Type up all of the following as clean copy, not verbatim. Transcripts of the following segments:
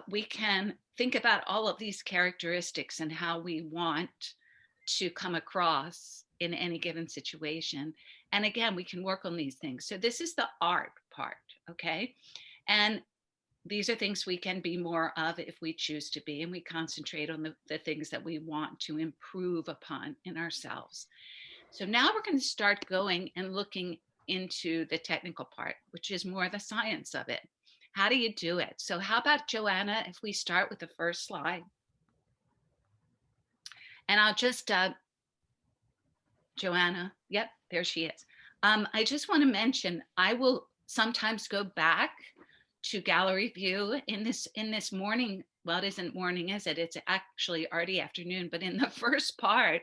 we can think about all of these characteristics and how we want to come across in any given situation. And again, we can work on these things. So this is the art part, okay? And these are things we can be more of if we choose to be, and we concentrate on the things that we want to improve upon in ourselves. So now we're going to start going and looking into the technical part, which is more the science of it. How do you do it? So how about Joanna, if we start with the first slide? And I'll just, Joanna, yep, there she is. I just want to mention, I will sometimes go back to gallery view in this morning. Well, it isn't morning, is it? It's actually already afternoon, but in the first part,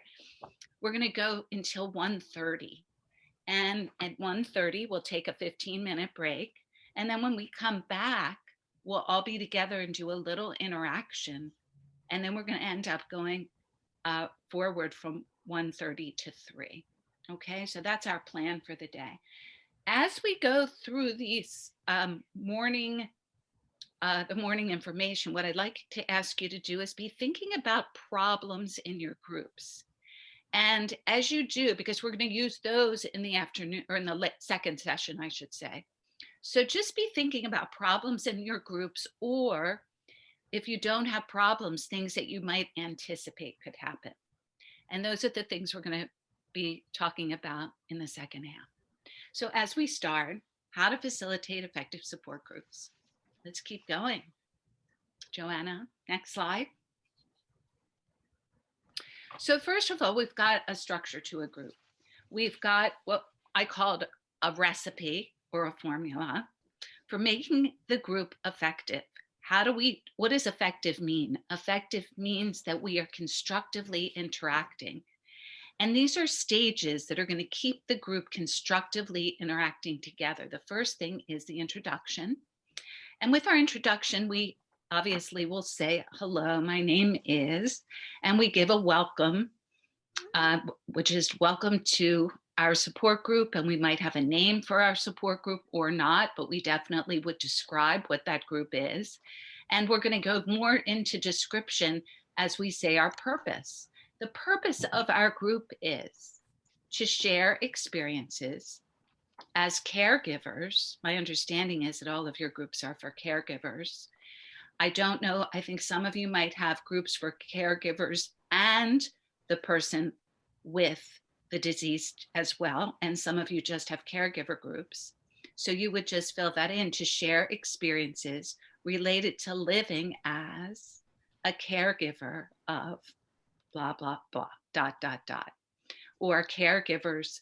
we're going to go until 1:30. And at 1:30, we'll take a 15-minute break. And then when we come back, we'll all be together and do a little interaction. And then we're going to end up going forward from 1:30 to 3. Okay, so that's our plan for the day. As we go through these the morning information, what I'd like to ask you to do is be thinking about problems in your groups. And as you do, because we're going to use those in the afternoon, or in the second session, I should say. So just be thinking about problems in your groups, or if you don't have problems, things that you might anticipate could happen. And those are the things we're going to be talking about in the second half. So as we start, how to facilitate effective support groups. Let's keep going. Joanna, next slide. So first of all, we've got a structure to a group. We've got what I called a recipe or a formula for making the group effective. What does effective mean? Effective means that we are constructively interacting. And these are stages that are going to keep the group constructively interacting together. The first thing is the introduction. And with our introduction, we obviously will say, hello, my name is, and we give a welcome, which is welcome to our support group. And we might have a name for our support group or not, but we definitely would describe what that group is. And we're going to go more into description as we say our purpose. The purpose of our group is to share experiences as caregivers. My understanding is that all of your groups are for caregivers. I don't know, I think some of you might have groups for caregivers and the person with the disease as well, and some of you just have caregiver groups. So you would just fill that in, to share experiences related to living as a caregiver of blah, blah, blah, dot, dot, dot, or caregivers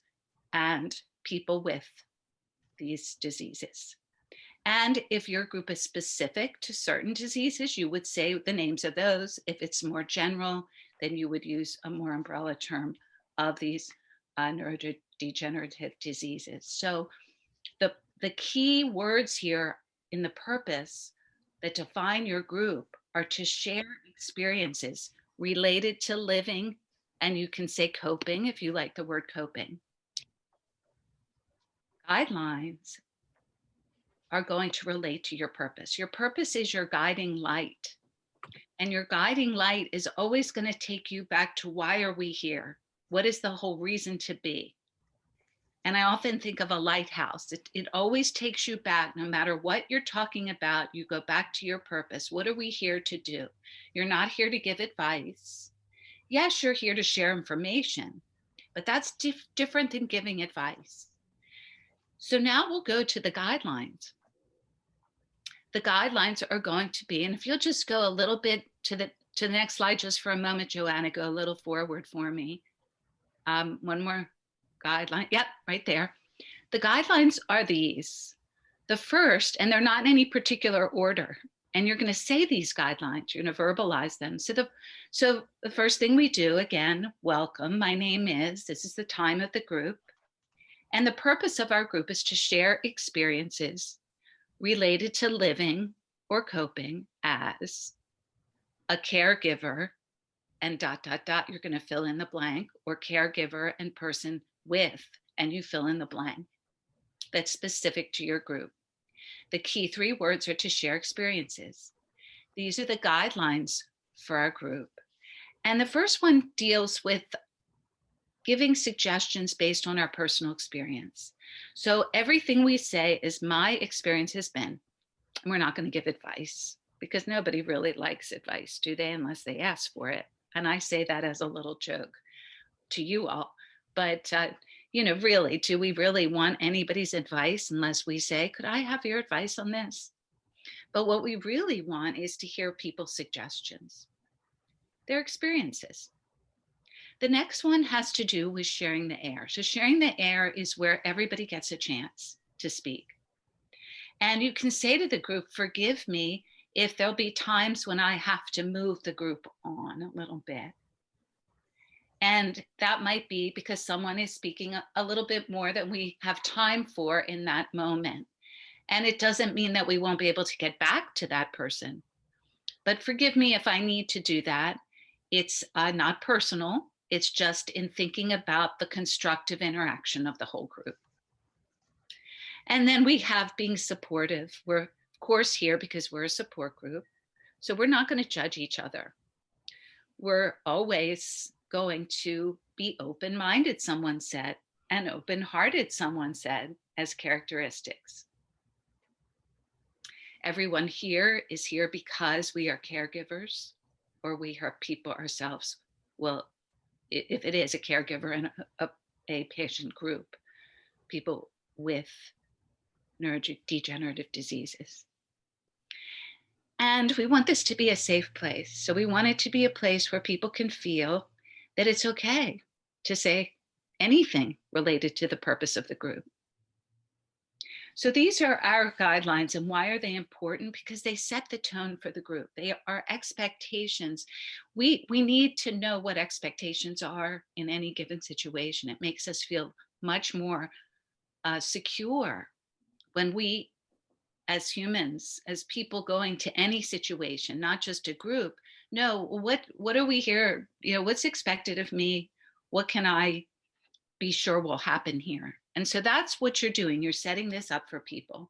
and people with these diseases. And if your group is specific to certain diseases, you would say the names of those. If it's more general, then you would use a more umbrella term of these neurodegenerative diseases. So the key words here in the purpose that define your group are to share experiences related to living, and you can say coping if you like the word coping. Guidelines are going to relate to your purpose. Your purpose is your guiding light. And your guiding light is always going to take you back to, why are we here? What is the whole reason to be? And I often think of a lighthouse. It always takes you back, no matter what you're talking about, you go back to your purpose. What are we here to do? You're not here to give advice. Yes, you're here to share information, but that's different than giving advice. So now we'll go to the guidelines. The guidelines are going to be, and if you'll just go a little bit to the next slide just for a moment, Joanna, go a little forward for me. One more guideline. Yep, right there. The guidelines are these. The first, and they're not in any particular order, and you're going to say these guidelines, you're going to verbalize them. So the first thing we do, again, welcome, my name is, this is the time of the group. And the purpose of our group is to share experiences related to living or coping as a caregiver and dot, dot, dot, you're going to fill in the blank, or caregiver and person with, and you fill in the blank. That's specific to your group. The key three words are to share experiences. These are the guidelines for our group. And the first one deals with giving suggestions based on our personal experience. So everything we say is my experience has been. We're not going to give advice because nobody really likes advice, do they? Unless they ask for it. And I say that as a little joke to you all. But, really, do we really want anybody's advice unless we say, could I have your advice on this? But what we really want is to hear people's suggestions, their experiences. The next one has to do with sharing the air. So sharing the air is where everybody gets a chance to speak. And you can say to the group, forgive me if there'll be times when I have to move the group on a little bit. And that might be because someone is speaking a little bit more than we have time for in that moment. And it doesn't mean that we won't be able to get back to that person. But forgive me if I need to do that. It's not personal. It's just in thinking about the constructive interaction of the whole group. And then we have being supportive. We're, of course, here because we're a support group. So we're not going to judge each other. We're always going to be open-minded, someone said, and open-hearted, someone said, as characteristics. Everyone here is here because we are caregivers or we are people ourselves. Well, if it is a caregiver and a patient group, people with neurodegenerative diseases. And we want this to be a safe place. So we want it to be a place where people can feel that it's okay to say anything related to the purpose of the group. So these are our guidelines. And why are they important? Because they set the tone for the group. They are expectations. We need to know what expectations are in any given situation. It makes us feel much more secure when we, as humans, as people going to any situation, not just a group, know what are we here? What's expected of me? What can I be sure will happen here? And so that's what you're doing. You're setting this up for people.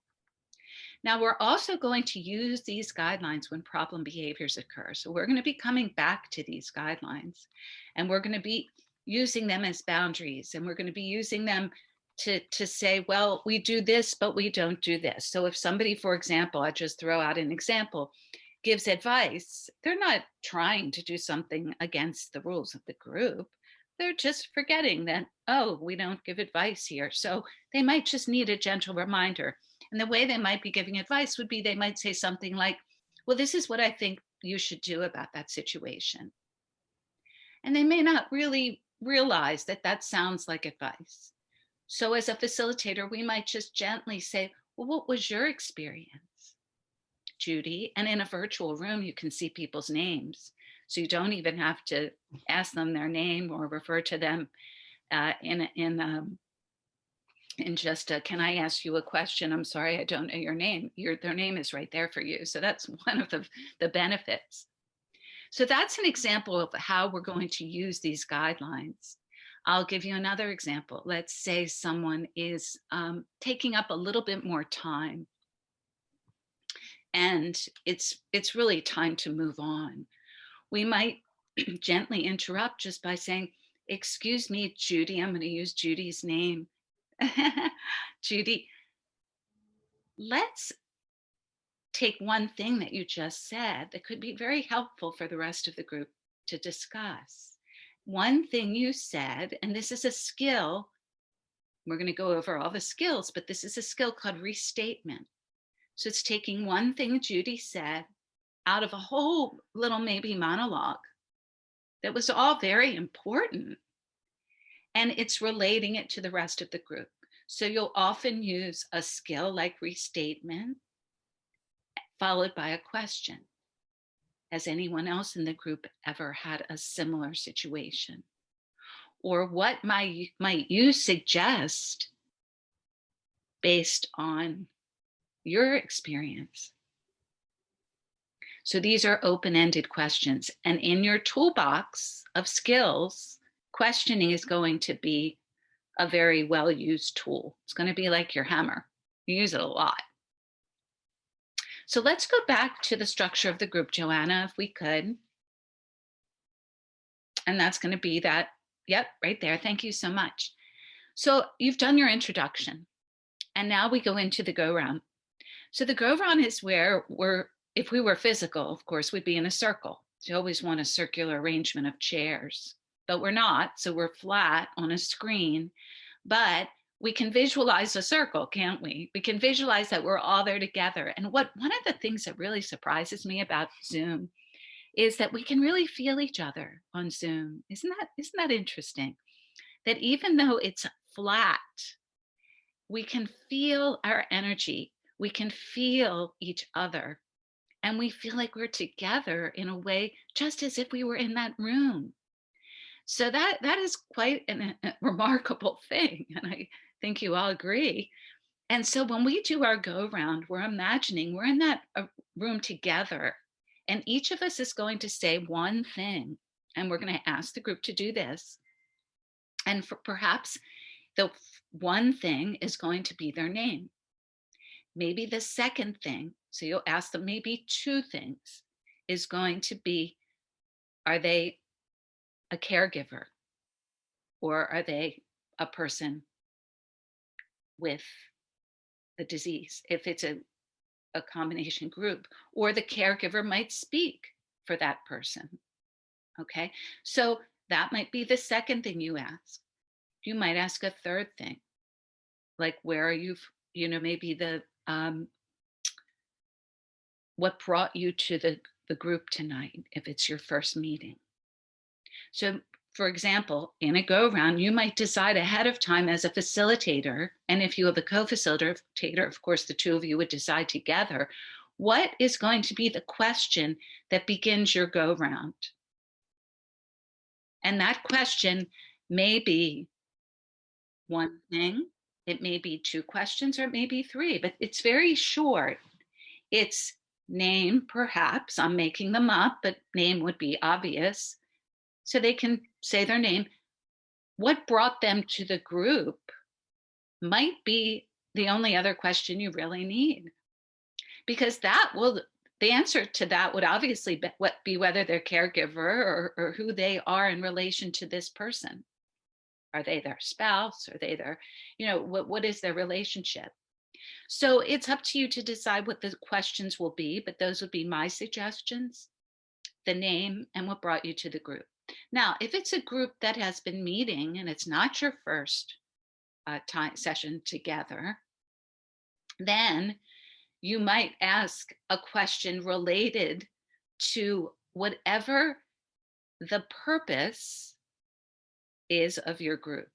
Now, we're also going to use these guidelines when problem behaviors occur. So we're going to be coming back to these guidelines, and we're going to be using them as boundaries, and we're going to be using them to say, well, we do this, but we don't do this. So if somebody, for example, I just throw out an example, gives advice, they're not trying to do something against the rules of the group. They're just forgetting that, oh, we don't give advice here. So they might just need a gentle reminder. And the way they might be giving advice would be they might say something like, well, this is what I think you should do about that situation. And they may not really realize that that sounds like advice. So as a facilitator, we might just gently say, well, what was your experience, Judy? And in a virtual room, you can see people's names. So you don't even have to ask them their name or refer to them in just a, can I ask you a question? I'm sorry, I don't know your name. Their name is right there for you. So that's one of the benefits. So that's an example of how we're going to use these guidelines. I'll give you another example. Let's say someone is taking up a little bit more time, and it's really time to move on. We might gently interrupt just by saying, excuse me, Judy, I'm going to use Judy's name. Judy, let's take one thing that you just said that could be very helpful for the rest of the group to discuss. One thing you said, and this is a skill, we're going to go over all the skills, but this is a skill called restatement. So it's taking one thing Judy said out of a whole little maybe monologue that was all very important, and it's relating it to the rest of the group. So you'll often use a skill like restatement followed by a question. Has anyone else in the group ever had a similar situation? Or what might you suggest based on your experience? So these are open-ended questions. And in your toolbox of skills, questioning is going to be a very well-used tool. It's going to be like your hammer. You use it a lot. So let's go back to the structure of the group, Joanna, if we could. And that's going to be that. Yep, right there. Thank you so much. So you've done your introduction. And now we go into the go round. So the go round is where if we were physical, of course, we'd be in a circle. So you always want a circular arrangement of chairs, but we're not. So we're flat on a screen, but we can visualize a circle, can't we? We can visualize that we're all there together. And one of the things that really surprises me about Zoom is that we can really feel each other on Zoom. Isn't that interesting? That even though it's flat, we can feel our energy. We can feel each other. And we feel like we're together in a way, just as if we were in that room. So that is quite a remarkable thing. And I think you all agree. And so when we do our go round, we're imagining we're in that room together. And each of us is going to say one thing. And we're going to ask the group to do this. And perhaps the one thing is going to be their name. Maybe the second thing, so you'll ask them maybe two things, is going to be, are they a caregiver? Or are they a person with the disease? If it's a combination group, or the caregiver might speak for that person. Okay, so that might be the second thing you ask. You might ask a third thing, like where are you, maybe the what brought you to the group tonight, if it's your first meeting. So for example, in a go round, you might decide ahead of time as a facilitator, and if you have a co-facilitator, of course, the two of you would decide together, what is going to be the question that begins your go round? And that question may be one thing, it may be two questions, or it may be three, but it's very short. It's name, perhaps, I'm making them up, but name would be obvious. So they can say their name. What brought them to the group might be the only other question you really need, because the answer to that would obviously be whether they're caregiver or who they are in relation to this person. Are they their spouse? Are they their, what is their relationship? So it's up to you to decide what the questions will be, but those would be my suggestions: the name and what brought you to the group. Now, if it's a group that has been meeting and it's not your first session together, then you might ask a question related to whatever the purpose is of your group.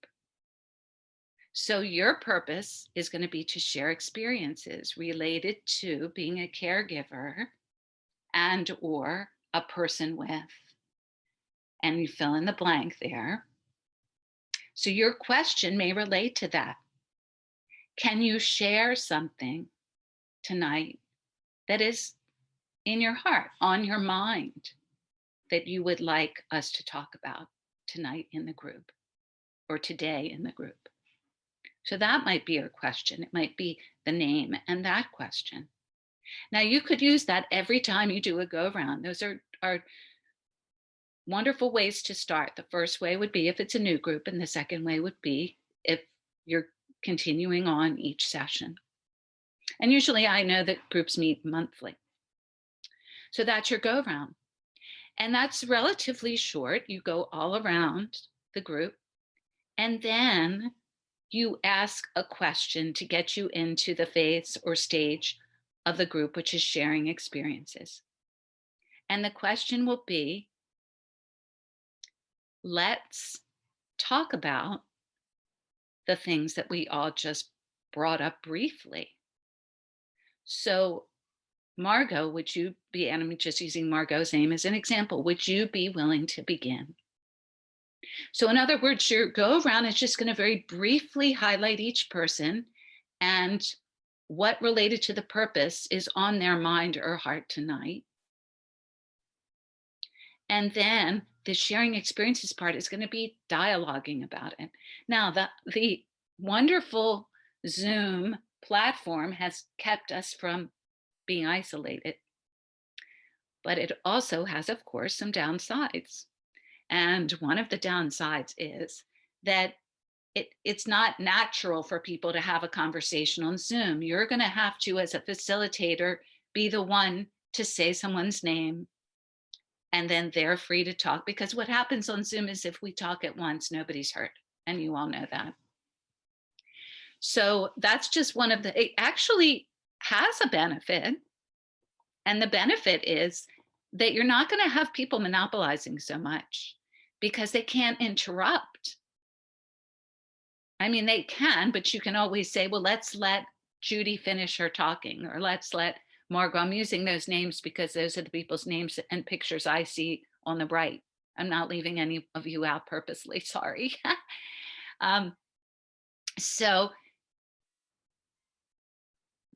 So your purpose is going to be to share experiences related to being a caregiver and or a person with, and you fill in the blank there. So your question may relate to that. Can you share something tonight that is in your heart, on your mind, that you would like us to talk about tonight in the group or today in the group? So that might be your question. It might be the name and that question. Now you could use that every time you do a go round. Those are wonderful ways to start. The first way would be if it's a new group, and the second way would be if you're continuing on each session. And usually I know that groups meet monthly. So that's your go round. And that's relatively short. You go all around the group, and then you ask a question to get you into the phase or stage of the group, which is sharing experiences. And the question will be, let's talk about the things that we all just brought up briefly. So Margot, would you be, and I'm just using Margot's name as an example, would you be willing to begin? So in other words, your go around is just going to very briefly highlight each person and what related to the purpose is on their mind or heart tonight. And then the sharing experiences part is going to be dialoguing about it. Now, the wonderful Zoom platform has kept us from being isolated. But it also has, of course, some downsides. And one of the downsides is that it's not natural for people to have a conversation on Zoom. You're going to have to, as a facilitator, be the one to say someone's name, and then they're free to talk. Because what happens on Zoom is if we talk at once, nobody's heard. And you all know that. So that's just one of the, it actually has a benefit. And the benefit is that you're not going to have people monopolizing so much because they can't interrupt. I mean, they can, but you can always say, well, let's let Judy finish her talking, or let's let Margot. I'm using those names because those are the people's names and pictures I see on the right. I'm not leaving any of you out purposely, sorry. So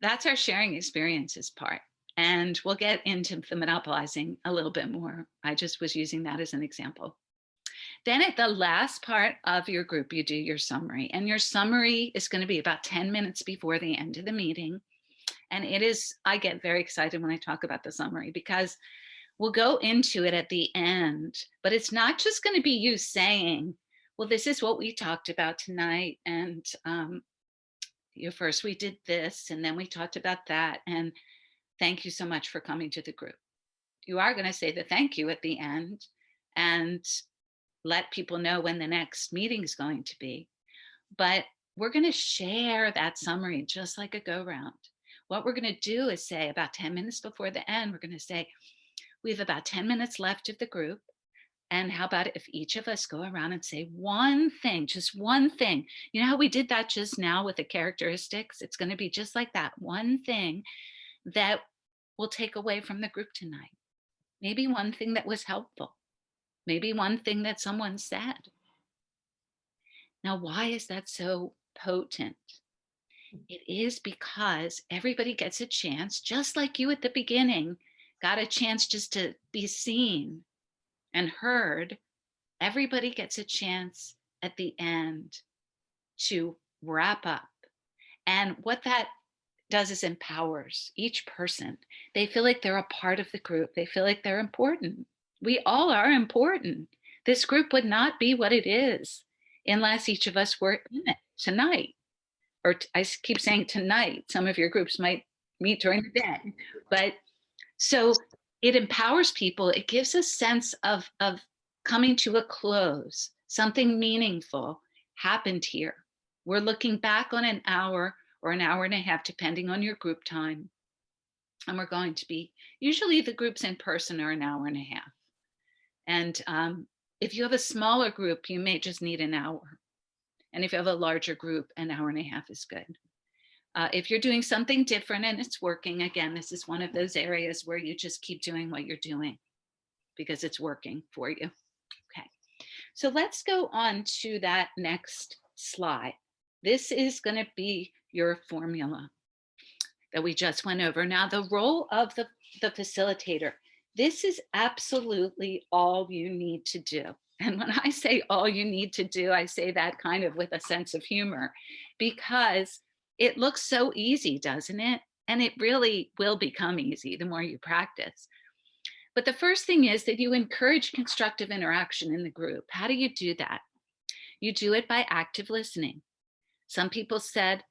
that's our sharing experiences part. And we'll get into the monopolizing a little bit more. I just was using that as an example. Then at the last part of your group, you do your summary. And your summary is going to be about 10 minutes before the end of the meeting. And it is, I get very excited when I talk about the summary because we'll go into it at the end, but it's not just going to be you saying, well, this is what we talked about tonight. And first we did this, and then we talked about that. And thank you so much for coming to the group. You are going to say the thank you at the end and let people know when the next meeting is going to be. But we're going to share that summary just like a go-round. What we're going to do is say about 10 minutes before the end, we're going to say, we have about 10 minutes left of the group. And how about if each of us go around and say one thing, just one thing. You know how we did that just now with the characteristics? It's going to be just like that, one thing that we'll take away from the group tonight. Maybe one thing that was helpful. Maybe one thing that someone said. Now, why is that so potent? It is because everybody gets a chance, just like you at the beginning got a chance just to be seen and heard. Everybody gets a chance at the end to wrap up. And what that does is empowers each person. They feel like they're a part of the group. They feel like they're important. We all are important. This group would not be what it is unless each of us were in it tonight. Or I keep saying tonight. Some of your groups might meet during the day. But so it empowers people. It gives a sense of coming to a close. Something meaningful happened here. We're looking back on an hour or an hour and a half, depending on your group time. And we're going to be, usually the groups in person are an hour and a half. And if you have a smaller group, you may just need an hour. And if you have a larger group, an hour and a half is good. If you're doing something different and it's working, again, this is one of those areas where you just keep doing what you're doing because it's working for you. Okay, so let's go on to that next slide. This is going to be your formula that we just went over. Now, the role of the facilitator, this is absolutely all you need to do. And when I say all you need to do, I say that kind of with a sense of humor, because it looks so easy, doesn't it? And it really will become easy the more you practice. But the first thing is that you encourage constructive interaction in the group. How do you do that? You do it by active listening. Some people said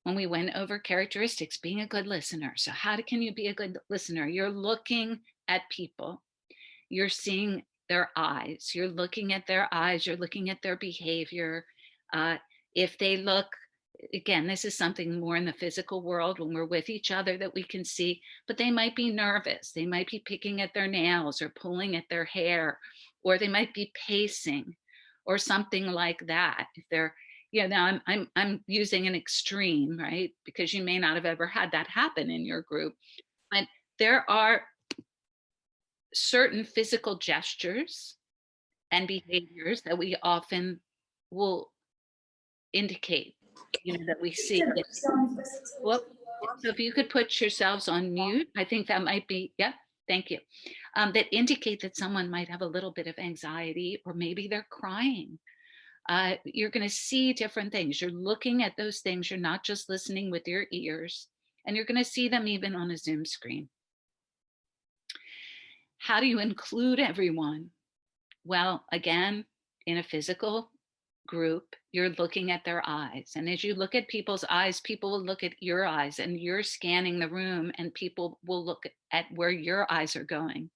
when we went over characteristics, being a good listener. So how can you be a good listener? You're looking at people. You're seeing their eyes. You're looking at their eyes. You're looking at their behavior. If they look, again, this is something more in the physical world when we're with each other that we can see, but they might be nervous. They might be picking at their nails or pulling at their hair, or they might be pacing or something like that. If they're, now I'm using an extreme, right? Because you may not have ever had that happen in your group, but there are certain physical gestures and behaviors that we often will indicate, that we see. Well, so if you could put yourselves on mute, I think that might be, yeah, thank you. That indicate that someone might have a little bit of anxiety, or maybe they're crying. You're going to see different things. You're looking at those things. You're not just listening with your ears, and you're going to see them even on a Zoom screen. How do you include everyone? Well, again, in a physical group, you're looking at their eyes. And as you look at people's eyes, people will look at your eyes, and you're scanning the room and people will look at where your eyes are going.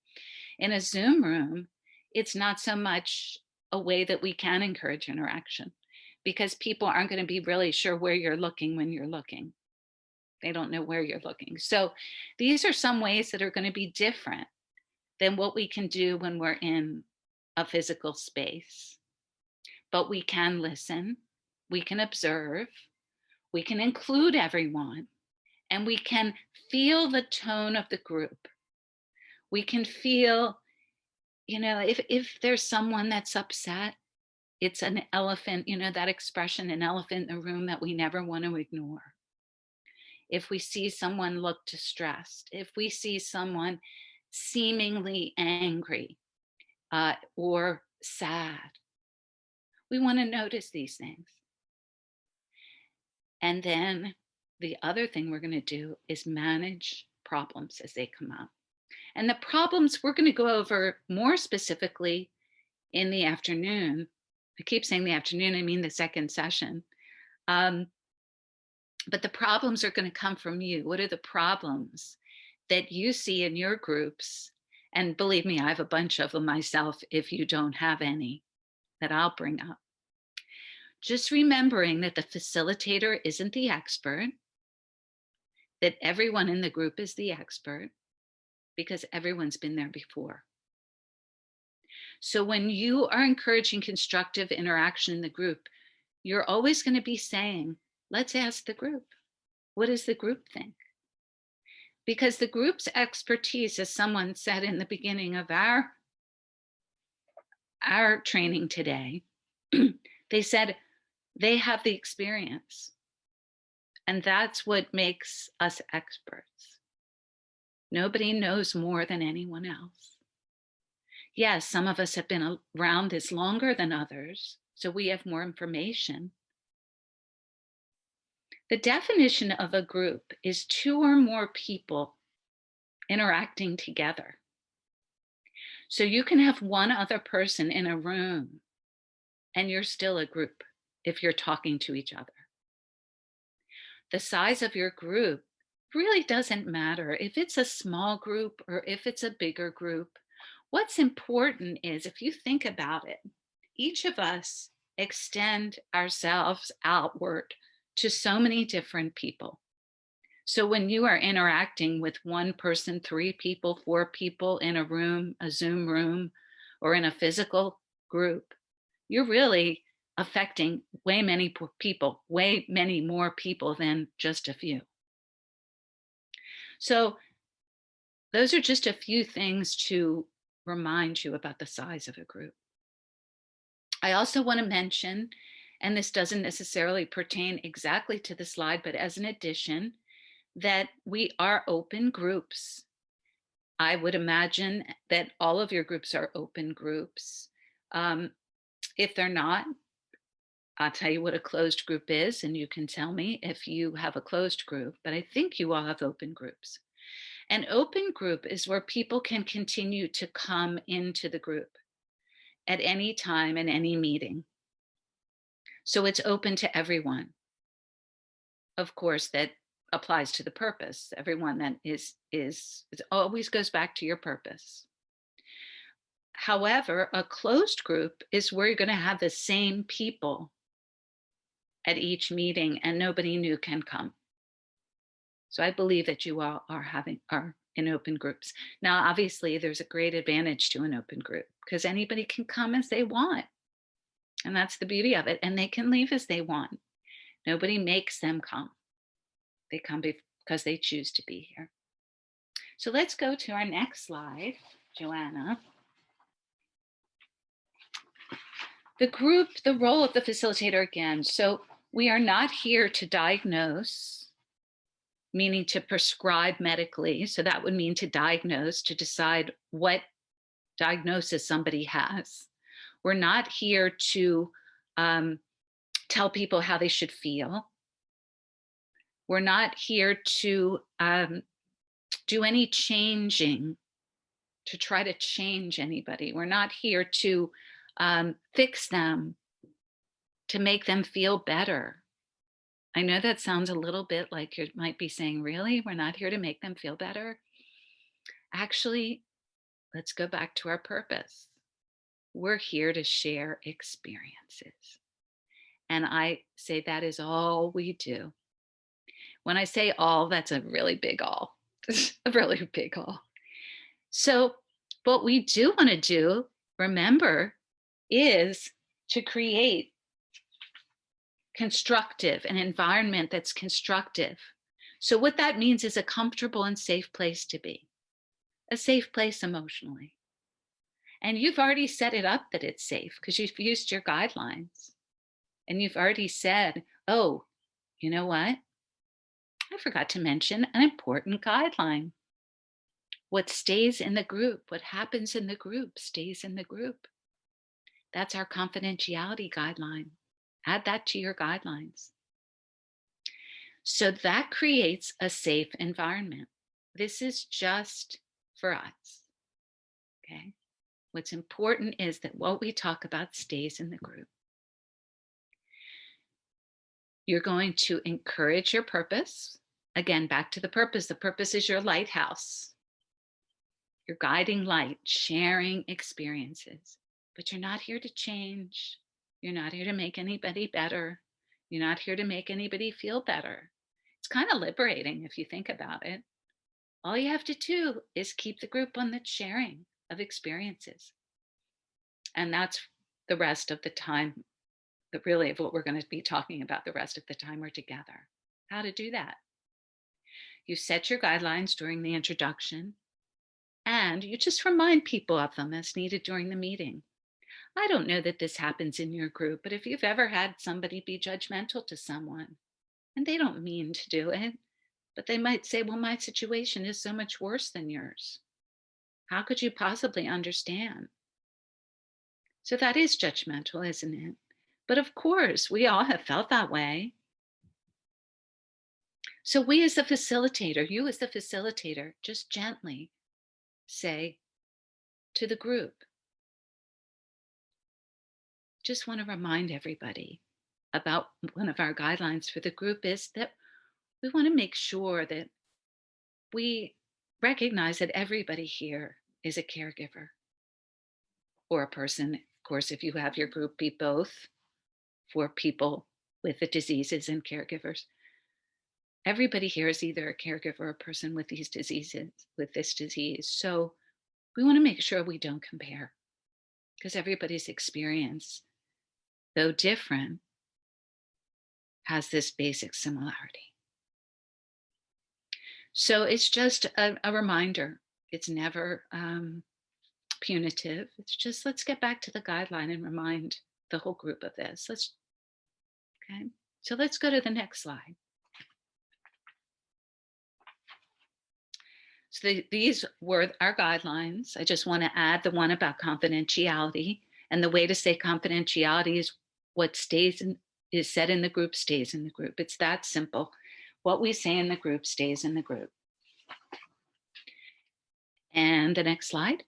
In a Zoom room, it's not so much a way that we can encourage interaction because people aren't going to be really sure where you're looking when you're looking. They don't know where you're looking. So these are some ways that are going to be different than what we can do when we're in a physical space. But we can listen, we can observe, we can include everyone, and we can feel the tone of the group. We can feel, if there's someone that's upset, it's an elephant, that expression, an elephant in the room that we never want to ignore. If we see someone look distressed, if we see someone seemingly angry or sad, we want to notice these things. And then the other thing we're going to do is manage problems as they come up. And the problems we're going to go over more specifically in the afternoon. I keep saying the afternoon, I mean the second session. But the problems are going to come from you. What are the problems that you see in your groups? And believe me, I have a bunch of them myself if you don't have any that I'll bring up. Just remembering that the facilitator isn't the expert, that everyone in the group is the expert, because everyone's been there before. So when you are encouraging constructive interaction in the group, you're always going to be saying, let's ask the group, what does the group think? Because the group's expertise, as someone said in the beginning of our training today, they said they have the experience. And that's what makes us experts. Nobody knows more than anyone else. Yes, some of us have been around this longer than others, so we have more information. The definition of a group is 2 or more people interacting together. So you can have one other person in a room and you're still a group if you're talking to each other. The size of your group really doesn't matter if it's a small group or if it's a bigger group. What's important is, if you think about it, each of us extend ourselves outward to so many different people. So when you are interacting with one person, 3 people, 4 people in a room, a Zoom room, or in a physical group, you're really affecting way many more people than just a few. So those are just a few things to remind you about the size of a group. I also want to mention, and this doesn't necessarily pertain exactly to the slide, but as an addition, that we are open groups. I would imagine that all of your groups are open groups. If they're not, I'll tell you what a closed group is, and you can tell me if you have a closed group, but I think you all have open groups. An open group is where people can continue to come into the group at any time in any meeting. So it's open to everyone. Of course, that applies to the purpose. Everyone that is always goes back to your purpose. However, a closed group is where you're going to have the same people at each meeting and nobody new can come. So I believe that you all are in open groups. Now, obviously, there's a great advantage to an open group because anybody can come as they want. And that's the beauty of it. And they can leave as they want. Nobody makes them come. They come because they choose to be here. So let's go to our next slide, Joanna. The role of the facilitator again. So we are not here to diagnose, meaning to prescribe medically. So that would mean to diagnose, to decide what diagnosis somebody has. We're not here to tell people how they should feel. We're not here to do any changing, to try to change anybody. We're not here to fix them, to make them feel better. I know that sounds a little bit like you might be saying, really? We're not here to make them feel better? Actually, let's go back to our purpose. We're here to share experiences. And I say that is all we do. When I say all, that's a really big all, a really big all. So, what we do want to do, remember, is to create an environment that's constructive. So, what that means is a comfortable and safe place to be, a safe place emotionally. And you've already set it up that it's safe because you've used your guidelines. And you've already said, oh, you know what? I forgot to mention an important guideline. What stays in the group, what happens in the group stays in the group. That's our confidentiality guideline. Add that to your guidelines. So that creates a safe environment. This is just for us. Okay. What's important is that what we talk about stays in the group. You're going to encourage your purpose. Again, back to the purpose. The purpose is your lighthouse, your guiding light, sharing experiences. But you're not here to change. You're not here to make anybody better. You're not here to make anybody feel better. It's kind of liberating if you think about it. All you have to do is keep the group on the sharing of experiences. And that's the rest of the time, really of what we're going to be talking about the rest of the time we're together. How to do that. You set your guidelines during the introduction, and you just remind people of them as needed during the meeting. I don't know that this happens in your group, but if you've ever had somebody be judgmental to someone, and they don't mean to do it, but they might say, well, my situation is so much worse than yours. How could you possibly understand? So that is judgmental, isn't it? But of course, we all have felt that way. So we as the facilitator, you as the facilitator, just gently say to the group, just want to remind everybody about one of our guidelines for the group is that we want to make sure that we recognize that everybody here is a caregiver or a person. Of course, if you have your group be both for people with the diseases and caregivers, everybody here is either a caregiver or a person with these diseases, with this disease. So we want to make sure we don't compare because everybody's experience, though different, has this basic similarity. So it's just a reminder. It's never punitive. It's just, let's get back to the guideline and remind the whole group of this. Okay. So let's go to the next slide. So these were our guidelines. I just want to add the one about confidentiality. And the way to say confidentiality is what is said in the group stays in the group. It's that simple. What we say in the group stays in the group. And the next slide.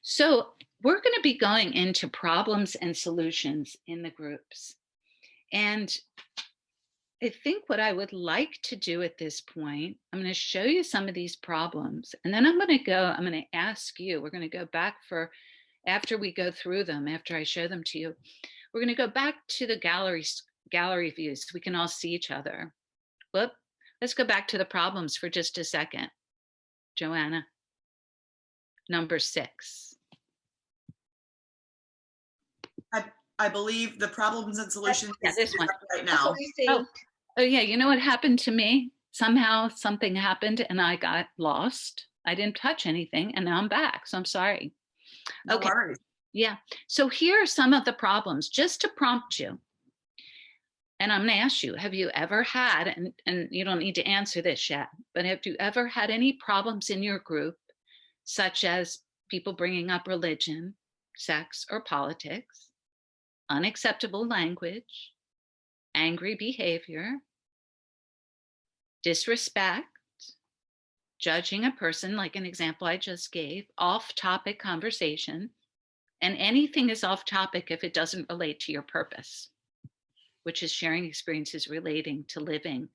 So we're going to be going into problems and solutions in the groups. And I think what I would like to do at this point, I'm going to show you some of these problems. And then I'm going to ask you, we're going to go back after we go through them, after I show them to you, we're going to go back to the gallery views so we can all see each other. Whoop. Let's go back to the problems for just a second. Joanna, number 6. I believe the problems and solutions is this one right now. Oh yeah, you know what happened to me? Somehow something happened and I got lost. I didn't touch anything and now I'm back. So I'm sorry. No worries. Yeah. So here are some of the problems just to prompt you. And I'm going to ask you, have you ever had, and you don't need to answer this yet, but have you ever had any problems in your group, such as people bringing up religion, sex, or politics, unacceptable language, angry behavior, disrespect, judging a person, like an example I just gave, off topic conversation, and anything is off topic if it doesn't relate to your purpose, which is sharing experiences relating to living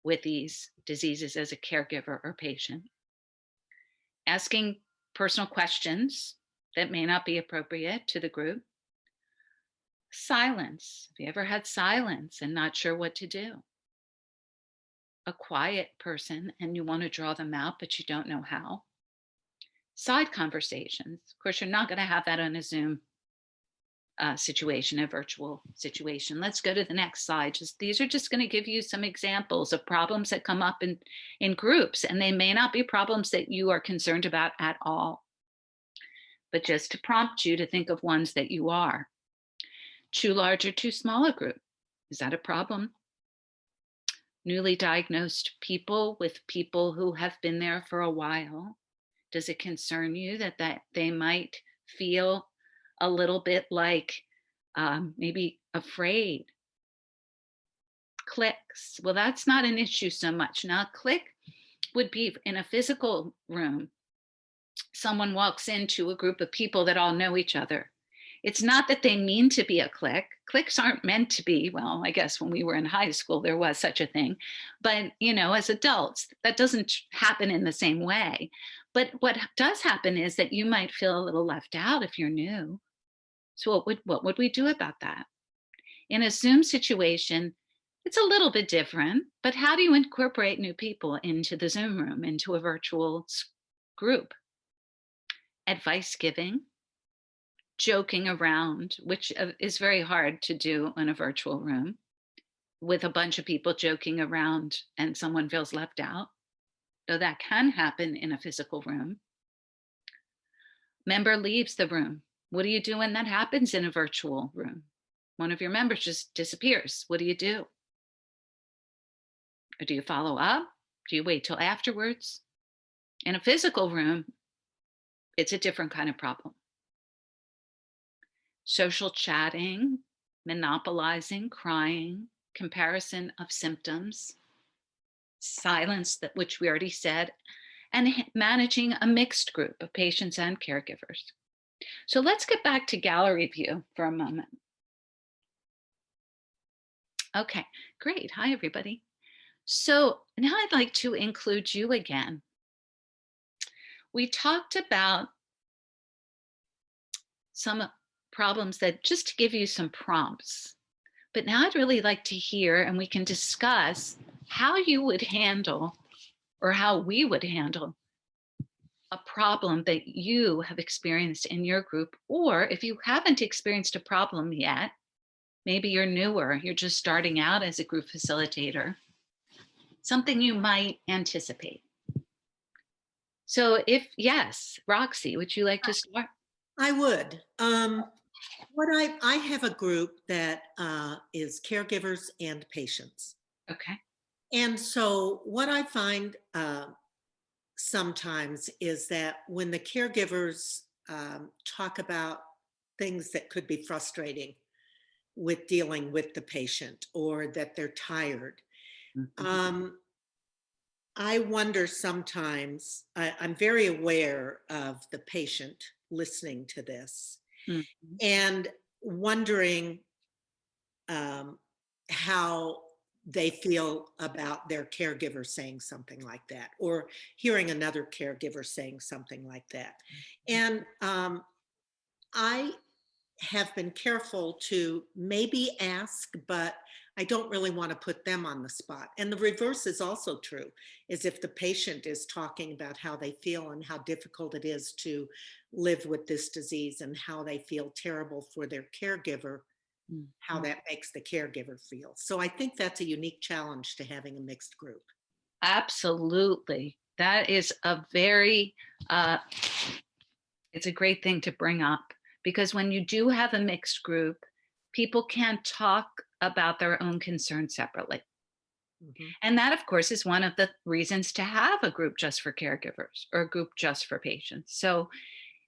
with these diseases as a caregiver or patient. Asking personal questions that may not be appropriate to the group. Silence. Have you ever had silence and not sure what to do? A quiet person and you want to draw them out, but you don't know how. Side conversations. Of course, you're not going to have that on a Zoom situation, a virtual situation. Let's go to the next slide. These are just going to give you some examples of problems that come up in groups, and they may not be problems that you are concerned about at all, but just to prompt you to think of ones that you are. Too large or too small a group. Is that a problem? Newly diagnosed people with people who have been there for a while. Does it concern you that they might feel a little bit like maybe afraid? Clicks. Well, that's not an issue so much. Now, click would be in a physical room. Someone walks into a group of people that all know each other. It's not that they mean to be a clique. Cliques aren't meant to be, well, I guess when we were in high school, there was such a thing. But, as adults, that doesn't happen in the same way. But what does happen is that you might feel a little left out if you're new. So what would we do about that? In a Zoom situation, it's a little bit different, but how do you incorporate new people into the Zoom room, into a virtual group? Advice giving, joking around, which is very hard to do in a virtual room with a bunch of people joking around and someone feels left out. Though that can happen in a physical room. Member leaves the room. What do you do when that happens in a virtual room? One of your members just disappears. What do you do? Or do you follow up? Do you wait till afterwards? In a physical room, it's a different kind of problem. Social chatting, monopolizing, crying, comparison of symptoms, silence, which we already said, and managing a mixed group of patients and caregivers. So let's get back to gallery view for a moment. Okay, great. Hi, everybody. So now I'd like to include you again. We talked about some problems that just to give you some prompts. But now I'd really like to hear, and we can discuss how you would handle or how we would handle a problem that you have experienced in your group. Or if you haven't experienced a problem yet, maybe you're newer, you're just starting out as a group facilitator, something you might anticipate. So yes, Roxy, would you like to start? I would. I have a group that is caregivers and patients. Okay. And so what I find sometimes is that when the caregivers talk about things that could be frustrating with dealing with the patient or that they're tired, I wonder sometimes, I'm very aware of the patient listening to this and wondering how they feel about their caregiver saying something like that, or hearing another caregiver saying something like that. And I have been careful to maybe ask, but I don't really want to put them on the spot. And the reverse is also true, is if the patient is talking about how they feel and how difficult it is to live with this disease and how they feel terrible for their caregiver, how that makes the caregiver feel. So I think that's a unique challenge to having a mixed group. Absolutely. That is it's a great thing to bring up, because when you do have a mixed group, people can't talk about their own concerns separately. And that, of course, is one of the reasons to have a group just for caregivers or a group just for patients. So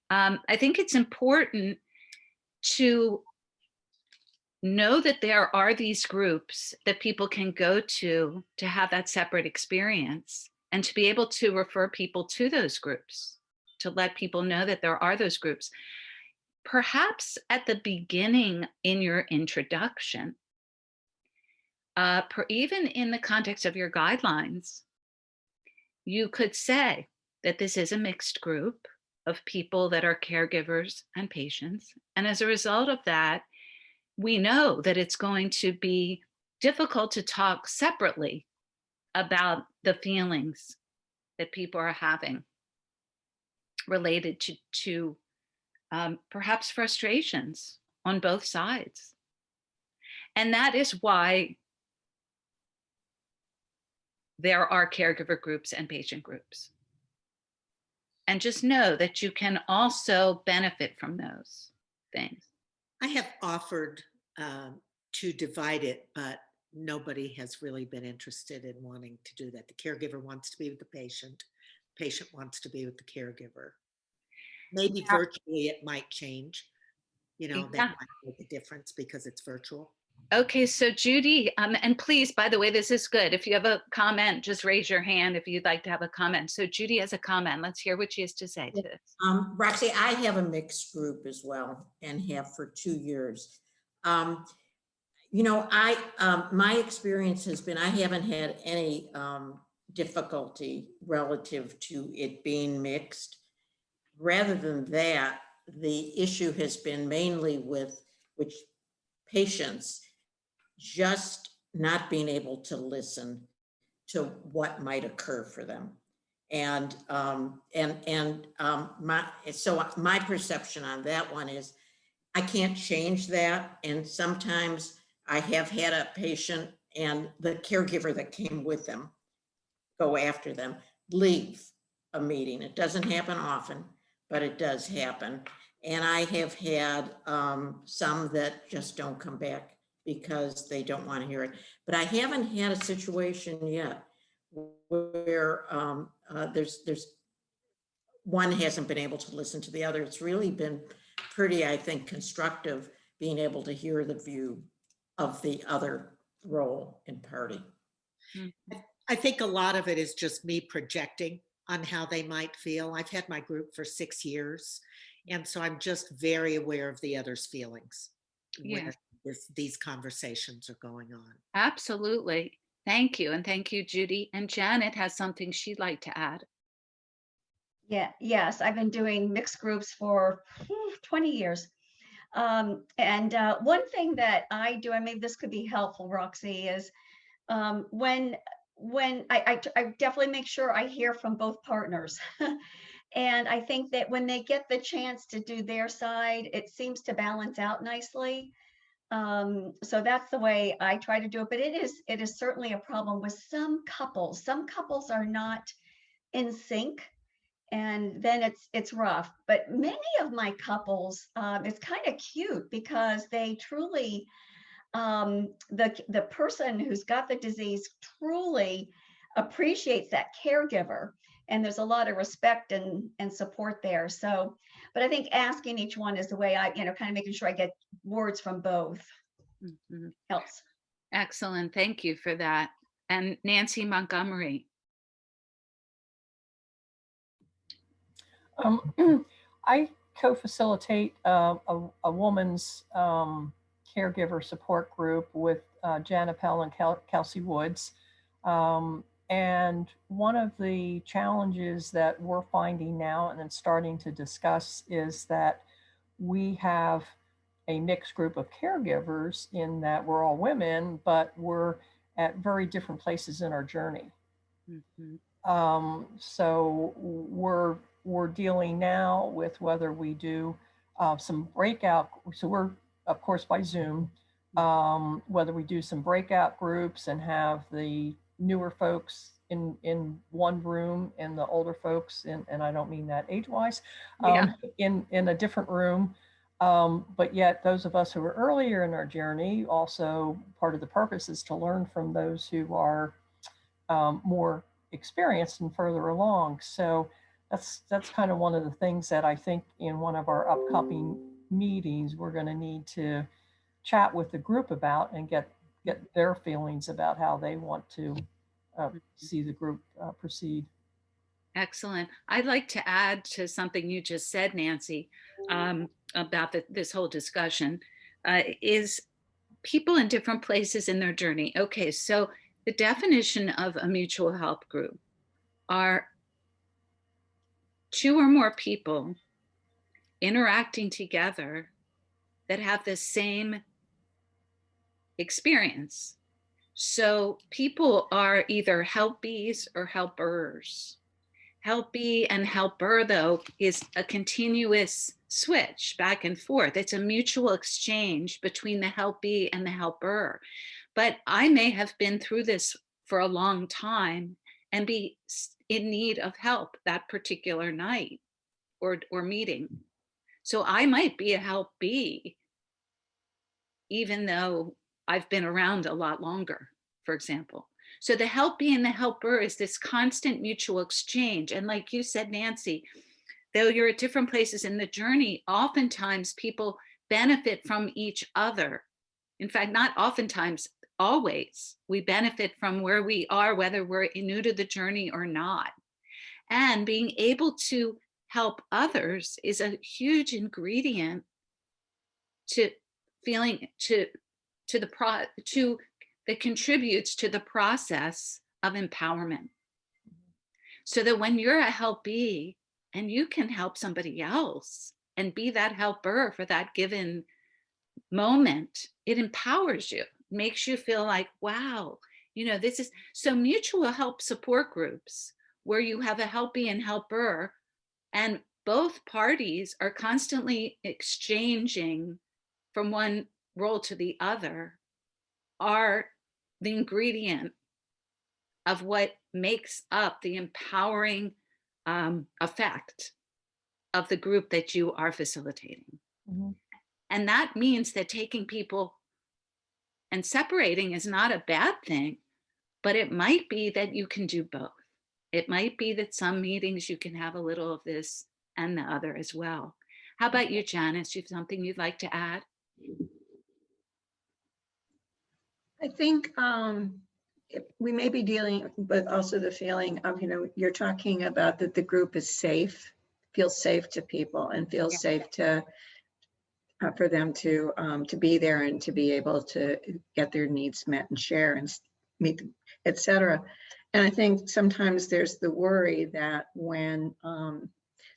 I think it's important to know that there are these groups that people can go to have that separate experience, and to be able to refer people to those groups, to let people know that there are those groups. Perhaps at the beginning in your introduction, even in the context of your guidelines, you could say that this is a mixed group of people that are caregivers and patients. And as a result of that, we know that it's going to be difficult to talk separately about the feelings that people are having related to perhaps frustrations on both sides. And that is why there are caregiver groups and patient groups. And just know that you can also benefit from those things. I have offered to divide it, but nobody has really been interested in wanting to do that. The caregiver wants to be with the patient wants to be with the caregiver. Maybe Yeah. virtually it might change, that Yeah. might make a difference because it's virtual. Okay, so Judy, and please, by the way, this is good. If you have a comment, just raise your hand if you'd like to have a comment. So Judy has a comment. Let's hear what she has to say to this. Roxy, I have a mixed group as well and have for 2 years. My experience has been, I haven't had any difficulty relative to it being mixed. Rather than that, the issue has been mainly with which patients just not being able to listen to what might occur for them. And my perception on that one is I can't change that. And sometimes I have had a patient and the caregiver that came with them go after them, leave a meeting. It doesn't happen often, but it does happen. And I have had some that just don't come back because they don't want to hear it. But I haven't had a situation yet where there's one hasn't been able to listen to the other. It's really been pretty, I think, constructive being able to hear the view of the other role and party. I think a lot of it is just me projecting on how they might feel. I've had my group for 6 years, and so I'm just very aware of the other's feelings Yeah. when these conversations are going on. Absolutely. Thank you. And thank you, Judy. And Janet has something she'd like to add. Yes, I've been doing mixed groups for 20 years. And one thing that I do, and maybe this could be helpful, Roxy, is when I definitely make sure I hear from both partners. And I think that when they get the chance to do their side, it seems to balance out nicely. So that's the way I try to do it. But it is certainly a problem with some couples. Some couples are not in sync, and then it's rough. But many of my couples, it's kind of cute because they truly, the person who's got the disease truly appreciates that caregiver, and there's a lot of respect and support there. So, but I think asking each one is the way I, kind of making sure I get words from both helps. Excellent. Thank you for that. And Nancy Montgomery. I co-facilitate a woman's caregiver support group with Jan Appel and Kelsey Woods. And one of the challenges that we're finding now and then starting to discuss is that we have a mixed group of caregivers in that we're all women, but we're at very different places in our journey. So we're dealing now with whether we do some breakout. So we're, of course, by Zoom, whether we do some breakout groups and have the newer folks in one room and the older folks, and I don't mean that age-wise, in a different room. But yet those of us who are earlier in our journey, also part of the purpose is to learn from those who are more experienced and further along. So that's kind of one of the things that I think in one of our upcoming meetings, we're going to need to chat with the group about and get their feelings about how they want to see the group proceed. Excellent. I'd like to add to something you just said, Nancy, about this whole discussion, is people in different places in their journey. Okay, so the definition of a mutual help group are two or more people interacting together that have the same experience. So people are either helpees or helpers. Helpee and helper, though, is a continuous switch back and forth. It's a mutual exchange between the helpee and the helper. But I may have been through this for a long time and be in need of help that particular night or meeting. So I might be a helpee, even though I've been around a lot longer, for example. So the helpee and the helper is this constant mutual exchange. And like you said, Nancy, though you're at different places in the journey, oftentimes people benefit from each other. In fact, not oftentimes, always. We benefit from where we are, whether we're new to the journey or not. And being able to help others is a huge ingredient to feeling that contributes to the process of empowerment. So that when you're a helpee and you can help somebody else and be that helper for that given moment, it empowers you, makes you feel like, wow, this is so mutual help support groups where you have a helpee and helper, and both parties are constantly exchanging from one role to the other, are the ingredient of what makes up the empowering effect of the group that you are facilitating. Mm-hmm. And that means that taking people and separating is not a bad thing, but it might be that you can do both. It might be that some meetings you can have a little of this and the other as well. How about you, Janice? You have something you'd like to add? I think we may be dealing with also the feeling of, you're talking about that the group is safe, feels safe to people and feels safe to for them to be there and to be able to get their needs met and share and meet, etc. And I think sometimes there's the worry that when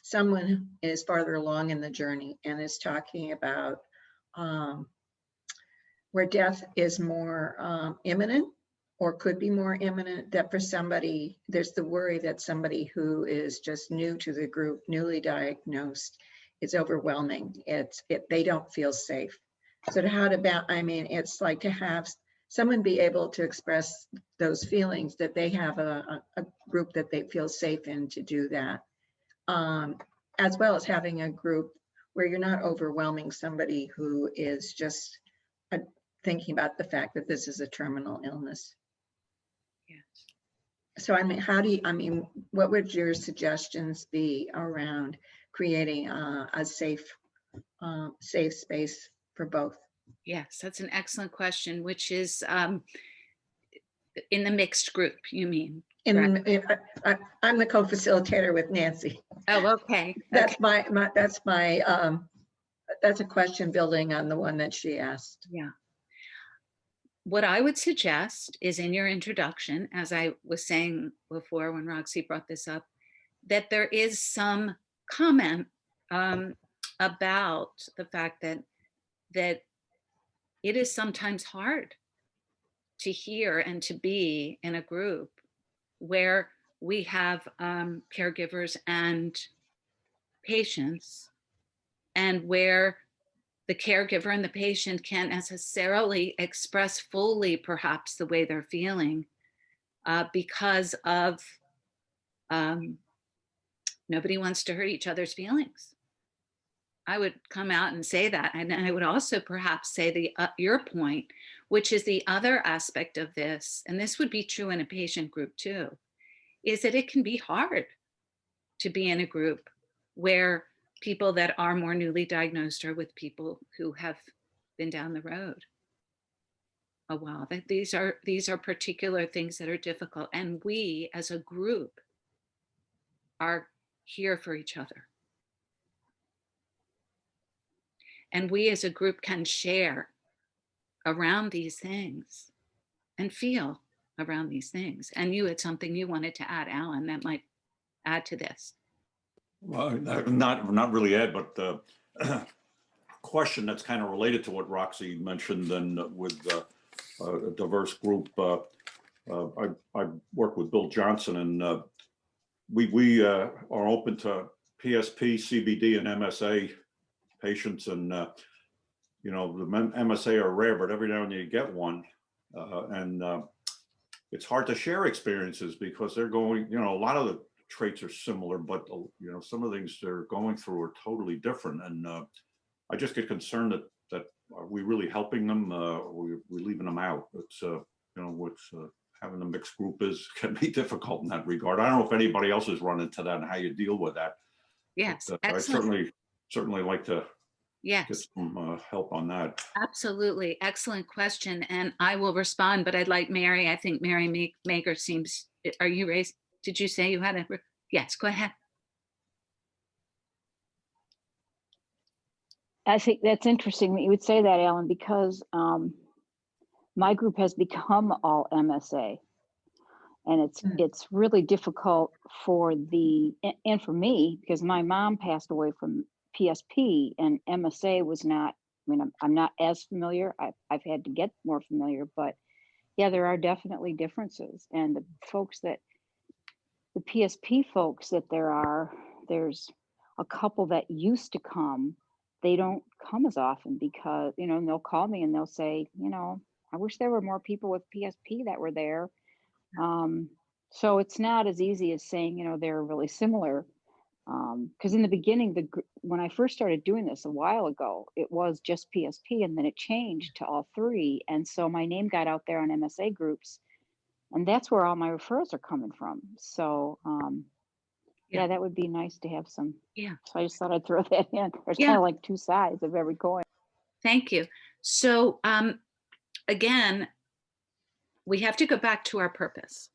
someone is farther along in the journey and is talking about where death is more imminent or could be more imminent, that for somebody, there's the worry that somebody who is just new to the group, newly diagnosed, it's overwhelming. They don't feel safe. So it's like to have someone be able to express those feelings, that they have a group that they feel safe in to do that, as well as having a group where you're not overwhelming somebody who is just thinking about the fact that this is a terminal illness. Yes. So what would your suggestions be around creating a safe space for both? Yes, that's an excellent question, which is in the mixed group, you mean? I'm the co-facilitator with Nancy. Oh, okay. That's that's a question building on the one that she asked. Yeah. What I would suggest is in your introduction, as I was saying before when Roxy brought this up, that there is some comment about the fact that it is sometimes hard to hear and to be in a group where we have caregivers and patients, and where the caregiver and the patient can't necessarily express fully perhaps the way they're feeling because of nobody wants to hurt each other's feelings. I would come out and say that. And I would also perhaps say your point, which is the other aspect of this, and this would be true in a patient group too, is that it can be hard to be in a group where people that are more newly diagnosed are with people who have been down the road a while. That these are particular things that are difficult, and we as a group are here for each other. And we as a group can share around these things and feel around these things. And you had something you wanted to add, Alan, that might add to this. Well, not really Ed, but question that's kind of related to what Roxy mentioned, and with a diverse group. I work with Bill Johnson, and we are open to PSP, CBD, and MSA patients, and you know, the MSA are rare, but every now and then you get one, and it's hard to share experiences because they're going, you know, a lot of the traits are similar, but you know, some of the things they're going through are totally different, and I just get concerned that are we really helping them? We're leaving them out. It's you know, what's having a mixed group can be difficult in that regard. I don't know if anybody else has run into that and how you deal with that. Yes, But, I'd certainly like to get yes, some help on that. absolutely. Excellent question. And I will respond, but I'd like Mary. I think Mary Maker seems, are you raised? Did you say you had a, yes, go ahead. I think that's interesting that you would say that, Alan, because my group has become all MSA, and it's really difficult for and for me, because my mom passed away from PSP, and MSA was not. I mean, I'm not as familiar. I've had to get more familiar, but yeah, there are definitely differences, and the PSP folks that there's a couple that used to come. They don't come as often because, you know, and they'll call me and they'll say, you know, I wish there were more people with PSP that were there. So it's not as easy as saying, you know, they're really similar. Because in the beginning, when I first started doing this a while ago, it was just PSP, and then it changed to all three. And so my name got out there on MSA groups, and that's where all my referrals are coming from. So yeah, that would be nice to have some. Yeah. So I just thought I'd throw that in. There's Yeah. kind of like two sides of every coin. Thank you. So again, we have to go back to our purpose,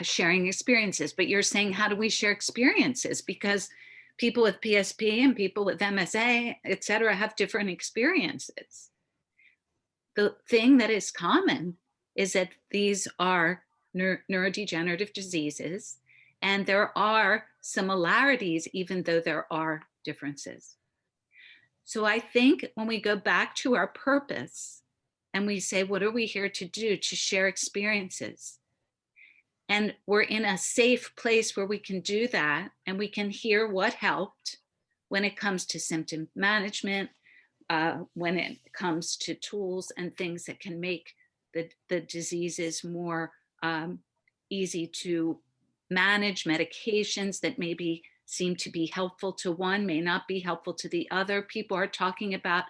sharing experiences. But you're saying, how do we share experiences? Because people with PSP and people with MSA, et cetera, have different experiences. The thing that is common is that these are neurodegenerative diseases, and there are similarities, even though there are differences. So I think when we go back to our purpose and we say, what are we here to do? To share experiences. And we're in a safe place where we can do that, and we can hear what helped when it comes to symptom management, when it comes to tools and things that can make the diseases more easy to manage, medications that maybe seem to be helpful to one may not be helpful to the other. People are talking about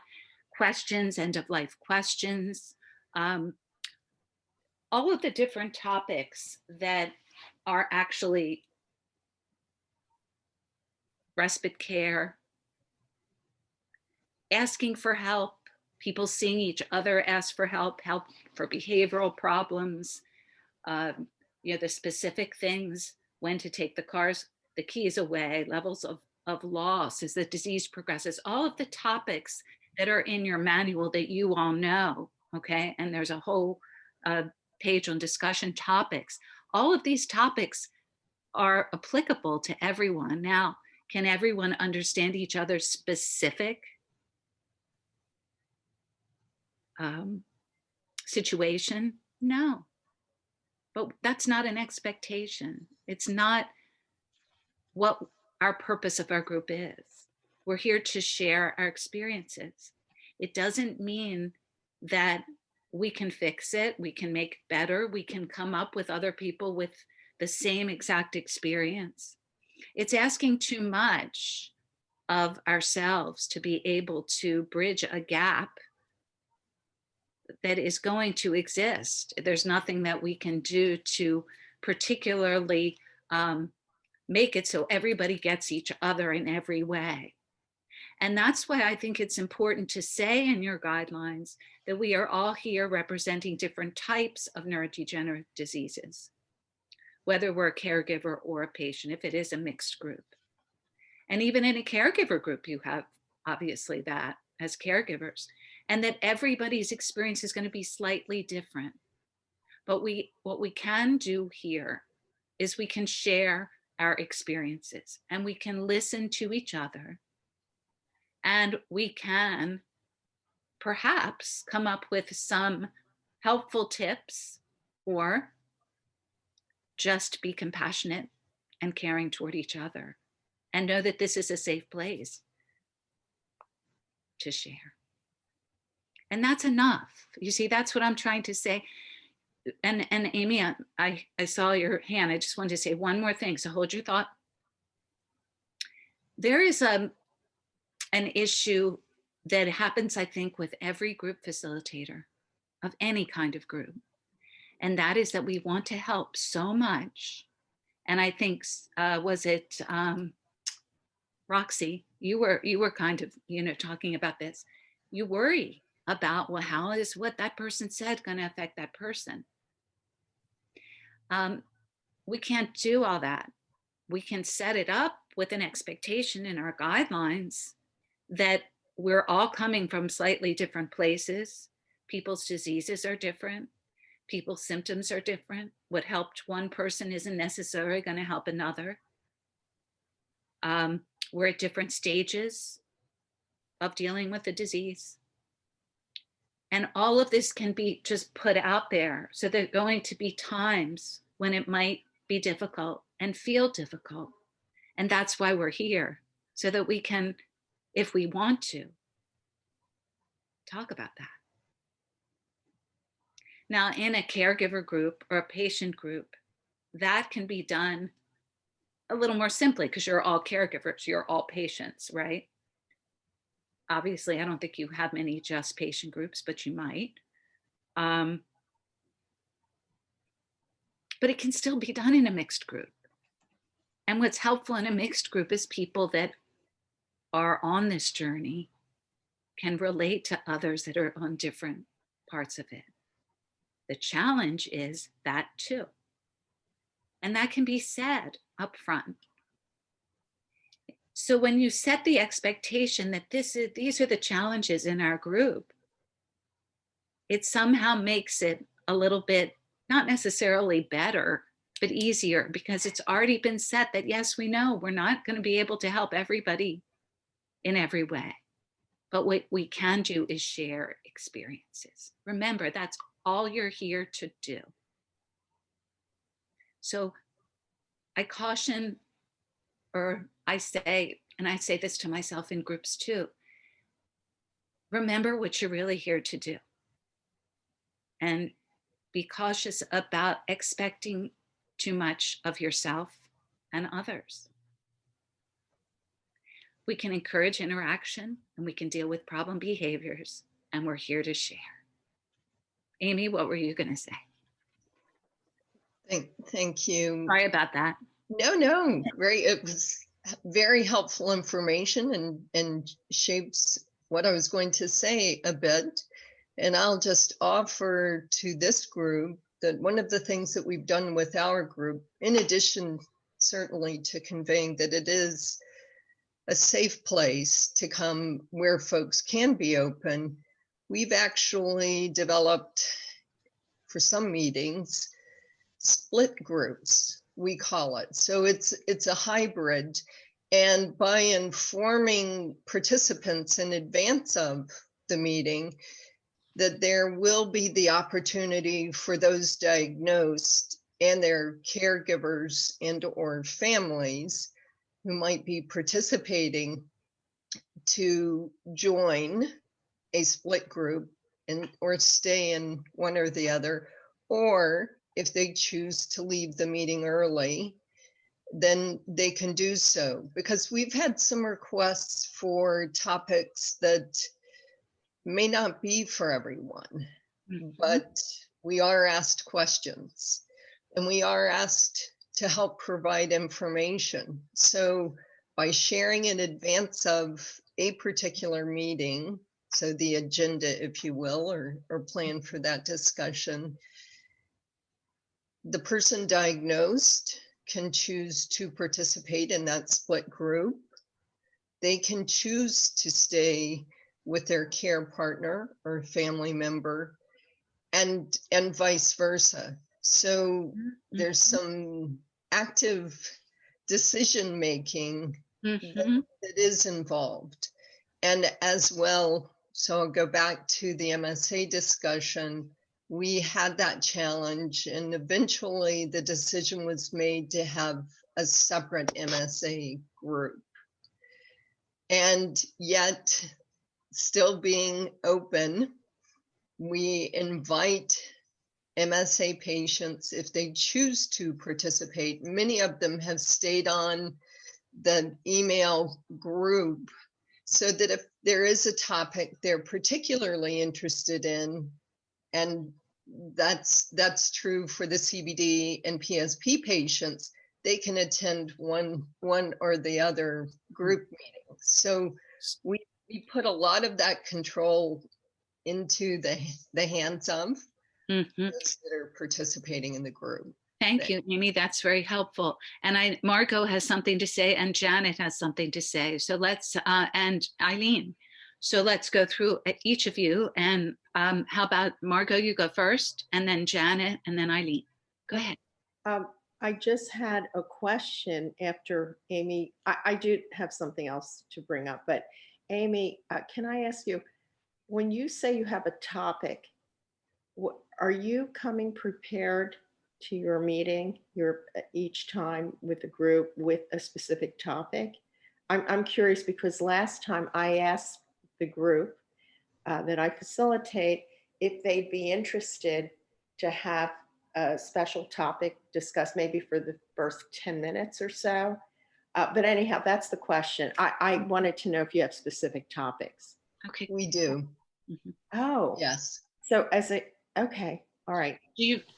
questions, end of life questions, all of the different topics that are actually respite care, asking for help, people seeing each other ask for help for behavioral problems, you know, the specific things, when to take the keys away, levels of loss as the disease progresses, all of the topics that are in your manual that you all know, okay? And there's a whole page on discussion topics. All of these topics are applicable to everyone. Now, can everyone understand each other's specific situation? No, but that's not an expectation. It's not what our purpose of our group is. We're here to share our experiences. It doesn't mean that we can fix it, we can make it better, we can come up with other people with the same exact experience. It's asking too much of ourselves to be able to bridge a gap that is going to exist. There's nothing that we can do to particularly make it so everybody gets each other in every way. And that's why I think it's important to say in your guidelines that we are all here representing different types of neurodegenerative diseases, whether we're a caregiver or a patient, if it is a mixed group. And even in a caregiver group, you have obviously that as caregivers, and that everybody's experience is going to be slightly different. But what we can do here is we can share our experiences and we can listen to each other, and we can perhaps come up with some helpful tips, or just be compassionate and caring toward each other and know that this is a safe place to share. And that's enough. You see, that's what I'm trying to say. And Amy, I saw your hand. I just wanted to say one more thing. So hold your thought. There is an issue that happens, I think, with every group facilitator of any kind of group. And that is that we want to help so much. And I think, was it Roxy, you were kind of, talking about this. You worry about, well, how is what that person said going to affect that person? We can't do all that. We can set it up with an expectation in our guidelines that we're all coming from slightly different places. People's diseases are different. People's symptoms are different. What helped one person isn't necessarily going to help another. We're at different stages of dealing with the disease. And all of this can be just put out there. So there are going to be times when it might be difficult and feel difficult. And that's why we're here, so that we can, if we want to, talk about that. Now, in a caregiver group or a patient group, that can be done a little more simply because you're all caregivers, you're all patients, right? Obviously, I don't think you have many just patient groups, but you might. But it can still be done in a mixed group. And what's helpful in a mixed group is people that are on this journey can relate to others that are on different parts of it. The challenge is that too. And that can be said up front. So when you set the expectation that these are the challenges in our group, it somehow makes it a little bit, not necessarily better, but easier, because it's already been set that, yes, we know we're not going to be able to help everybody in every way. But what we can do is share experiences. Remember, that's all you're here to do. So I caution, or I say, and I say this to myself in groups too, remember what you're really here to do. And be cautious about expecting too much of yourself and others. We can encourage interaction and we can deal with problem behaviors, and we're here to share. Amy, what were you going to say? Thank you. Sorry about that. No, great. It was very helpful information and shapes what I was going to say a bit. And I'll just offer to this group that one of the things that we've done with our group, in addition certainly to conveying that it is a safe place to come where folks can be open, we've actually developed, for some meetings, split groups, we call it. So it's a hybrid. And by informing participants in advance of the meeting that there will be the opportunity for those diagnosed and their caregivers and or families who might be participating to join a split group and or stay in one or the other, or if they choose to leave the meeting early, then they can do so. Because we've had some requests for topics that may not be for everyone, but we are asked questions and we are asked to help provide information. So by sharing in advance of a particular meeting, so the agenda, if you will, or plan for that discussion, the person diagnosed can choose to participate in that split group. They can choose to stay with their care partner or family member, and vice versa. So there's some active decision making that is involved. And as well, so I'll go back to the MSA discussion. We had that challenge, and eventually the decision was made to have a separate MSA group. And yet, still being open, we invite MSA patients, if they choose to participate. Many of them have stayed on the email group, so that if there is a topic they're particularly interested in, and that's true for the CBD and PSP patients, they can attend one or the other group meeting. So we put a lot of that control into the hands of those that are participating in the group. Thank you, Amy. That's very helpful. And Margot has something to say, and Janet has something to say. So let's, and Eileen. So let's go through each of you. And how about Margot, you go first, and then Janet, and then Eileen. Go ahead. I just had a question after Amy. I do have something else to bring up, but Amy, can I ask you, when you say you have a topic, are you coming prepared to your meeting each time with the group with a specific topic? I'm curious because last time I asked the group that I facilitate if they'd be interested to have a special topic discussed maybe for the first 10 minutes or so. But anyhow, that's the question. I wanted to know if you have specific topics. Okay. We do. Oh. Yes. So okay. All right.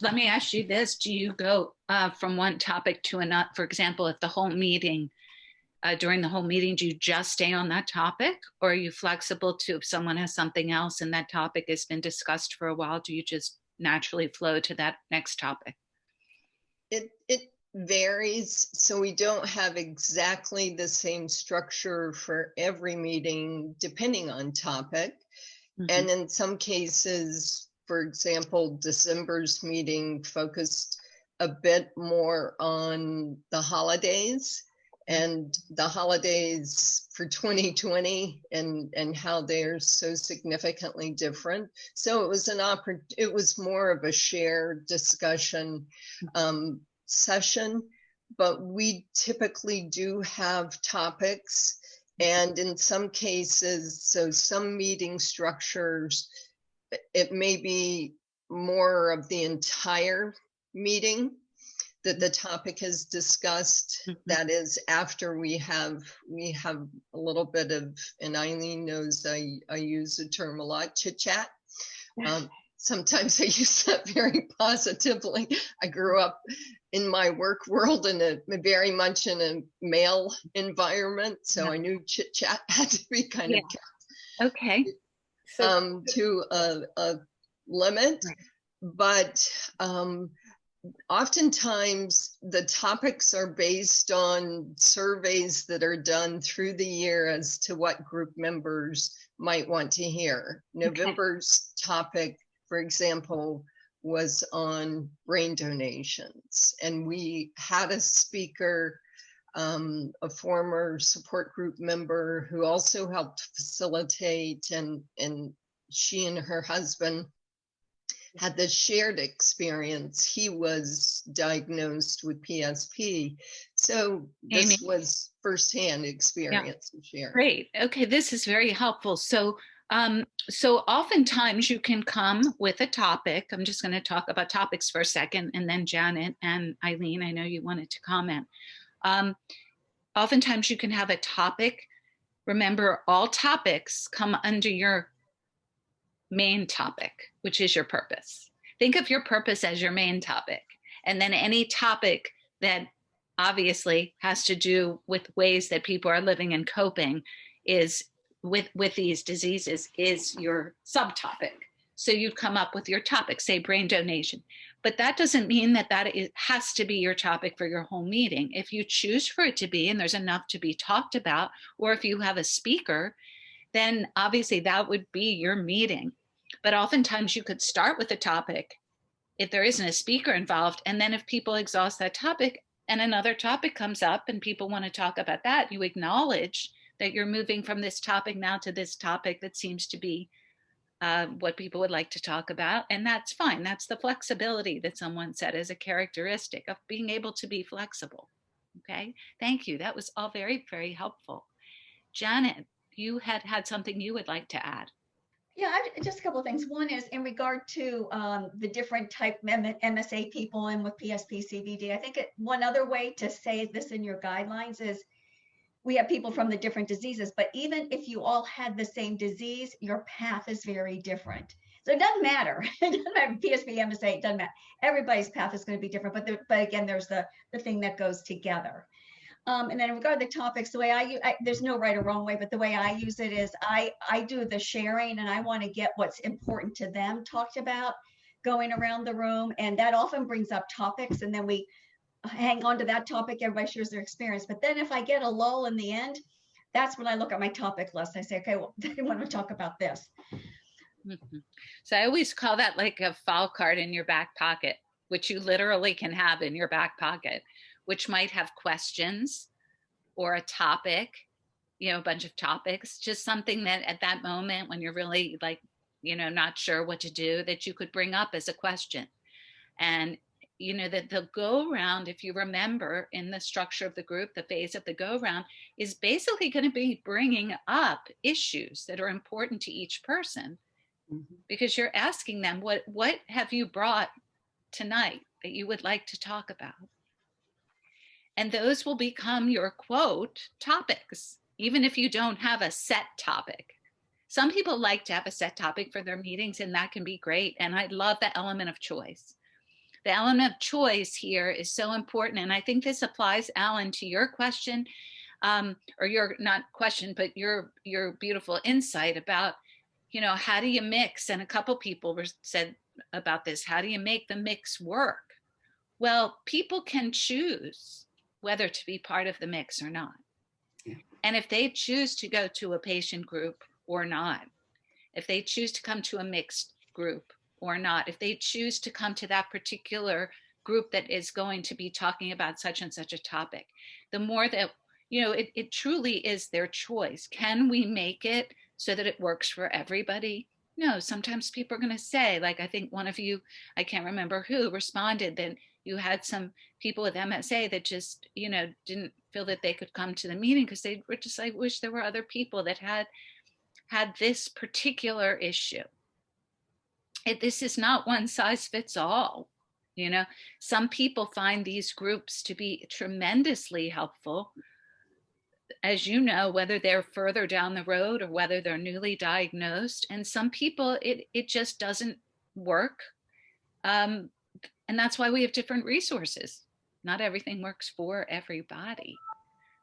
Let me ask you this. Do you go from one topic to another? For example, if the whole meeting, during the whole meeting, do you just stay on that topic? Or are you flexible to, if someone has something else and that topic has been discussed for a while, do you just naturally flow to that next topic? It varies. So we don't have exactly the same structure for every meeting, depending on topic. And in some cases, for example, December's meeting focused a bit more on the holidays and the holidays for 2020 and how they're so significantly different. So it was it was more of a shared discussion session, but we typically do have topics. And in some cases, so some meeting structures, it may be more of the entire meeting that the topic is discussed. That is after we have a little bit of, and Eileen knows I use the term a lot, chit chat. Sometimes I use that very positively. I grew up in my work world very much in a male environment, so I knew chit chat had to be kind of kept to a limit. But oftentimes the topics are based on surveys that are done through the year as to what group members might want to hear. November's topic, for example, was on brain donations. And we had a speaker, a former support group member who also helped facilitate, and she and her husband had the shared experience. He was diagnosed with PSP. So this was firsthand experience to share. Great. Okay, this is very helpful. So so oftentimes you can come with a topic. I'm just going to talk about topics for a second, and then Janet and Eileen, I know you wanted to comment. Oftentimes you can have a topic. Remember, all topics come under your main topic, which is your purpose. Think of your purpose as your main topic. And then any topic that obviously has to do with ways that people are living and coping is with these diseases is your subtopic. So you'd come up with your topic, say brain donation. But that doesn't mean that has to be your topic for your whole meeting. If you choose for it to be, and there's enough to be talked about, or if you have a speaker, then obviously that would be your meeting. But oftentimes you could start with a topic if there isn't a speaker involved. And then if people exhaust that topic and another topic comes up and people want to talk about that, you acknowledge that you're moving from this topic now to this topic that seems to be what people would like to talk about. And that's fine. That's the flexibility that someone said as a characteristic of being able to be flexible. Okay, thank you. That was all very, very helpful. Janet, you had something you would like to add. Yeah, just a couple of things. One is in regard to the different type MSA people and with PSP, CBD. I think one other way to say this in your guidelines is we have people from the different diseases, but even if you all had the same disease, your path is very different. So it doesn't matter. It doesn't matter. PSP, MSA, it doesn't matter. Everybody's path is going to be different, but again, there's the thing that goes together. And then in regard to the topics, the way there's no right or wrong way, but the way I use it is I do the sharing and I want to get what's important to them talked about going around the room. And that often brings up topics. And then we hang on to that topic. Everybody shares their experience. But then if I get a lull in the end, that's when I look at my topic list. I say, okay, well, I want to talk about this. Mm-hmm. So I always call that like a file card in your back pocket, which you literally can have in your back pocket, which might have questions or a topic, a bunch of topics, just something that at that moment when you're really like, not sure what to do, that you could bring up as a question. And, that the go around, if you remember in the structure of the group, the phase of the go around is basically going to be bringing up issues that are important to each person, because you're asking them, what have you brought tonight that you would like to talk about? And those will become your quote topics, even if you don't have a set topic. Some people like to have a set topic for their meetings, and that can be great. And I love the element of choice. The element of choice here is so important. And I think this applies, Alan, to your question, or your not question, but your beautiful insight about, how do you mix? And a couple people said about this, how do you make the mix work? Well, people can choose whether to be part of the mix or not. Yeah. And if they choose to go to a patient group or not, if they choose to come to a mixed group or not, if they choose to come to that particular group that is going to be talking about such and such a topic, the more that, it truly is their choice. Can we make it so that it works for everybody? No, sometimes people are going to say, like, I think one of you, I can't remember who, responded that you had some people with MSA that just, didn't feel that they could come to the meeting because they were just like, wish there were other people that had this particular issue. This is not one size fits all. Some people find these groups to be tremendously helpful, as you know, whether they're further down the road or whether they're newly diagnosed. And some people, it just doesn't work. And that's why we have different resources. Not everything works for everybody.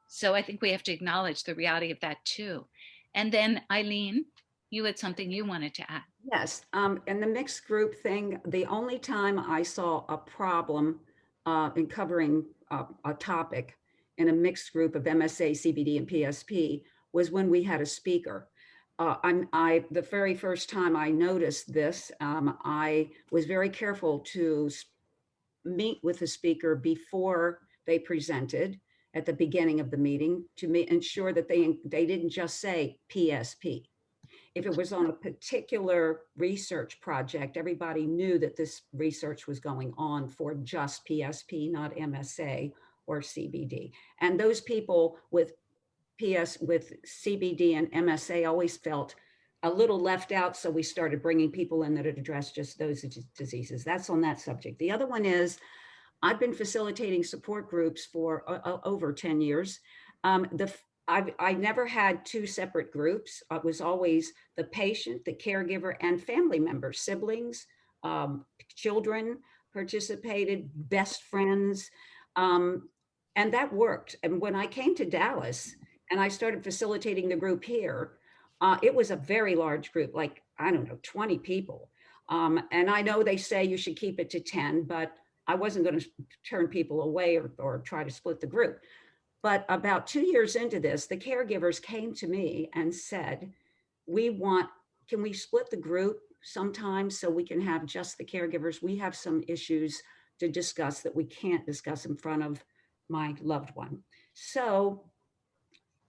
So I think we have to acknowledge the reality of that too. And then Eileen, you had something you wanted to add. Yes, and the mixed group thing, the only time I saw a problem in covering a topic in a mixed group of MSA, CBD, and PSP was when we had a speaker. The very first time I noticed this, I was very careful to meet with the speaker before they presented at the beginning of the meeting to ensure that they didn't just say PSP. If it was on a particular research project, everybody knew that this research was going on for just PSP, not MSA or CBD. And those people with CBD and MSA always felt a little left out. So we started bringing people in that had addressed just those diseases. That's on that subject. The other one is, I've been facilitating support groups for over 10 years. I never had two separate groups. It was always the patient, the caregiver, and family members, siblings, children participated, best friends, and that worked. And when I came to Dallas and I started facilitating the group here, It was a very large group, like, I don't know, 20 people. And I know they say you should keep it to 10, but I wasn't going to turn people away or try to split the group. But about 2 years into this, the caregivers came to me and said, can we split the group sometimes so we can have just the caregivers? We have some issues to discuss that we can't discuss in front of my loved one. So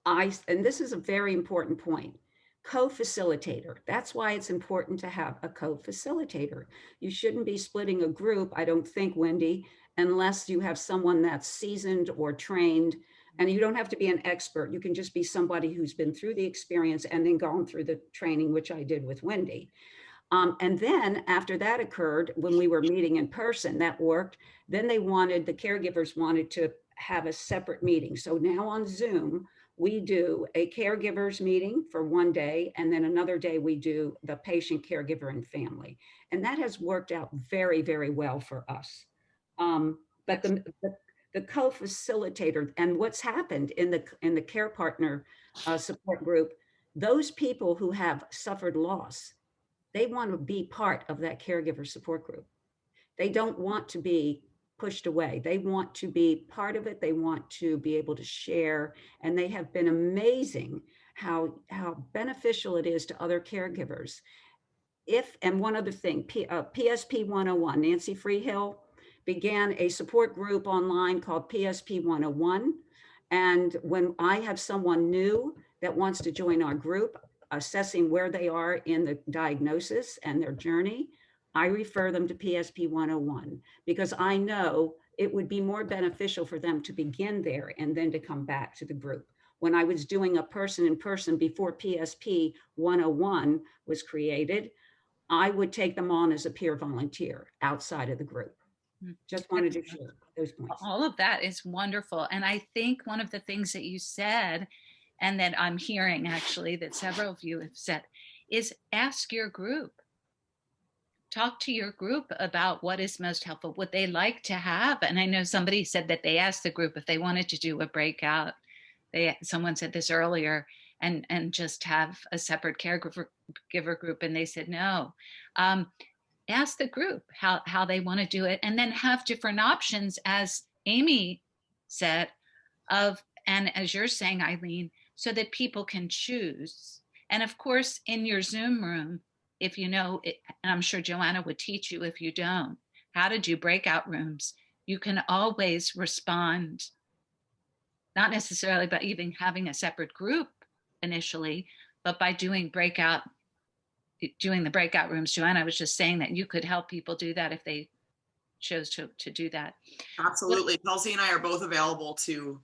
and this is a very important point, co-facilitator. That's why it's important to have a co-facilitator. You shouldn't be splitting a group, I don't think, Wendy, unless you have someone that's seasoned or trained. And you don't have to be an expert. You can just be somebody who's been through the experience and then gone through the training, which I did with Wendy. And then after that occurred, when we were meeting in person, that worked. Then the caregivers wanted to have a separate meeting. So now on Zoom, we do a caregivers meeting for one day, and then another day we do the patient, caregiver, and family. And that has worked out very, very well for us. But the co-facilitator, and what's happened in the care partner support group, those people who have suffered loss, they want to be part of that caregiver support group. They don't want to be pushed away. They want to be part of it. They want to be able to share. And they have been amazing how beneficial it is to other caregivers. And one other thing, PSP 101, Nancy Freehill began a support group online called PSP 101. And when I have someone new that wants to join our group, assessing where they are in the diagnosis and their journey, I refer them to PSP 101 because I know it would be more beneficial for them to begin there and then to come back to the group. When I was doing a person-in-person before PSP 101 was created, I would take them on as a peer volunteer outside of the group. Just wanted to share those points. All of that is wonderful. And I think one of the things that you said, and that I'm hearing actually that several of you have said, is ask your group. Talk to your group about what is most helpful, what they like to have. And I know somebody said that they asked the group if they wanted to do a breakout. Someone said this earlier, and just have a separate caregiver group, and they said no. Ask the group how they want to do it, and then have different options, as Amy said, and as you're saying, Eileen, so that people can choose. And of course, in your Zoom room, if you know, and I'm sure Joanna would teach you if you don't, how to do breakout rooms, you can always respond, not necessarily by even having a separate group initially, but by doing the breakout rooms. Joanna was just saying that you could help people do that if they chose to do that. Absolutely. Kelsey and I are both available to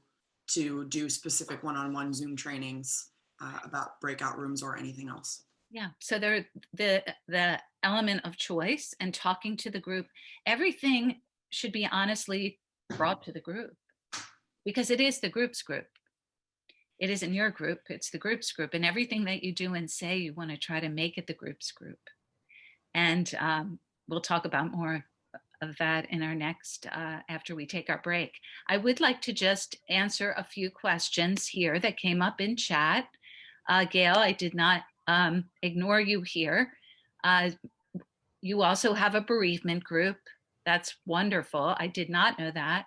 do specific one-on-one Zoom trainings about breakout rooms or anything else. Yeah, so the element of choice and talking to the group, everything should be honestly brought to the group, because it is the group's group. It isn't your group, it's the group's group. And everything that you do and say, you want to try to make it the group's group. And we'll talk about more of that in our next, after we take our break. I would like to just answer a few questions here that came up in chat. Gail, I did not ignore you here. You also have a bereavement group. That's wonderful. I did not know that.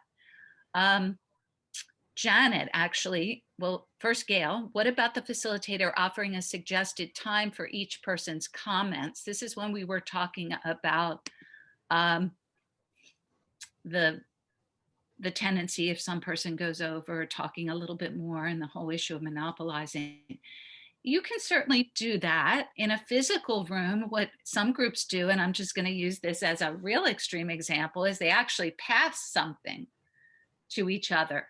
Janet, actually, well, first, Gail, what about the facilitator offering a suggested time for each person's comments? This is when we were talking about the tendency, if some person goes over, talking a little bit more, and the whole issue of monopolizing. You can certainly do that in a physical room. What some groups do, and I'm just going to use this as a real extreme example, is they actually pass something to each other.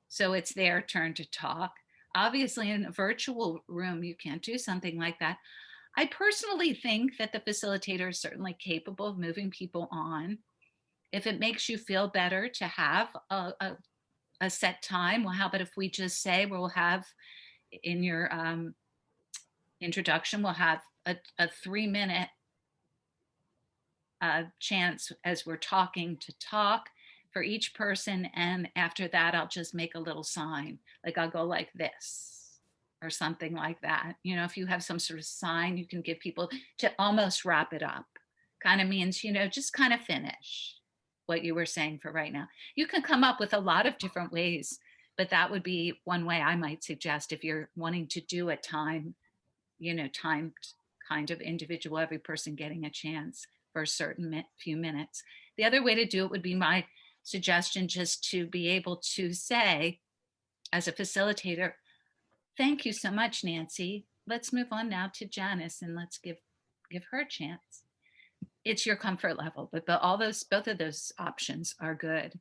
So it's their turn to talk. Obviously, in a virtual room, you can't do something like that. I personally think that the facilitator is certainly capable of moving people on. If it makes you feel better to have a set time, well, how about if we just say we'll have in your introduction, we'll have a 3-minute chance as we're talking to talk for each person. And after that, I'll just make a little sign, like I'll go like this. or something like that. You know, if you have some sort of sign you can give people to almost wrap it up, kind of means, you know, just kind of finish what you were saying for right now. You can come up with a lot of different ways, but that would be one way I might suggest if you're wanting to do a time, you know, timed kind of individual, every person getting a chance for a certain few minutes. The other way to do it would be my suggestion, just to be able to say, as a facilitator, thank you so much, Nancy. Let's move on now to Janice and let's give her a chance. It's your comfort level, but both of those options are good.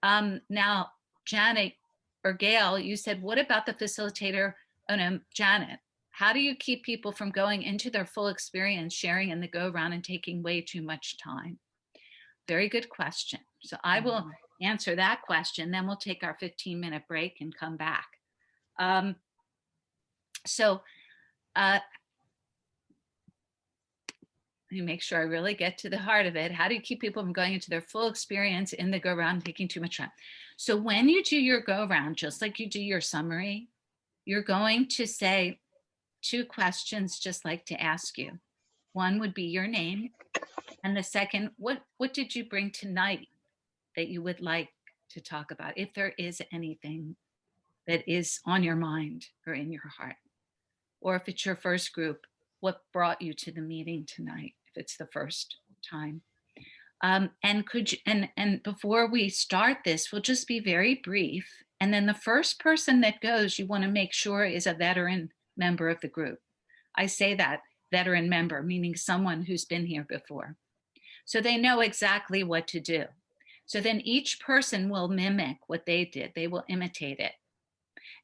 Now, Janet or Gail, you said, what about the facilitator? Oh no, Janet, how do you keep people from going into their full experience, sharing in the go round and taking way too much time? Very good question. So I will answer that question, then we'll take our 15-minute break and come back. Let me make sure I really get to the heart of it. How do you keep people from going into their full experience in the go round, taking too much time? So when you do your go round, just like you do your summary, you're going to say 2 questions just like to ask you. One would be your name. And the second, what did you bring tonight that you would like to talk about? If there is anything that is on your mind or in your heart. Or if it's your first group, what brought you to the meeting tonight, if it's the first time. And before we start this, we'll just be very brief. And then the first person that goes, you want to make sure is a veteran member of the group. I say that, veteran member, meaning someone who's been here before. So they know exactly what to do. So then each person will mimic what they did. They will imitate it.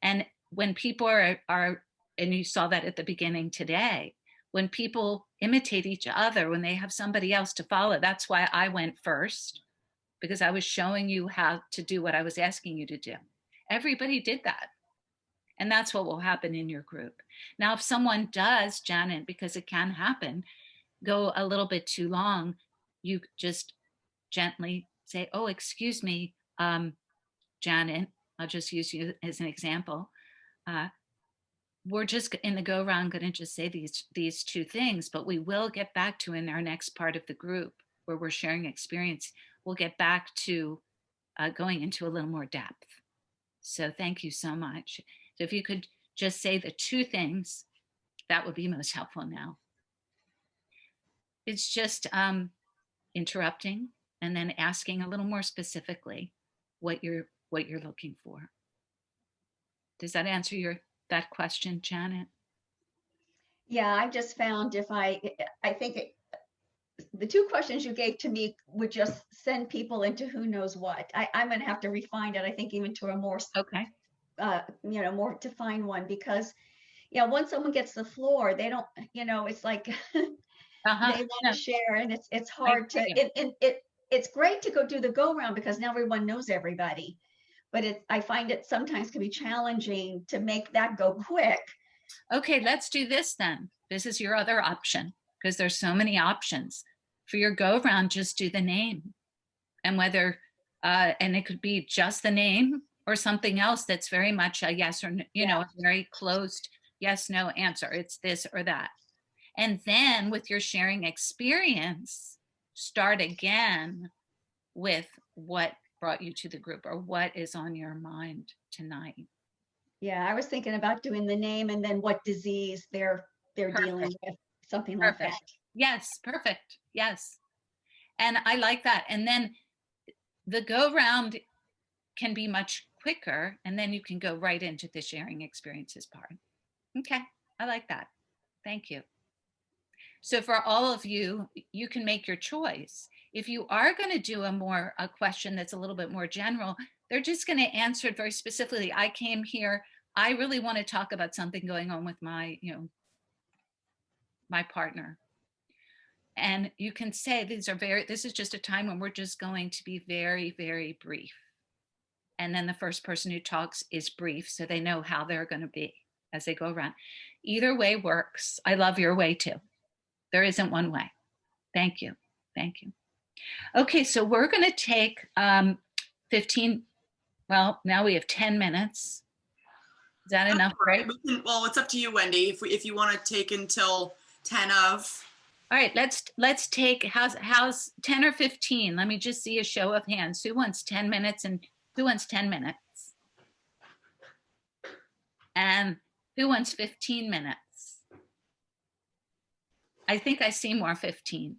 And when people are, and you saw that at the beginning today, when people imitate each other, when they have somebody else to follow, that's why I went first, because I was showing you how to do what I was asking you to do. Everybody did that. And that's what will happen in your group. Now, if someone does, Janet, because it can happen, go a little bit too long, you just gently say, oh, excuse me, Janet, I'll just use you as an example. We're just in the go round going to just say these 2 things, but we will get back to in our next part of the group where we're sharing experience. We'll get back to going into a little more depth. So thank you so much. So if you could just say the 2 things, that would be most helpful now. It's just interrupting and then asking a little more specifically what you're looking for. Does that answer that question, Janet? Yeah, I just found I think the 2 questions you gave to me would just send people into who knows what. I'm going to have to refine it, I think, even to a more, okay, more defined one, because, once someone gets the floor, they don't, it's like they want to share, and it's hard to, it's great to go do the go round because now everyone knows everybody. But I find it sometimes can be challenging to make that go quick. Okay, let's do this then. This is your other option, because there's so many options. For your go round, just do the name. And whether, and it could be just the name or something else that's very much a yes or no, a very closed yes, no answer. It's this or that. And then with your sharing experience, start again with what brought you to the group or what is on your mind tonight. Yeah, I was thinking about doing the name and then what disease they're dealing with, something like that. Yes, perfect. Yes. And I like that. And then the go round can be much quicker, and then you can go right into the sharing experiences part. Okay, I like that. Thank you. So for all of you, you can make your choice. If you are going to do a question that's a little bit more general, they're just going to answer it very specifically. I came here, I really want to talk about something going on with my, my partner. And you can say this is just a time when we're just going to be very, very brief. And then the first person who talks is brief, so they know how they're going to be as they go around. Either way works. I love your way too. There isn't one way. Thank you. Thank you. Okay, so we're going to take 15, well, now we have 10 minutes Is that That's enough all right. break? Well, it's up to you, Wendy. If you want to take until 10 of. All right, let's take, how's 10 or 15? Let me just see a show of hands. Who wants 10 minutes and who wants 10 minutes? And who wants 15 minutes? I think I see more 15.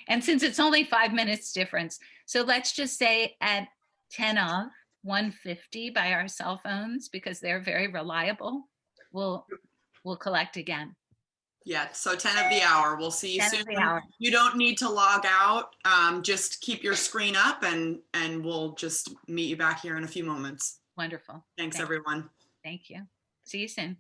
And since it's only 5 minutes difference, so let's just say at 10 of 150 by our cell phones, because they're very reliable, we'll collect again. Yeah, so 10 of the hour. We'll see you 10 soon. of the hour. You don't need to log out. Just keep your screen up and we'll just meet you back here in a few moments. Wonderful. Thanks, everyone. Thank you. See you soon.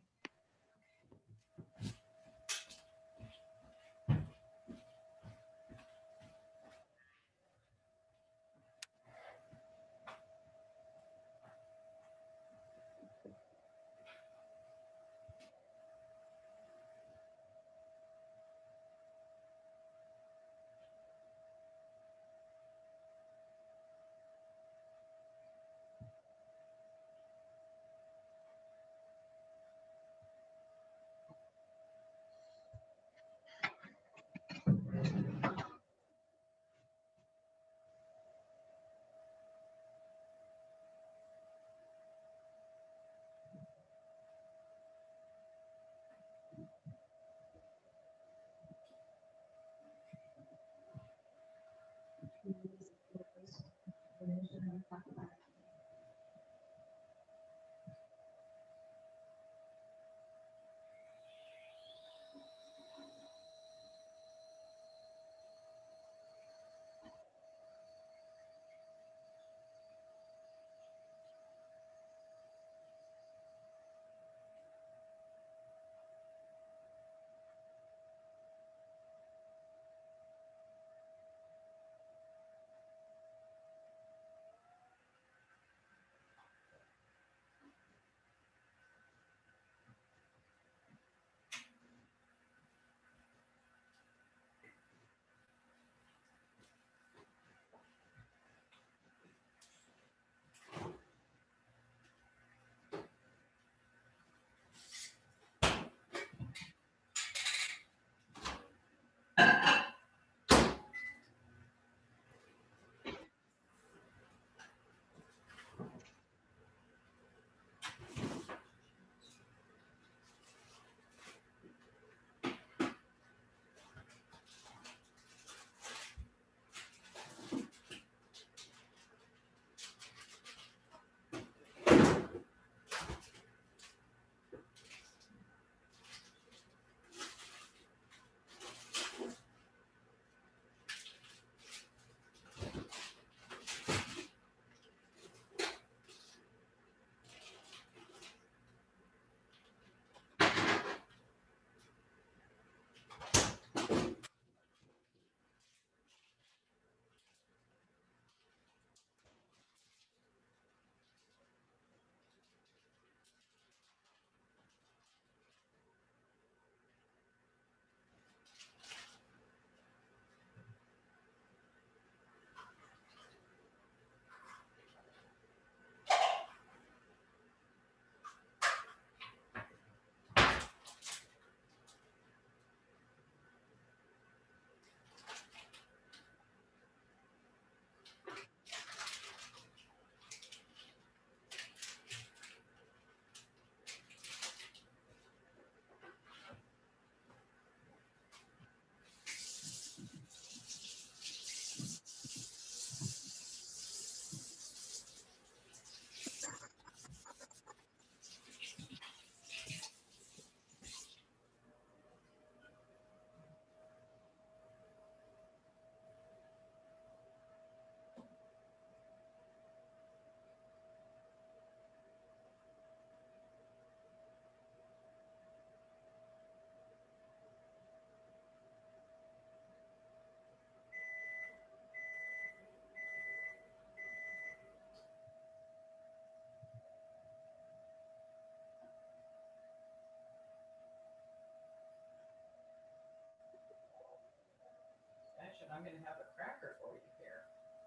I'm going to have a cracker for you here.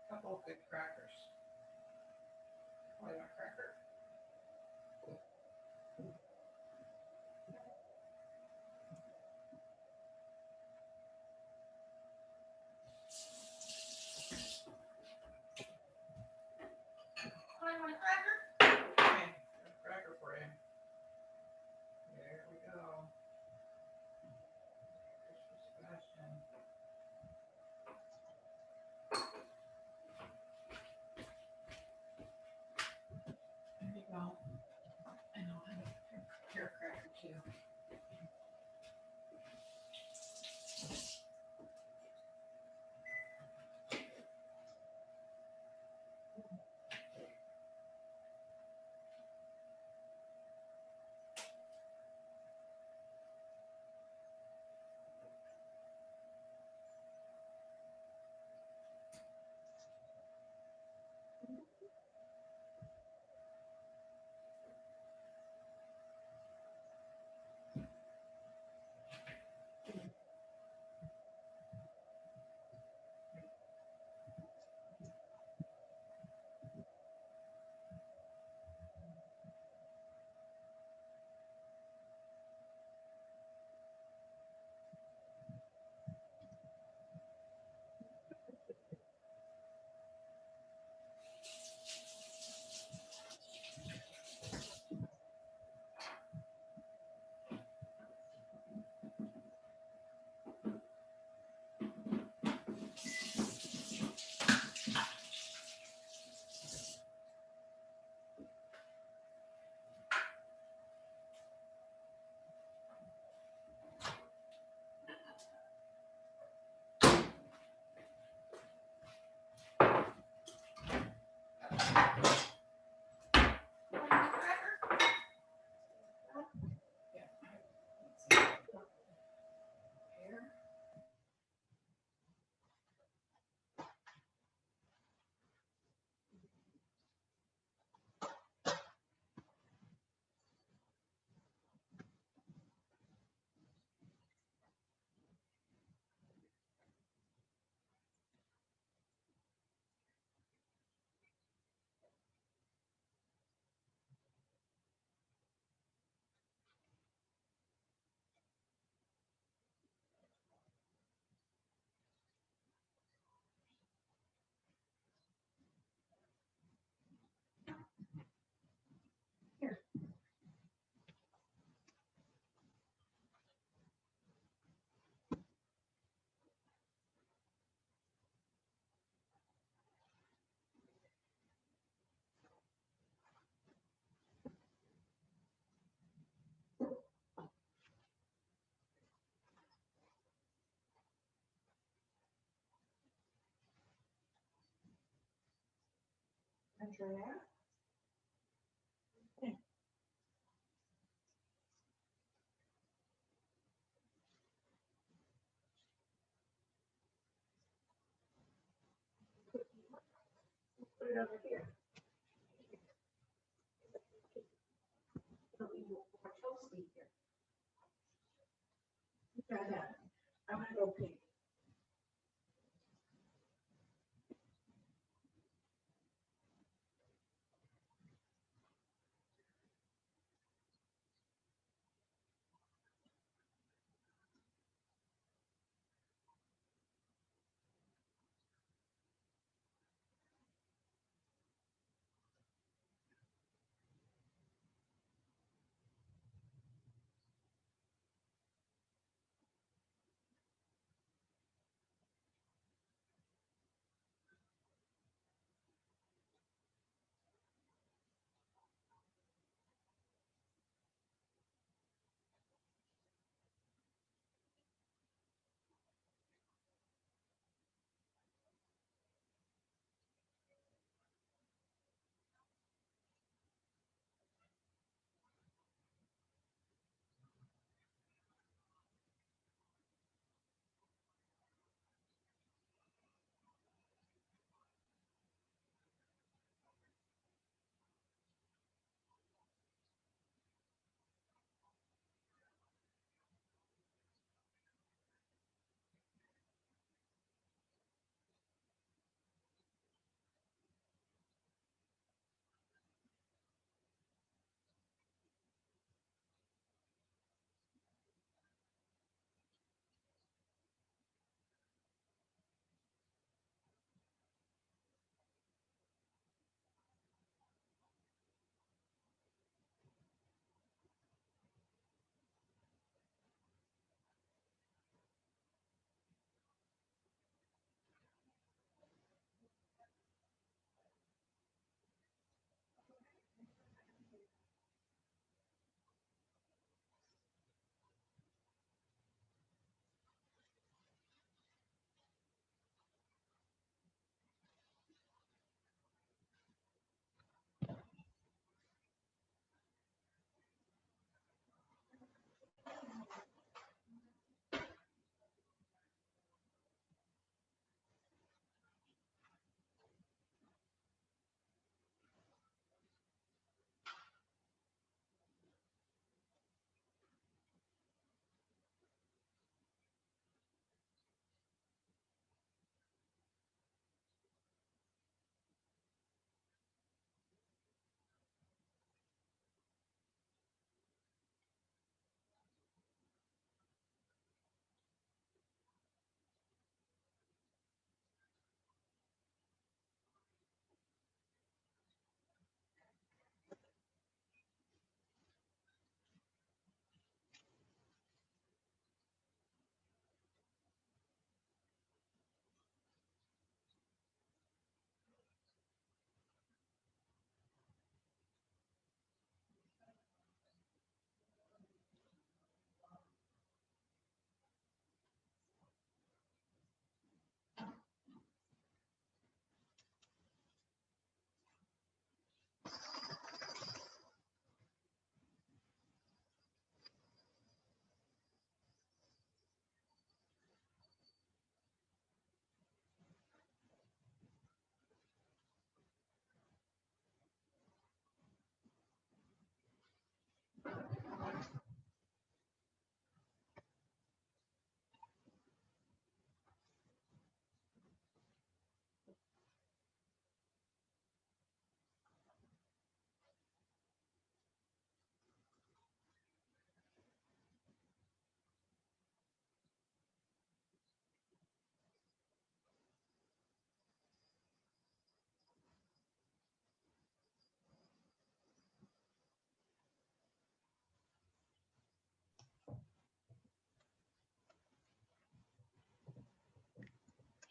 A couple of good crackers. Why not cracker?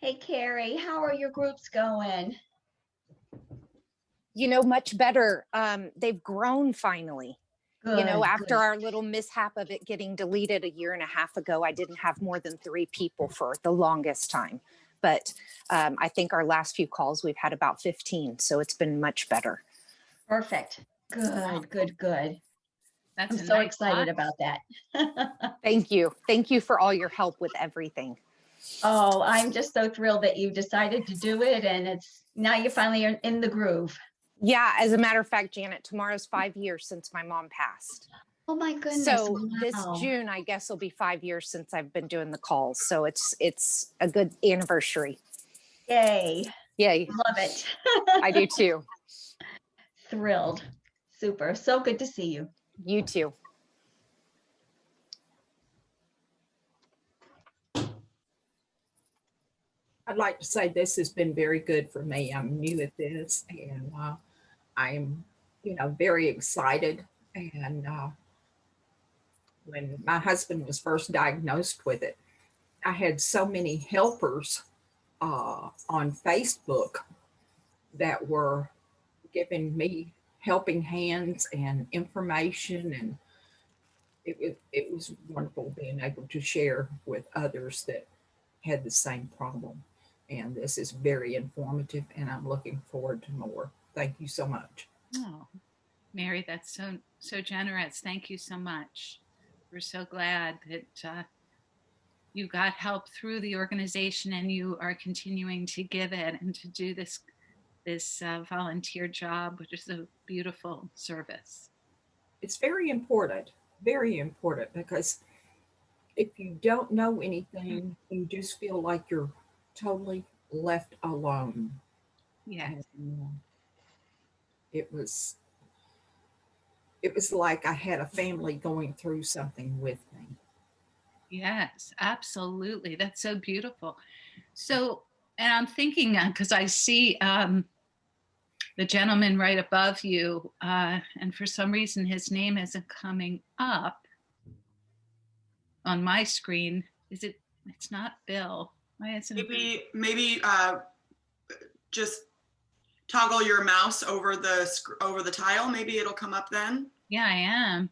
Hey, Carrie, how are your groups going? Much better. They've grown finally. Good, After good. our little mishap of it getting deleted a year and a half ago, I didn't have more than 3 people for the longest time. But I think our last few calls, we've had about 15. So it's been much better. Perfect. Good, good, good. That's I'm a so nice excited lot. about that. Thank you. Thank you for all your help with everything. Oh, I'm just so thrilled that you decided to do it, and it's now you finally are in the groove. Yeah, as a matter of fact, Janet, tomorrow's 5 years since my mom passed. Oh my goodness. So this wow. June, I guess, will be 5 years since I've been doing the calls. So it's a good anniversary. Yay. Yay. Love it. I do too. Thrilled. Super. So good to see you. You too. I'd like to say this has been very good for me. I'm new at this, and I'm, very excited. And when my husband was first diagnosed with it, I had so many helpers on Facebook that were giving me helping hands and information, and it was wonderful being able to share with others that had the same problem. And this is very informative, and I'm looking forward to more. Thank you so much. Oh, Mary, that's so generous. Thank you so much. We're so glad that you got help through the organization and you are continuing to give it and to do this volunteer job, which is a beautiful service. It's very important, because if you don't know anything, you just feel like you're totally left alone. Yeah. It was like I had a family going through something with me. Yes, absolutely. That's so beautiful. So, and I'm thinking, because I see the gentleman right above you, and for some reason his name isn't coming up on my screen. It's not Bill. Why isn't it? Maybe just toggle your mouse over the tile. Maybe it'll come up then. Yeah, I am.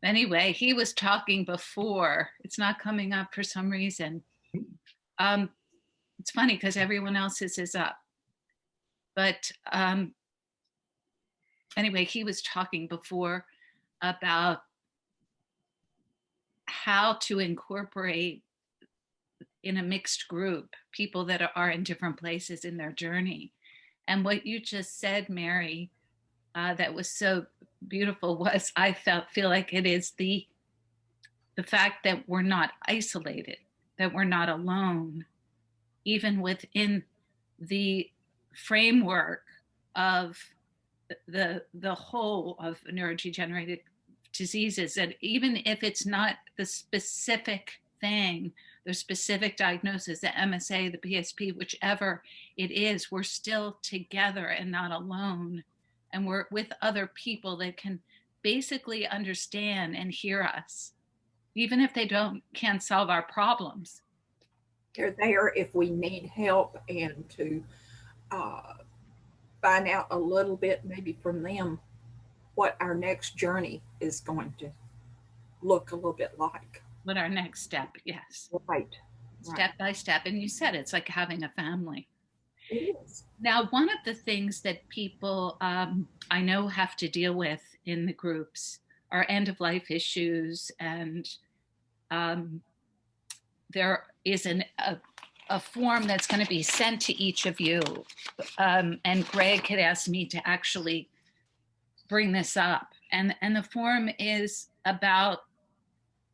Anyway, he was talking before. It's not coming up for some reason. It's funny because everyone else's is up. But anyway, he was talking before about how to incorporate in a mixed group people that are in different places in their journey. And what you just said, Mary, that was so beautiful was I feel like it is the fact that we're not isolated, that we're not alone, even within the framework of the whole of neurodegenerative diseases. And even if it's not the specific thing, the specific diagnosis, the MSA, the PSP, whichever it is, we're still together and not alone. And we're with other people that can basically understand and hear us, even if they can't solve our problems. They're there if we need help, and to find out a little bit maybe from them what our next journey is going to look a little bit like. What our next step, yes. Right. Step by step. And you said it's like having a family. It is. Now, one of the things that people I know have to deal with in the groups are end-of-life issues, and there is a form that's going to be sent to each of you. And Greg had asked me to actually bring this up. And the form is about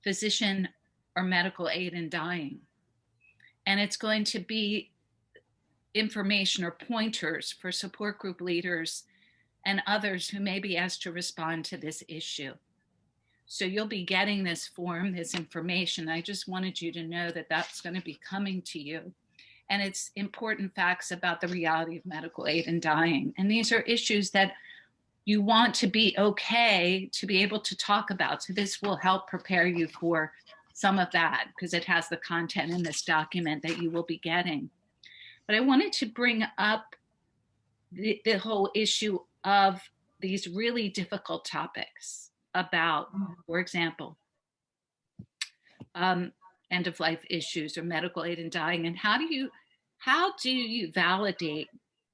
physician or medical aid in dying. And it's going to be information or pointers for support group leaders and others who may be asked to respond to this issue. So you'll be getting this form, this information. I just wanted you to know that that's going to be coming to you. And it's important facts about the reality of medical aid in dying. And these are issues that you want to be okay to be able to talk about. So this will help prepare you for some of that because it has the content in this document that you will be getting. But I wanted to bring up the whole issue of these really difficult topics about, for example, end of life issues or medical aid in dying, and how do you validate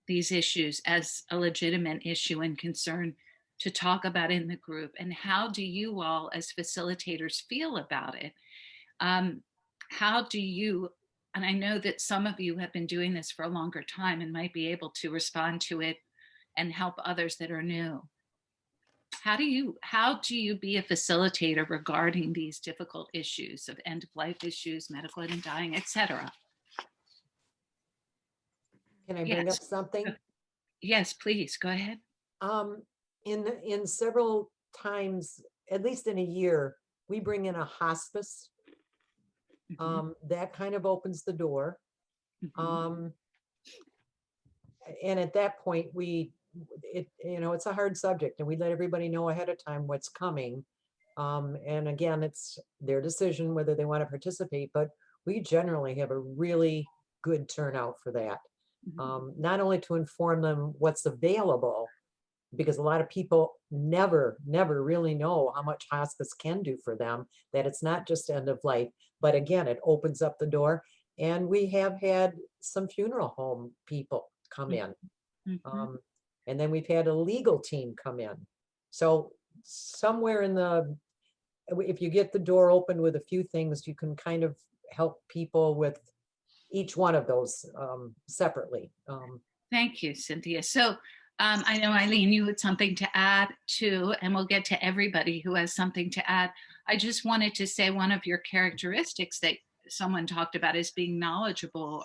these issues as a legitimate issue and concern to talk about in the group, and how do you all as facilitators feel about it? How do you, and I know that some of you have been doing this for a longer time and might be able to respond to it and help others that are new. How do you be a facilitator regarding these difficult issues of end of life issues, medical aid and dying, etc.? Can I bring up something? Yes, please, go ahead. In several times, at least in a year, we bring in a hospice. That kind of opens the door. And at that point, it's a hard subject, and we let everybody know ahead of time what's coming. And again, it's their decision whether they want to participate, but we generally have a really good turnout for that. Not only to inform them what's available, because a lot of people never really know how much hospice can do for them, that it's not just end of life, but again, it opens up the door. And we have had some funeral home people come in. And then we've had a legal team come in. So somewhere if you get the door open with a few things, you can kind of help people with each one of those separately. Thank you, Cynthia. So I know, Eileen, you had something to add too, and we'll get to everybody who has something to add. I just wanted to say one of your characteristics that someone talked about is being knowledgeable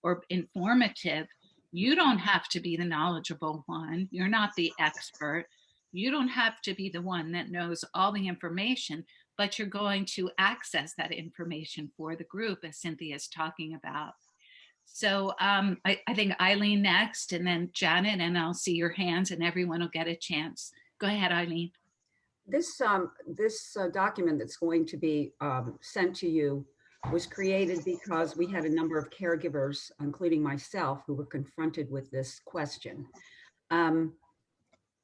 or informative. You don't have to be the knowledgeable one. You're not the expert. You don't have to be the one that knows all the information, but you're going to access that information for the group, as Cynthia is talking about. So I think Eileen next, and then Janet, and I'll see your hands and everyone will get a chance. Go ahead, Eileen. This document that's going to be sent to you was created because we had a number of caregivers, including myself, who were confronted with this question.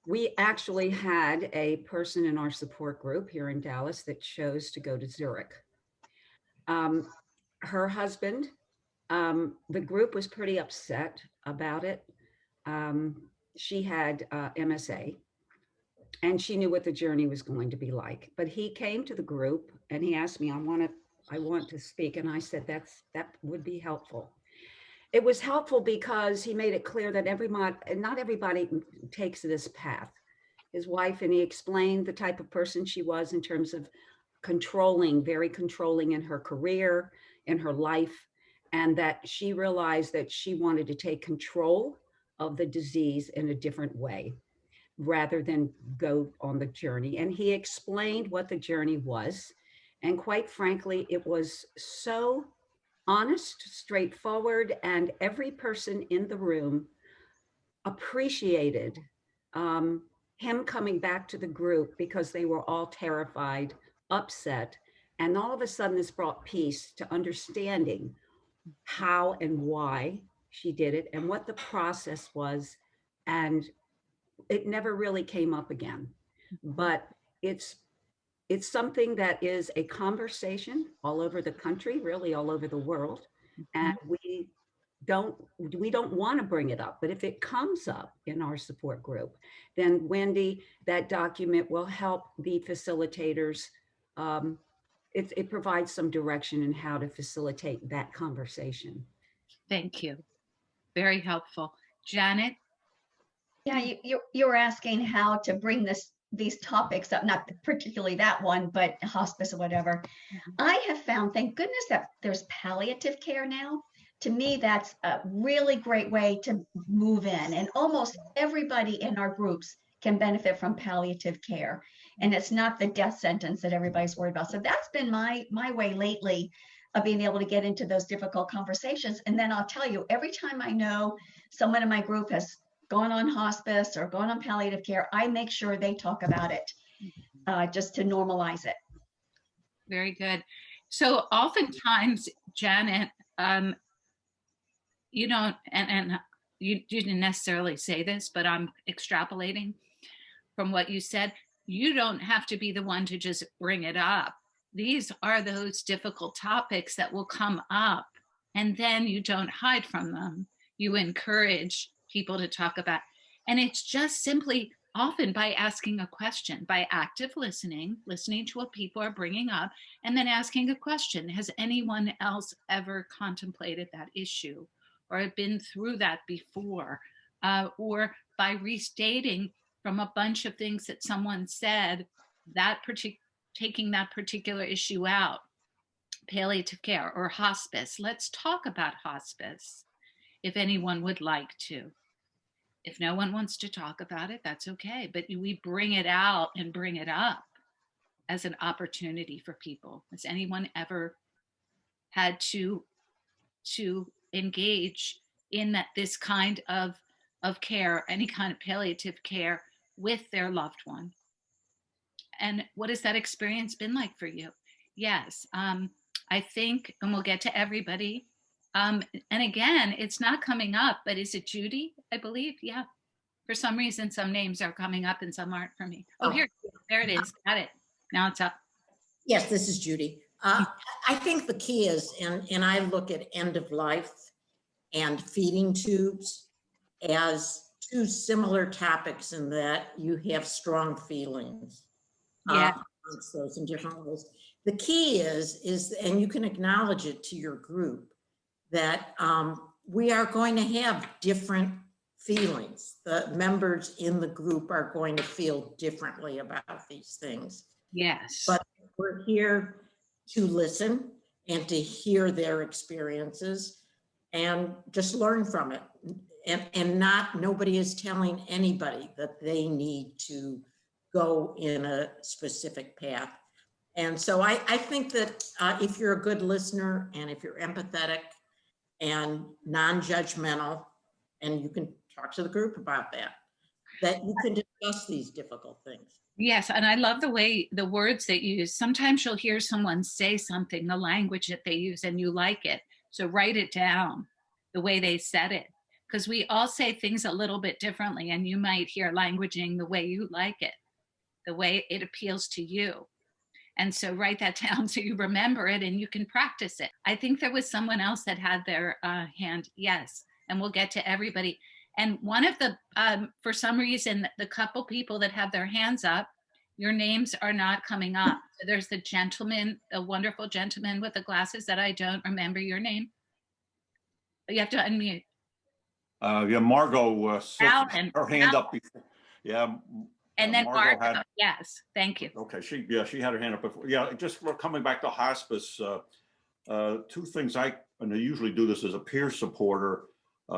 We actually had a person in our support group here in Dallas that chose to go to Zurich. Her husband, the group was pretty upset about it. She had MSA, and she knew what the journey was going to be like. But he came to the group and he asked me, I want to speak. And I said, that would be helpful. It was helpful because he made it clear that not everybody takes this path. His wife, and he explained the type of person she was in terms of very controlling in her career, in her life, and that she realized that she wanted to take control of the disease in a different way rather than go on the journey. And he explained what the journey was. And quite frankly, it was so honest, straightforward, and every person in the room appreciated him coming back to the group because they were all terrified, upset, and all of a sudden this brought peace to understanding how and why she did it and what the process was. And it never really came up again, but it's something that is a conversation all over the country, really all over the world. And we don't want to bring it up, but if it comes up in our support group, then Wendy, that document will help the facilitators. It provides some direction in how to facilitate that conversation. Thank you. Very helpful. Janet? Yeah, you were asking how to bring these topics up, not particularly that one, but hospice or whatever. I have found, thank goodness, that there's palliative care now. To me, that's a really great way to move in, and almost everybody in our groups can benefit from palliative care. And it's not the death sentence that everybody's worried about. So that's been my way lately of being able to get into those difficult conversations. And then I'll tell you, every time I know someone in my group has gone on hospice or gone on palliative care, I make sure they talk about it just to normalize it. Very good. So oftentimes, Janet, you don't, and you didn't necessarily say this, but I'm extrapolating from what you said. You don't have to be the one to just bring it up. These are those difficult topics that will come up, and then you don't hide from them. You encourage people to talk about, and it's just simply often by asking a question, by active listening to what people are bringing up, and then asking a question. Has anyone else ever contemplated that issue or been through that before? Or by restating from a bunch of things that someone said, taking that particular issue out, palliative care or hospice. Let's talk about hospice if anyone would like to. If no one wants to talk about it, that's okay. But we bring it out and bring it up as an opportunity for people. Has anyone ever had to engage in this kind of care, any kind of palliative care with their loved one? And what has that experience been like for you? Yes, I think, and we'll get to everybody. And again, it's not coming up, but is it Judy? I believe, yeah. For some reason, some names are coming up and some aren't for me. Oh, here, there it is. Got it. Now it's up. Yes, this is Judy. I think the key is, and I look at end of life and feeding tubes as two similar topics in that you have strong feelings. Yeah. Those in different ways. The key is, and you can acknowledge it to your group, that we are going to have different feelings. The members in the group are going to feel differently about these things. Yes. But we're here to listen and to hear their experiences and just learn from it. And nobody is telling anybody that they need to go in a specific path. And so I think that if you're a good listener and if you're empathetic and non-judgmental, and you can talk to the group about that you can discuss these difficult things. Yes, and I love the way the words that you use. Sometimes you'll hear someone say something, the language that they use, and you like it. So write it down the way they said it, because we all say things a little bit differently, and you might hear languaging the way you like it, the way it appeals to you. And so write that down so you remember it and you can practice it. I think there was someone else that had their hand. Yes, and we'll get to everybody. And one of the, for some reason, the couple people that have their hands up, your names are not coming up. So there's the gentleman, the wonderful gentleman with the glasses that I don't remember your name. You have to unmute. Yeah, Margot, her hand up before. Yeah. And then Margot Margo, yes, thank you. Okay, she had her hand up before. Yeah, just coming back to hospice, two things and I usually do this as a peer supporter.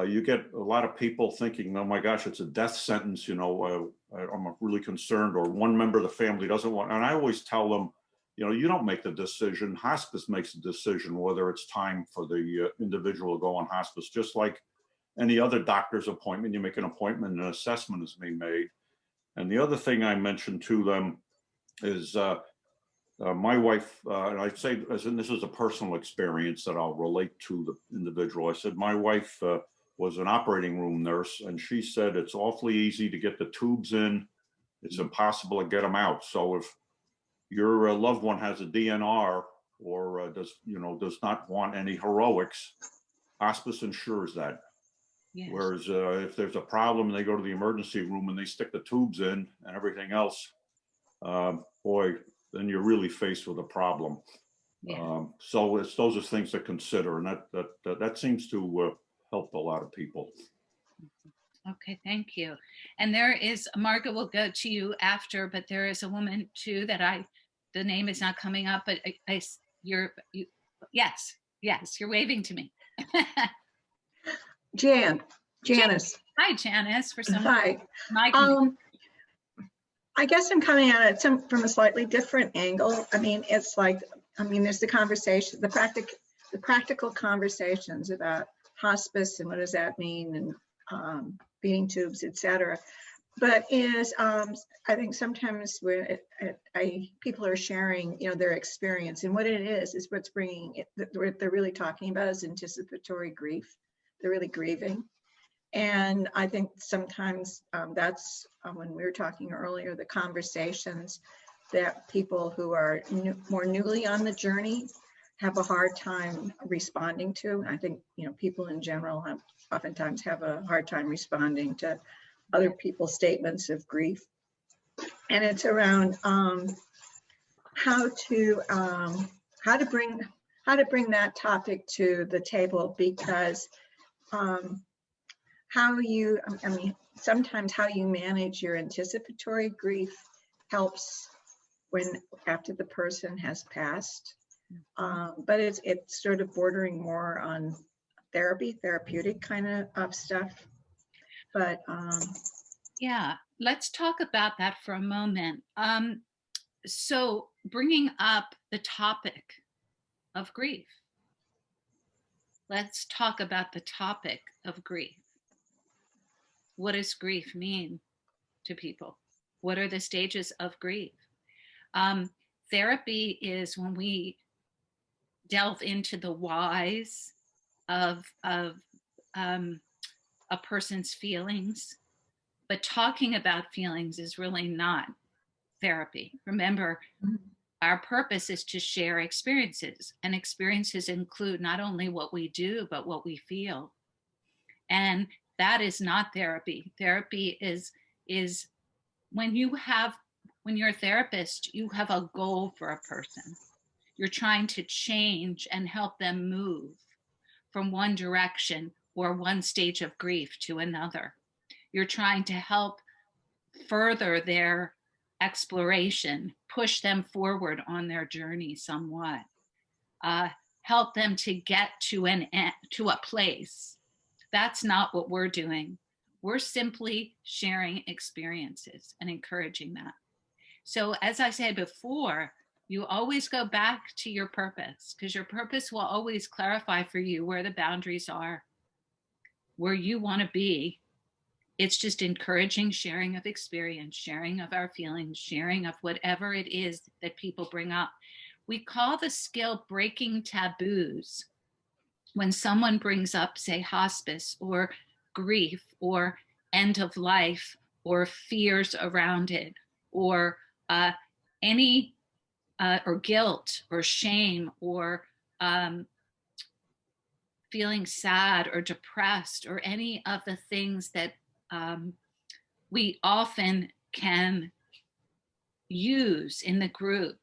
You get a lot of people thinking, oh my gosh, it's a death sentence, I'm really concerned, or one member of the family doesn't want, and I always tell them, you don't make the decision. Hospice makes the decision whether it's time for the individual to go on hospice, just like any other doctor's appointment. You make an appointment and an assessment is being made. And the other thing I mentioned to them is my wife, and I say, as in this is a personal experience that I'll relate to the individual. I said, my wife was an operating room nurse, and she said it's awfully easy to get the tubes in. It's impossible to get them out. So if your loved one has a DNR or does not want any heroics, hospice insures that. Yes. Whereas if there's a problem and they go to the emergency room and they stick the tubes in and everything else, boy, then you're really faced with a problem. Yeah. So those are things to consider, and that seems to help a lot of people. Okay, thank you. And there is, Margaret will go to you after, but there is a woman too that the name is not coming up, but yes, you're waving to me. Janice. Hi, Janice. Hi. I guess I'm coming at it from a slightly different angle. I mean, there's the conversation, the practical conversations about hospice and what does that mean, and feeding tubes, etc. but is I think sometimes where people are sharing, you know, their experience, and what it is what's bringing it. What they're really talking about is anticipatory grief. They're really grieving, and I think sometimes that's when we were talking earlier, the conversations that people who are more newly on the journey have a hard time responding to. And I think, you know, people in general oftentimes have a hard time responding to other people's statements of grief. And it's around how to bring that topic to the table, because sometimes how you manage your anticipatory grief helps after the person has passed. But it's sort of bordering more on therapeutic kind of stuff. But yeah, let's talk about that for a moment. So bringing up the topic of grief. Let's talk about the topic of grief. What does grief mean to people? What are the stages of grief? Therapy is when we delve into the whys of a person's feelings, but talking about feelings is really not therapy. Remember, our purpose is to share experiences, and experiences include not only what we do, but what we feel. And that is not therapy. Therapy is when you're a therapist, you have a goal for a person. You're trying to change and help them move from one direction or one stage of grief to another. You're trying to help further their exploration, push them forward on their journey somewhat, help them to get to a place. That's not what we're doing. We're simply sharing experiences and encouraging that. So as I said before, you always go back to your purpose, because your purpose will always clarify for you where the boundaries are, where you want to be. It's just encouraging sharing of experience, sharing of our feelings, sharing of whatever it is that people bring up. We call the skill breaking taboos. When someone brings up, say, hospice or grief or end of life or fears around it, or or guilt or shame, or feeling sad or depressed, or any of the things that we often can use in the group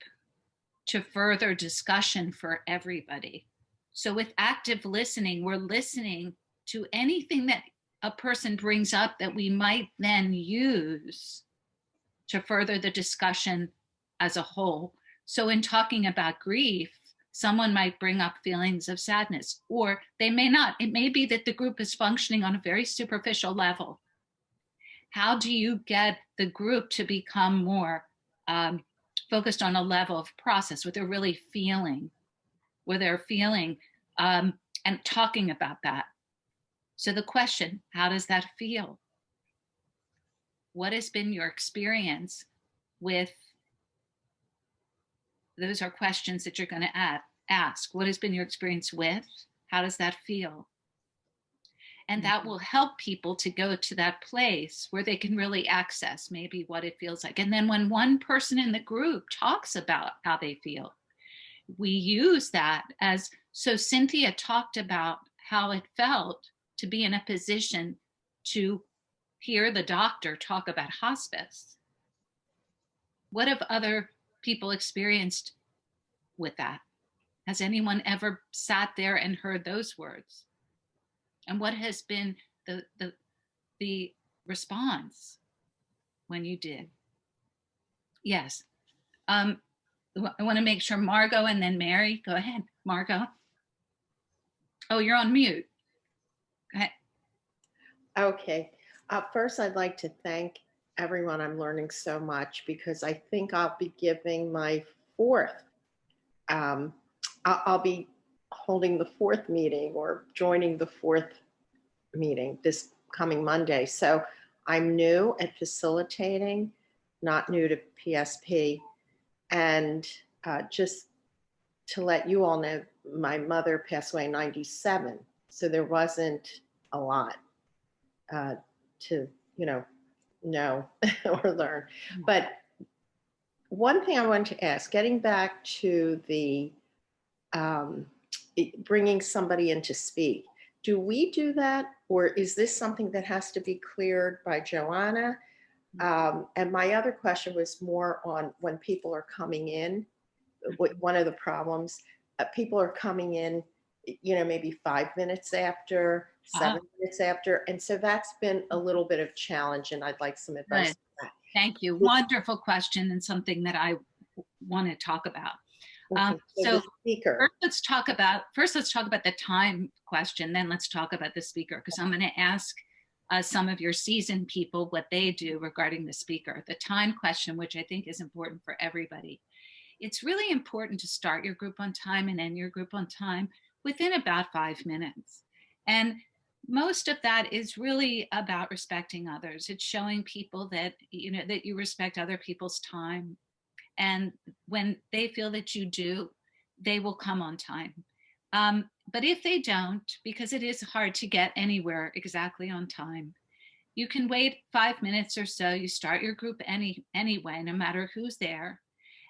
to further discussion for everybody. So with active listening, we're listening to anything that a person brings up that we might then use to further the discussion as a whole. So in talking about grief, someone might bring up feelings of sadness, or they may not. It may be that the group is functioning on a very superficial level. How do you get the group to become more focused on a level of process, where they're really feeling, and talking about that? So the question, how does that feel? What has been your experience with? Those are questions that you're going to ask. What has been your experience with? How does that feel? And that will help people to go to that place where they can really access maybe what it feels like. And then when one person in the group talks about how they feel, we use that as, so Cynthia talked about how it felt to be in a position to hear the doctor talk about hospice. What have other people experienced with that? Has anyone ever sat there and heard those words? And what has been the response when you did? Yes. I want to make sure Margot and then Mary. Go ahead, Margot. Oh, you're on mute. Go ahead. Okay. First, I'd like to thank everyone. I'm learning so much, because I think I'll be giving my fourth. I'll be holding the fourth meeting, or joining the fourth meeting this coming Monday. So I'm new at facilitating, not new to PSP. And just to let you all know, my mother passed away in 97. So there wasn't a lot to, know or learn. But one thing I wanted to ask, getting back to the bringing somebody in to speak, do we do that? Or is this something that has to be cleared by Joanna? And my other question was more on when people are coming in. One of the problems, people are coming in, maybe 5 minutes after, 7 minutes after. And so that's been a little bit of challenge, and I'd like some advice on that. Thank you. Wonderful question, and something that I want to talk about. So the speaker. First, let's talk about the time question. Then let's talk about the speaker, because I'm going to ask some of your seasoned people what they do regarding the speaker. The time question, which I think is important for everybody. It's really important to start your group on time and end your group on time within about 5 minutes. And most of that is really about respecting others. It's showing people that, that you respect other people's time. And when they feel that you do, they will come on time. But if they don't, because it is hard to get anywhere exactly on time, you can wait 5 minutes or so. You start your group anyway, no matter who's there.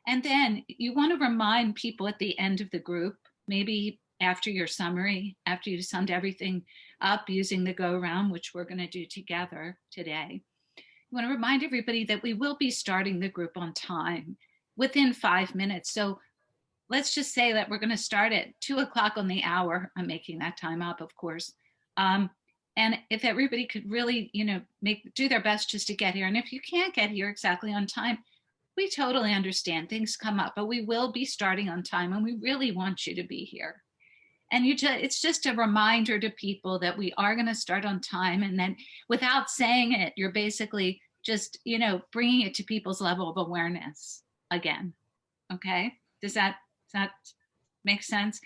And then you want to remind people at the end of the group, maybe after your summary, after you've summed everything up using the go around, which we're going to do together today. You want to remind everybody that we will be starting the group on time within 5 minutes. So let's just say that we're going to start at 2 o'clock on the hour. I'm making that time up, of course. And if everybody could really, do their best just to get here. And if you can't get here exactly on time, we totally understand, things come up, but we will be starting on time, and we really want you to be here. And it's just a reminder to people that we are going to start on time. And then without saying it, you're basically just, bringing it to people's level of awareness again. Okay. Does that make sense?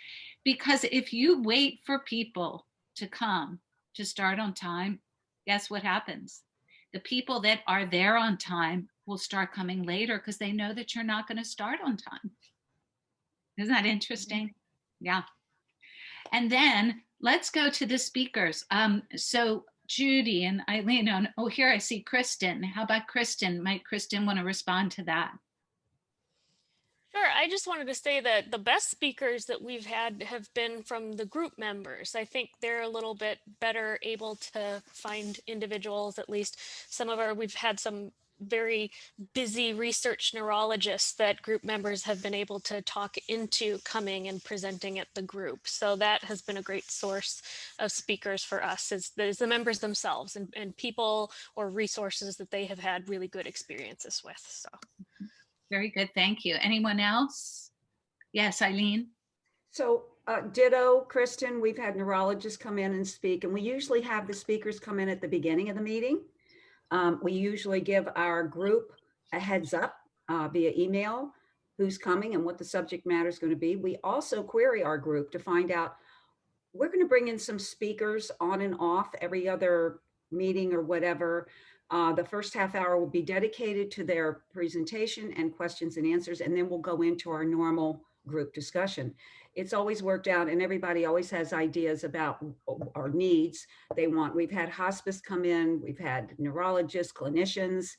Because if you wait for people to come to start on time, guess what happens? The people that are there on time will start coming later because they know that you're not going to start on time. Isn't that interesting? Yeah. And then let's go to the speakers. So Judy and Eileen, here I see Kristen. How about Kristen? Might Kristen want to respond to that? Sure. I just wanted to say that the best speakers that we've had have been from the group members. I think they're a little bit better able to find individuals, at least we've had some very busy research neurologists that group members have been able to talk into coming and presenting at the group. So that has been a great source of speakers for us, is the members themselves and people or resources that they have had really good experiences with. So. Very good. Thank you. Anyone else? Yes, Eileen. So ditto, Kristen, we've had neurologists come in and speak, and we usually have the speakers come in at the beginning of the meeting. We usually give our group a heads up via email who's coming and what the subject matter is going to be. We also query our group to find out, we're going to bring in some speakers on and off every other meeting or whatever. The first half hour will be dedicated to their presentation and questions and answers, and then we'll go into our normal group discussion. It's always worked out, and everybody always has ideas about our needs they want. We've had hospice come in, we've had neurologists, clinicians,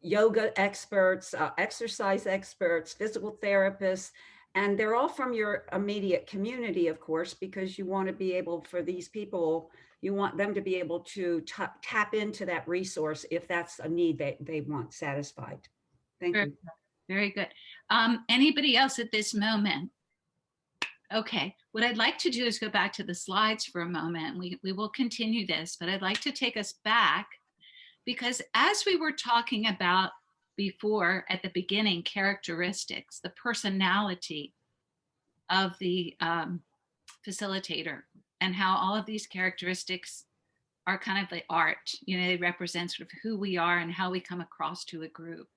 yoga experts, exercise experts, physical therapists, and they're all from your immediate community, of course, because you want to be able, for these people, you want them to be able to tap into that resource if that's a need they want satisfied. Thank you. Very good. Anybody else at this moment? Okay, what I'd like to do is go back to the slides for a moment. We will continue this, but I'd like to take us back, because as we were talking about before at the beginning, characteristics, the personality of the facilitator, and how all of these characteristics are kind of the art, they represent sort of who we are and how we come across to a group.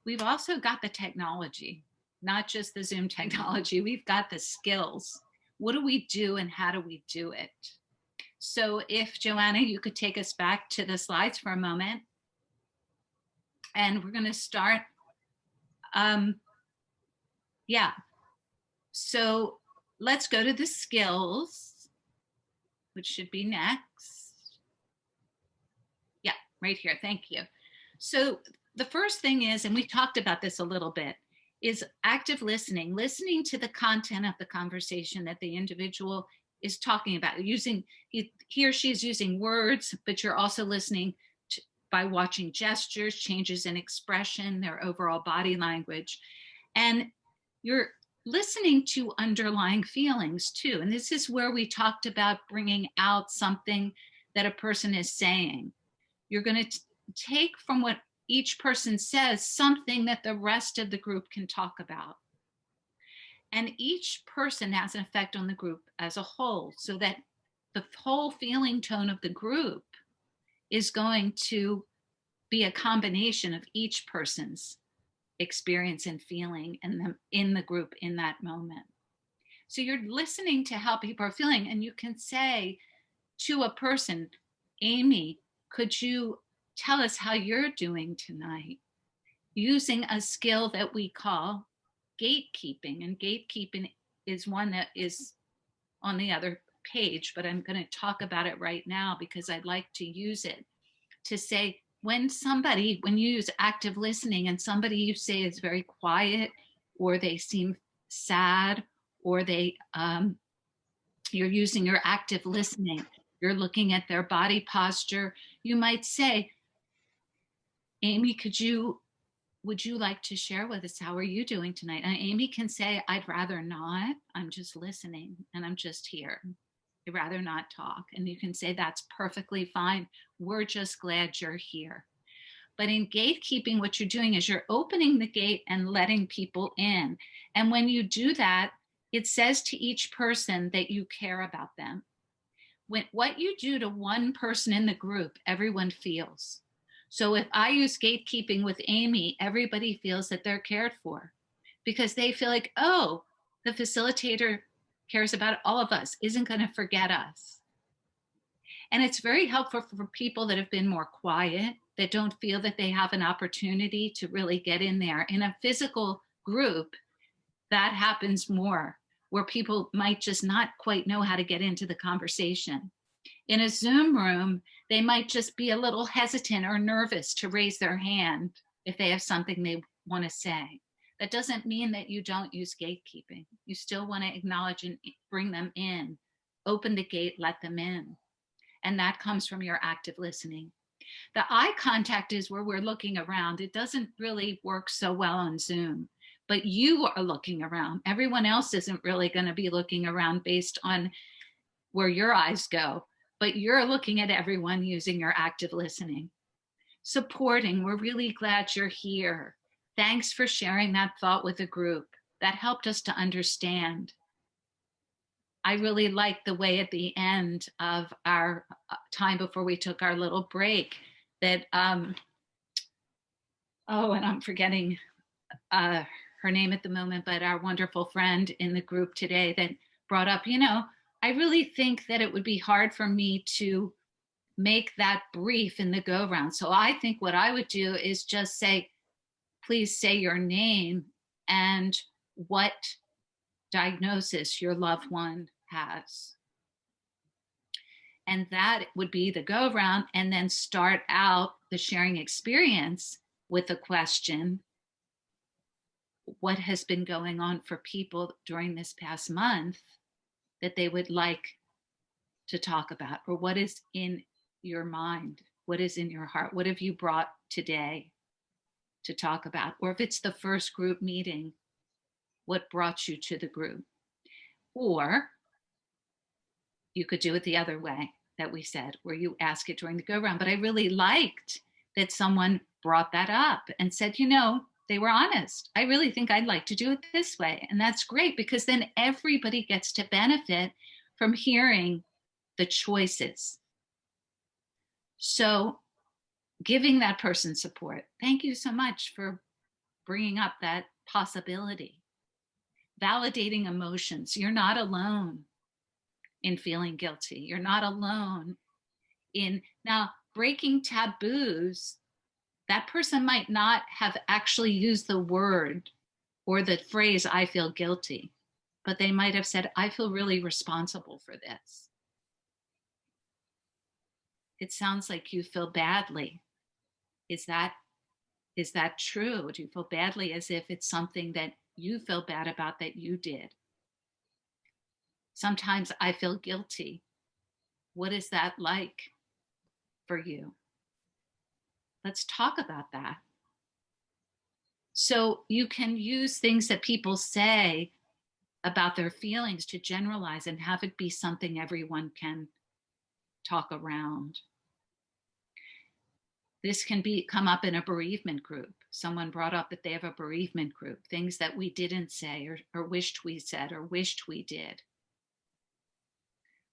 We've also got the technology, not just the Zoom technology. We've got the skills. What do we do and how do we do it? So if Joanna, you could take us back to the slides for a moment. And we're going to start. Yeah. So let's go to the skills, which should be next. Yeah, right here. Thank you. So the first thing is, and we talked about this a little bit, is active listening, listening to the content of the conversation that the individual is talking about. Using, he or she is using words, but you're also listening to, by watching gestures, changes in expression, their overall body language. And you're listening to underlying feelings too. And this is where we talked about bringing out something that a person is saying. You're going to take from what each person says something that the rest of the group can talk about. And each person has an effect on the group as a whole, so that the whole feeling tone of the group is going to be a combination of each person's experience and feeling and them in the group in that moment. So you're listening to how people are feeling, and you can say to a person, Amy, could you tell us how you're doing tonight? Using a skill that we call gatekeeping. And gatekeeping is one that is on the other page, but I'm going to talk about it right now because I'd like to use it to say, when you use active listening and somebody you say is very quiet, or they seem sad, or you're using your active listening, you're looking at their body posture, you might say, Amy, would you like to share with us, how are you doing tonight? And Amy can say, I'd rather not, I'm just listening and I'm just here. I'd rather not talk. And you can say, that's perfectly fine. We're just glad you're here. But in gatekeeping, what you're doing is you're opening the gate and letting people in. And when you do that, it says to each person that you care about them. What you do to one person in the group, everyone feels. So if I use gatekeeping with Amy, everybody feels that they're cared for, because they feel like, oh, the facilitator cares about all of us, isn't going to forget us. And it's very helpful for people that have been more quiet, that don't feel that they have an opportunity to really get in there. In a physical group, that happens more, where people might just not quite know how to get into the conversation. In a Zoom room, they might just be a little hesitant or nervous to raise their hand if they have something they want to say. That doesn't mean that you don't use gatekeeping. You still want to acknowledge and bring them in, open the gate, let them in. And that comes from your active listening. The eye contact is where we're looking around. It doesn't really work so well on Zoom, but you are looking around. Everyone else isn't really going to be looking around based on where your eyes go, but you're looking at everyone using your active listening. Supporting, we're really glad you're here. Thanks for sharing that thought with the group. That helped us to understand. I really liked the way at the end of our time before we took our little break that, and I'm forgetting her name at the moment, but our wonderful friend in the group today that brought up, I really think that it would be hard for me to make that brief in the go round. So I think what I would do is just say, please say your name and what diagnosis your loved one has. And that would be the go round, and then start out the sharing experience with a question. What has been going on for people during this past month that they would like to talk about? Or what is in your mind? What is in your heart? What have you brought today to talk about? Or if it's the first group meeting, what brought you to the group? Or you could do it the other way that we said, where you ask it during the go round. But I really liked that someone brought that up and said, they were honest. I really think I'd like to do it this way. And that's great, because then everybody gets to benefit from hearing the choices. So giving that person support. Thank you so much for bringing up that possibility. Validating emotions. You're not alone. in feeling guilty. You're not alone in now breaking taboos. That person might not have actually used the word or the phrase, I feel guilty, but they might have said, I feel really responsible for this. It sounds like you feel badly. Is that true? Do you feel badly as if it's something that you feel bad about that you did? Sometimes I feel guilty. What is that like for you? Let's talk about that. So you can use things that people say about their feelings to generalize and have it be something everyone can talk around. This can come up in a bereavement group. Someone brought up that they have a bereavement group, things that we didn't say or wished we said or wished we did.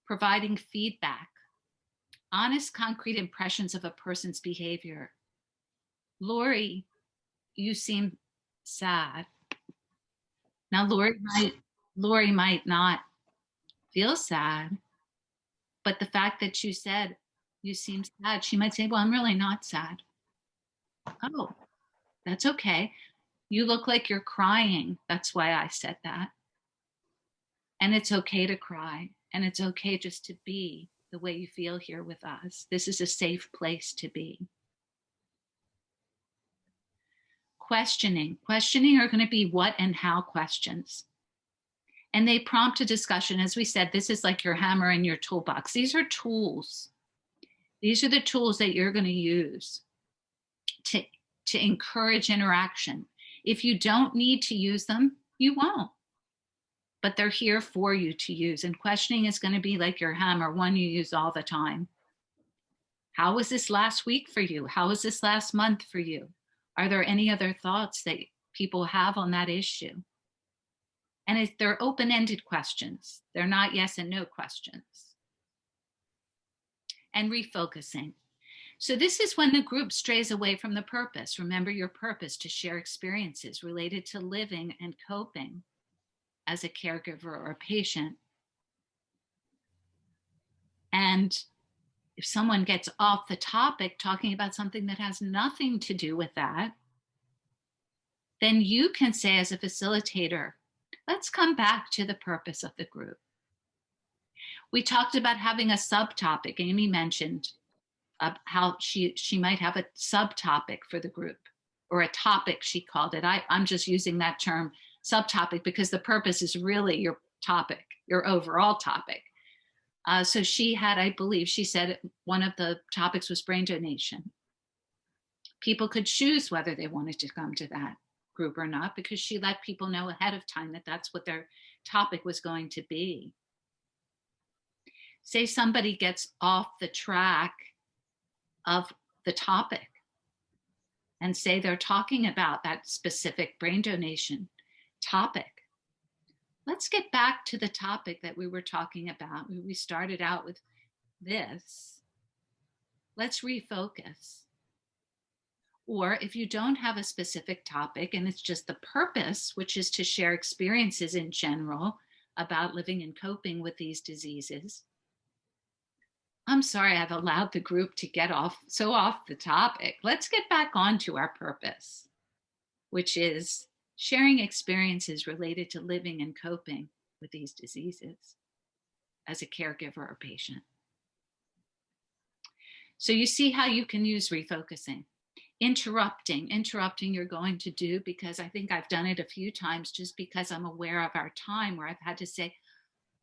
Providing feedback, honest, concrete impressions of a person's behavior. Lori, you seem sad. Now, Lori might not feel sad, but the fact that you said you seem sad, she might say, well, I'm really not sad. Oh, that's okay. You look like you're crying. That's why I said that. And it's okay to cry. And it's okay just to be the way you feel here with us. This is a safe place to be. Questioning are going to be what and how questions. And they prompt a discussion. As we said, this is like your hammer in your toolbox. These are tools. These are the tools that you're going to use to encourage interaction. If you don't need to use them, you won't. But they're here for you to use. And questioning is going to be like your hammer, one you use all the time. How was this last week for you? How was this last month for you? Are there any other thoughts that people have on that issue? And they're open-ended questions. They're not yes and no questions. And refocusing. So this is when the group strays away from the purpose. Remember your purpose: to share experiences related to living and coping as a caregiver or a patient. And if someone gets off the topic talking about something that has nothing to do with that, then you can say as a facilitator, let's come back to the purpose of the group. We talked about having a subtopic. Amy mentioned how she might have a subtopic for the group, or a topic, she called it. I'm just using that term subtopic because the purpose is really your topic, your overall topic. So she had, I believe, she said one of the topics was brain donation. People could choose whether they wanted to come to that group or not, because she let people know ahead of time that that's what their topic was going to be. Say somebody gets off the track of the topic and say they're talking about that specific brain donation topic. Let's get back to the topic that we were talking about. We started out with this. Let's refocus. Or if you don't have a specific topic and it's just the purpose, which is to share experiences in general about living and coping with these diseases. I'm sorry I've allowed the group to get off the topic. Let's get back onto our purpose, which is sharing experiences related to living and coping with these diseases as a caregiver or patient. So you see how you can use refocusing. Interrupting you're going to do, because I think I've done it a few times just because I'm aware of our time, where I've had to say,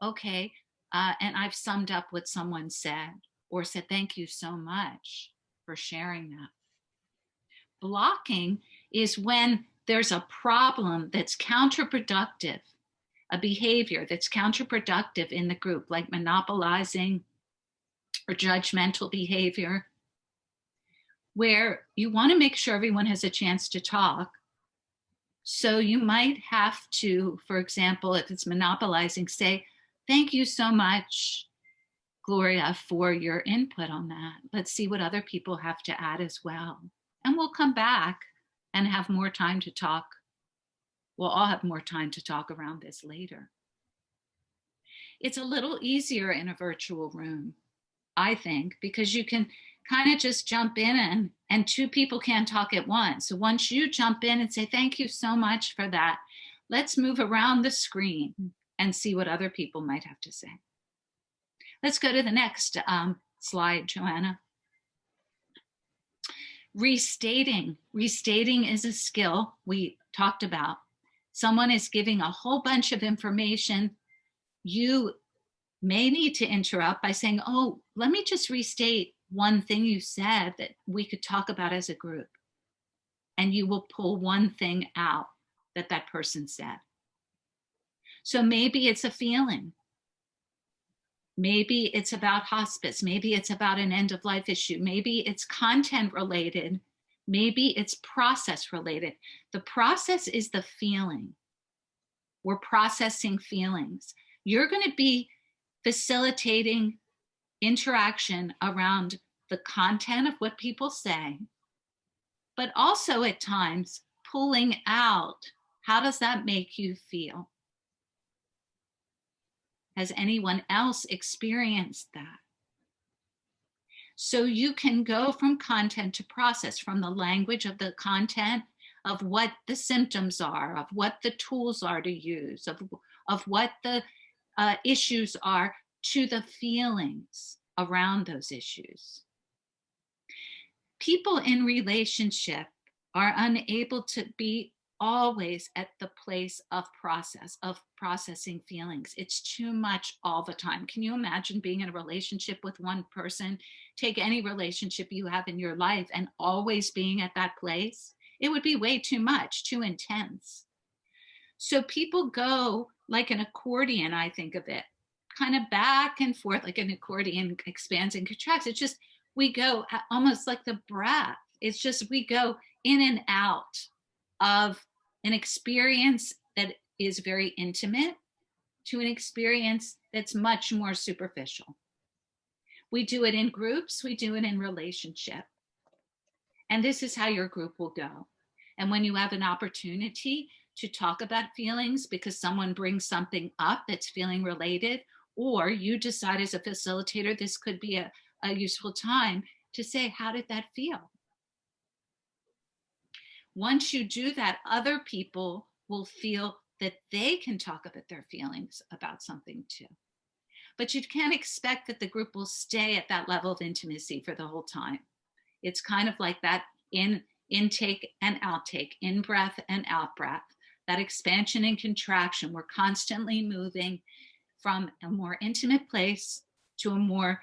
okay, and I've summed up what someone said, or said, thank you so much for sharing that. Blocking is when there's a problem that's counterproductive, a behavior that's counterproductive in the group, like monopolizing or judgmental behavior, where you want to make sure everyone has a chance to talk. So you might have to, for example, if it's monopolizing, say, thank you so much, Gloria, for your input on that. Let's see what other people have to add as well. And we'll come back and have more time to talk. We'll all have more time to talk around this later. It's a little easier in a virtual room, I think, because you can kind of just jump in and two people can't talk at once. So once you jump in and say, thank you so much for that, let's move around the screen and see what other people might have to say. Let's go to the next slide, Joanna. Restating. Restating is a skill we talked about. Someone is giving a whole bunch of information. You may need to interrupt by saying, oh, let me just restate one thing you said that we could talk about as a group. And you will pull one thing out that that person said. So maybe it's a feeling. Maybe it's about hospice. Maybe it's about an end of life issue. Maybe it's content related. Maybe it's process related. The process is the feeling. We're processing feelings. You're going to be facilitating interaction around the content of what people say, but also at times pulling out, how does that make you feel? Has anyone else experienced that? So you can go from content to process, from the language of the content, of what the symptoms are, of what the tools are to use, of what the issues are, to the feelings around those issues. People in relationship are unable to be always at the place of processing feelings. It's too much all the time. Can you imagine being in a relationship with one person? Take any relationship you have in your life and always being at that place. It would be way too much, too intense. So people go like an accordion, I think of it, kind of back and forth, like an accordion expands and contracts. It's just, we go almost like the breath. It's just, we go in and out of an experience that is very intimate to an experience that's much more superficial. We do it in groups, we do it in relationship. And this is how your group will go. And when you have an opportunity to talk about feelings because someone brings something up that's feeling related, or you decide as a facilitator, this could be a useful time to say, how did that feel? Once you do that, other people will feel that they can talk about their feelings about something too. But you can't expect that the group will stay at that level of intimacy for the whole time. It's kind of like that intake and outtake, in breath and out breath, that expansion and contraction. We're constantly moving from a more intimate place to a more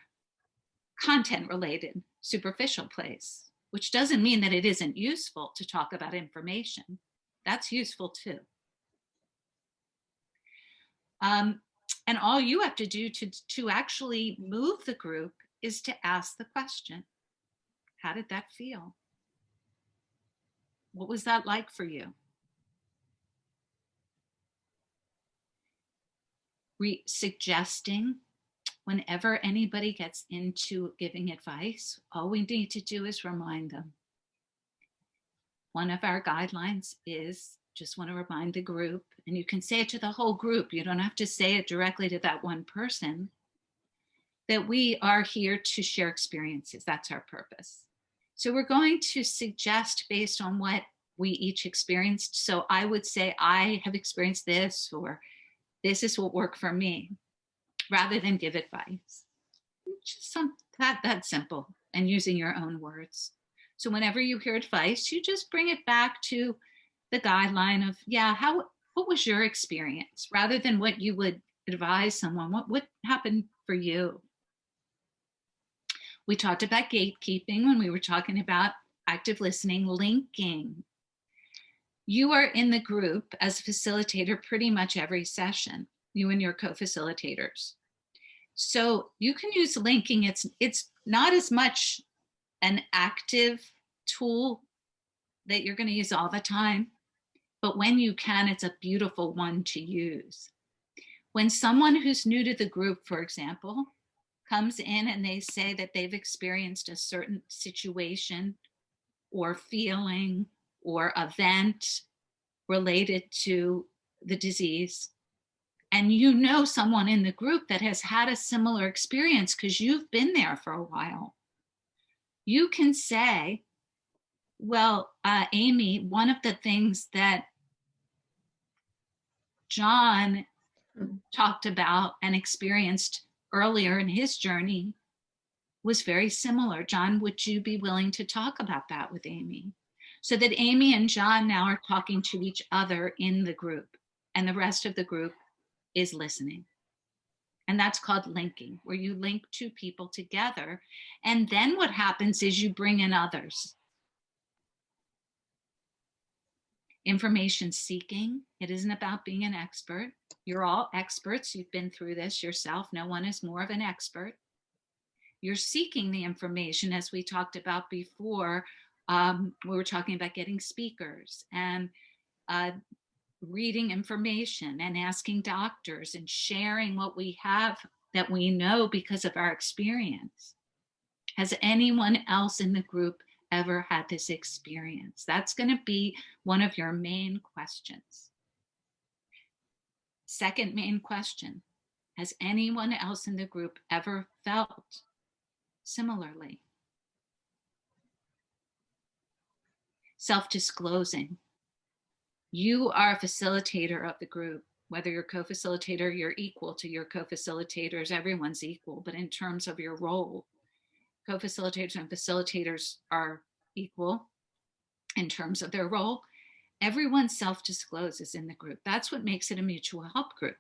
content related, superficial place. Which doesn't mean that it isn't useful to talk about information. That's useful too. And all you have to do to actually move the group is to ask the question, how did that feel? What was that like for you? Suggesting, whenever anybody gets into giving advice, all we need to do is remind them. One of our guidelines is, just want to remind the group, and you can say it to the whole group, you don't have to say it directly to that one person, that we are here to share experiences. That's our purpose. So we're going to suggest based on what we each experienced. So I would say, I have experienced this, or this is what worked for me, rather than give advice. Just that simple, and using your own words. So whenever you hear advice, you just bring it back to the guideline of, yeah, what was your experience, rather than what you would advise someone. What happened for you? We talked about gatekeeping when we were talking about active listening, linking. You are in the group as a facilitator pretty much every session, you and your co-facilitators. So you can use linking. It's not as much an active tool that you're going to use all the time, but when you can, it's a beautiful one to use. When someone who's new to the group, for example, comes in and they say that they've experienced a certain situation or feeling or event related to the disease, and you know someone in the group that has had a similar experience because you've been there for a while, you can say, well, Amy, one of the things that John talked about and experienced earlier in his journey was very similar. John, would you be willing to talk about that with Amy? So that Amy and John now are talking to each other in the group, and the rest of the group is listening. And that's called linking, where you link two people together. And then what happens is you bring in others. Information seeking. It isn't about being an expert. You're all experts. You've been through this yourself. No one is more of an expert. You're seeking the information, as we talked about before. We were talking about getting speakers and reading information and asking doctors and sharing what we have that we know because of our experience. Has anyone else in the group ever had this experience? That's going to be one of your main questions. Second main question, has anyone else in the group ever felt similarly? Self-disclosing. You are a facilitator of the group. Whether you're co-facilitator, you're equal to your co-facilitators. Everyone's equal, but in terms of your role, co-facilitators and facilitators are equal in terms of their role. Everyone self-discloses in the group. That's what makes it a mutual help group.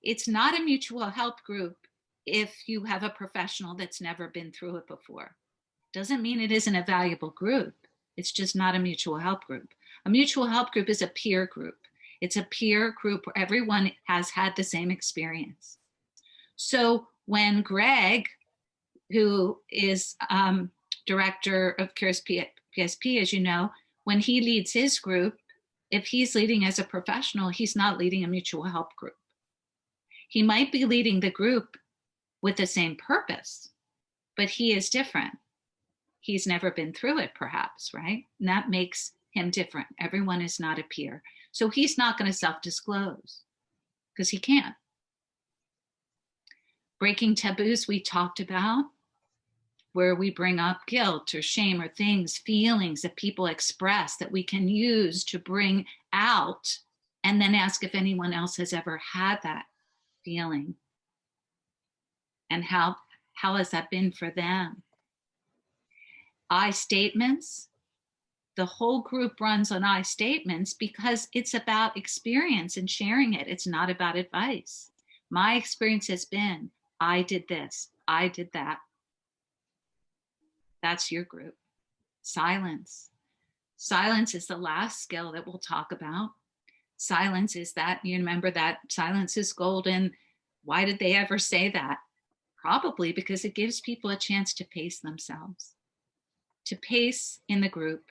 It's not a mutual help group if you have a professional that's never been through it before. Doesn't mean it isn't a valuable group. It's just not a mutual help group. A mutual help group is a peer group. It's a peer group where everyone has had the same experience. So when Greg, who is director of CurePSP, as you know, when he leads his group, if he's leading as a professional, he's not leading a mutual help group. He might be leading the group with the same purpose, but he is different. He's never been through it, perhaps, right? And that makes him different. Everyone is not a peer. So he's not going to self-disclose because he can't. Breaking taboos we talked about, where we bring up guilt or shame or things, feelings that people express that we can use to bring out, and then ask if anyone else has ever had that feeling and how has that been for them. I statements. The whole group runs on I statements because it's about experience and sharing it. It's not about advice. My experience has been, I did this, I did that. That's your group. Silence. Silence is the last skill that we'll talk about. Silence is that, you remember that silence is golden. Why did they ever say that? Probably because it gives people a chance to pace themselves, to pace in the group,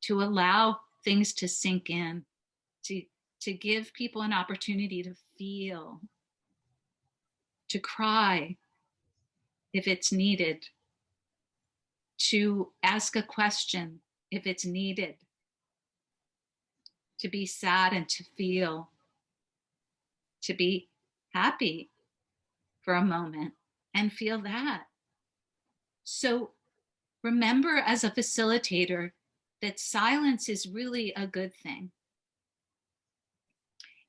to allow things to sink in, to give people an opportunity to feel, to cry if it's needed, to ask a question if it's needed, to be sad and to feel, to be happy for a moment and feel that. So remember, as a facilitator, that silence is really a good thing.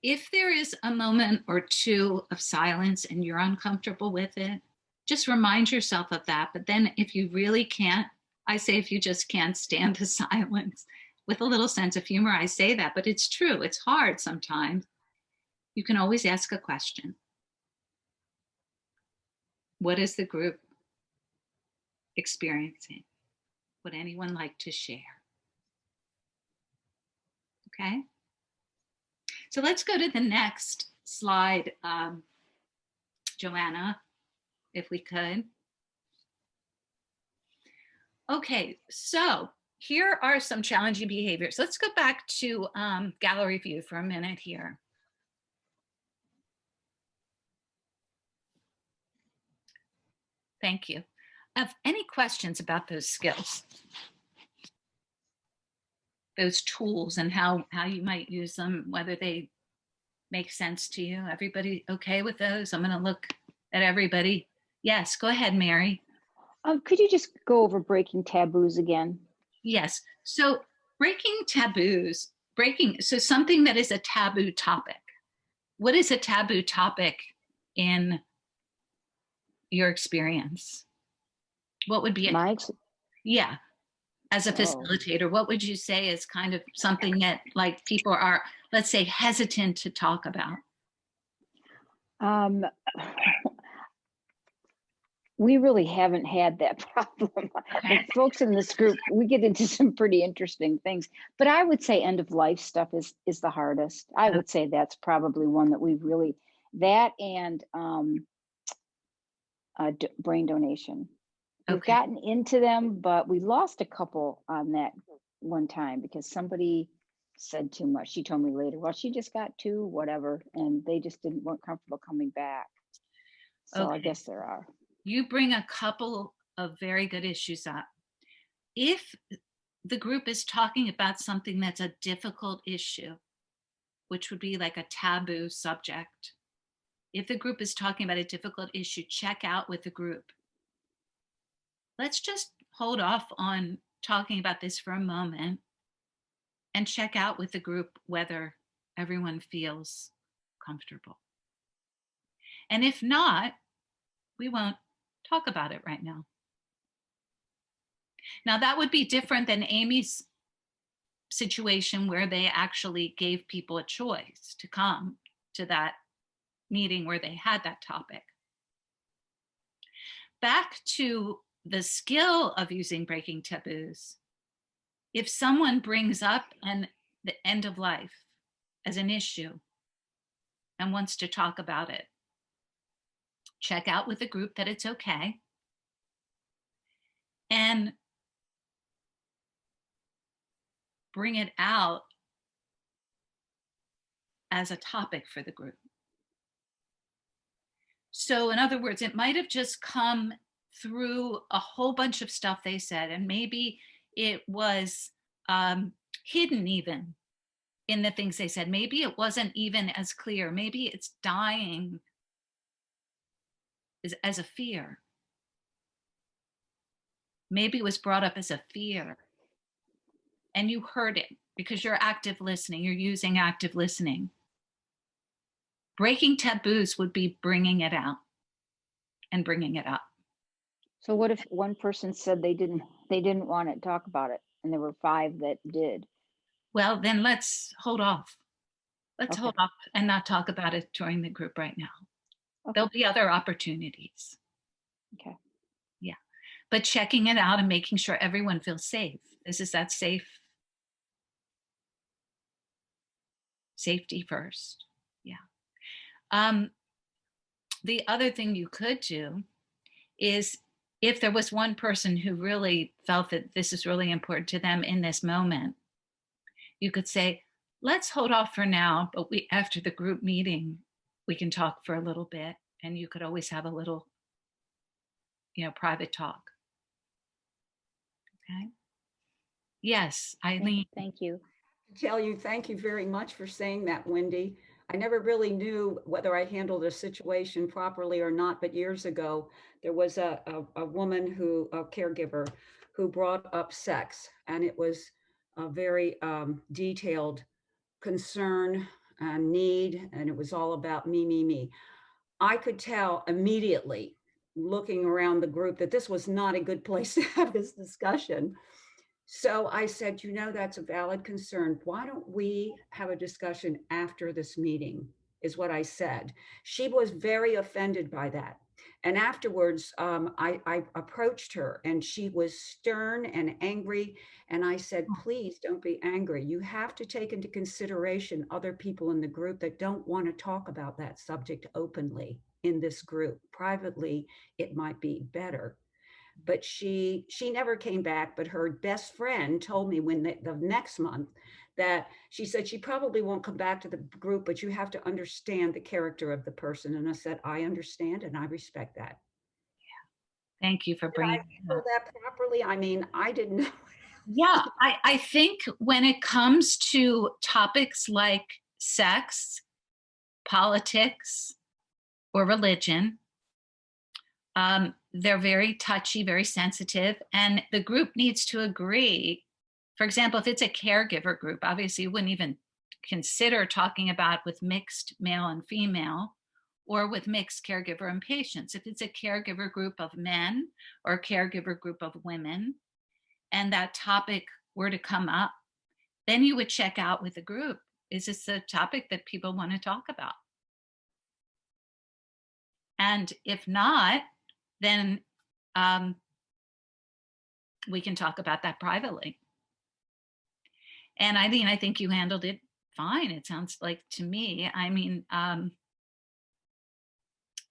If there is a moment or two of silence and you're uncomfortable with it, just remind yourself of that. But then if you really can't, I say if you just can't stand the silence, with a little sense of humor, I say that, but it's true. It's hard sometimes. You can always ask a question. What is the group experiencing? Would anyone like to share? Okay. So let's go to the next slide, Joanna, if we could. Okay, so here are some challenging behaviors. Let's go back to gallery view for a minute here. Thank you. Have any questions about those skills? Those tools and how you might use them, whether they make sense to you? Everybody okay with those? I'm going to look at everybody. Yes, go ahead, Mary. Could you just go over breaking taboos again? Yes. So breaking taboos, so something that is a taboo topic. What is a taboo topic in your experience? What would be it? Yeah. As a facilitator, what would you say is kind of something that like people are, let's say, hesitant to talk about? We really haven't had that problem. The folks in this group, we get into some pretty interesting things, but I would say end of life stuff is the hardest. I would say that's probably one that we've really, that and brain donation. We've gotten into them, but we lost a couple on that one time because somebody said too much. She told me later, well, she just got two, whatever, and they just weren't comfortable coming back. So I guess there are. You bring a couple of very good issues up. If the group is talking about something that's a difficult issue, which would be like a taboo subject, if the group is talking about a difficult issue, check out with the group. Let's just hold off on talking about this for a moment and check out with the group whether everyone feels comfortable. And if not, we won't talk about it right now. Now, that would be different than Amy's situation where they actually gave people a choice to come to that meeting where they had that topic. Back to the skill of using breaking taboos. If someone brings up the end of life as an issue and wants to talk about it, check out with the group that it's okay. And bring it out as a topic for the group. So in other words, it might have just come through a whole bunch of stuff they said, and maybe it was hidden even in the things they said. Maybe it wasn't even as clear. Maybe it's dying as a fear. Maybe it was brought up as a fear. And you heard it because you're active listening. You're using active listening. Breaking taboos would be bringing it out and bringing it up. So what if one person said they didn't want to talk about it and there were 5 that did? Well, then let's hold off. Let's hold off and not talk about it during the group right now. There'll be other opportunities. Okay. Yeah. But checking it out and making sure everyone feels safe. Is that safe? Safety first. Yeah. The other thing you could do is if there was one person who really felt that this is really important to them in this moment, you could say, let's hold off for now, but after the group meeting, we can talk for a little bit, and you could always have a little, private talk. Okay. Yes, Eileen. Thank you. Thank you very much for saying that, Wendy. I never really knew whether I handled a situation properly or not, but years ago, there was a woman a caregiver, who brought up sex, and it was a very detailed concern and need, and it was all about me. I could tell immediately, looking around the group, that this was not a good place to have this discussion. So I said, that's a valid concern. Why don't we have a discussion after this meeting, is what I said. She was very offended by that. And afterwards, I approached her and she was stern and angry. And I said, please don't be angry. You have to take into consideration other people in the group that don't want to talk about that subject openly in this group. Privately, it might be better. But she never came back, but her best friend told me when the next month that she said she probably won't come back to the group, but you have to understand the character of the person. And I said, I understand and I respect that. Yeah. Thank you for bringing that properly. I mean, I didn't know. Yeah, I think when it comes to topics like sex, politics, or religion. They're very touchy, very sensitive, and the group needs to agree. For example, if it's a caregiver group, obviously you wouldn't even consider talking about with mixed male and female, or with mixed caregiver and patients. If it's a caregiver group of men or a caregiver group of women, and that topic were to come up, then you would check out with the group. Is this a topic that people want to talk about? And if not, then we can talk about that privately. And I mean, I think you handled it fine. It sounds like to me, I mean,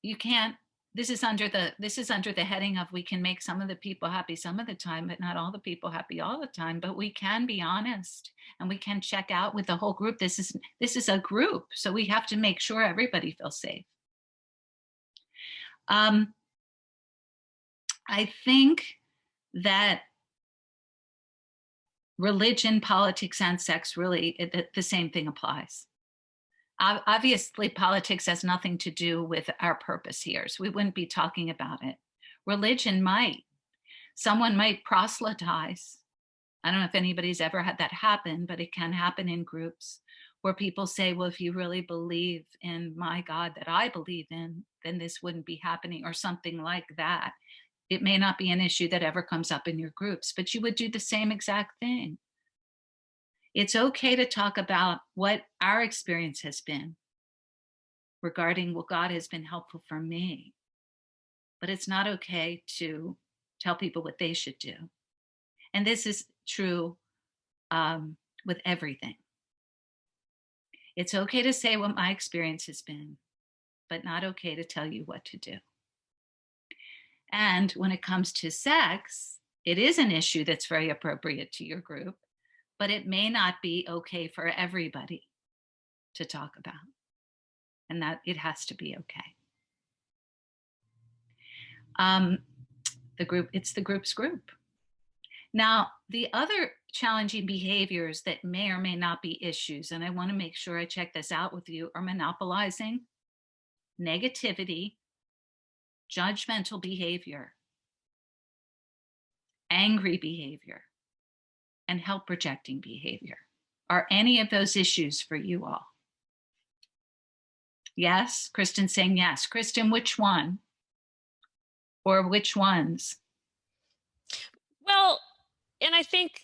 you can't, this is under the heading of, we can make some of the people happy some of the time, but not all the people happy all the time. But we can be honest, and we can check out with the whole group. This is a group, so we have to make sure everybody feels safe. I think that religion, politics, and sex, really, the same thing applies. Obviously, politics has nothing to do with our purpose here, so we wouldn't be talking about it. Religion might. Someone might proselytize. I don't know if anybody's ever had that happen, but it can happen in groups where people say, well, if you really believe in my God that I believe in, then this wouldn't be happening, or something like that. It may not be an issue that ever comes up in your groups, but you would do the same exact thing. It's okay to talk about what our experience has been regarding what God has been helpful for me, but it's not okay to tell people what they should do. And this is true with everything. It's okay to say what my experience has been, but not okay to tell you what to do. And when it comes to sex, it is an issue that's very appropriate to your group, but it may not be okay for everybody to talk about, and that it has to be okay. It's the group's group. Now, the other challenging behaviors that may or may not be issues, and I want to make sure I check this out with you, are monopolizing, negativity, judgmental behavior, angry behavior, and help rejecting behavior. Are any of those issues for you all? Yes, Kristen's saying yes. Kristen, which one? Or which ones? Well, and I think,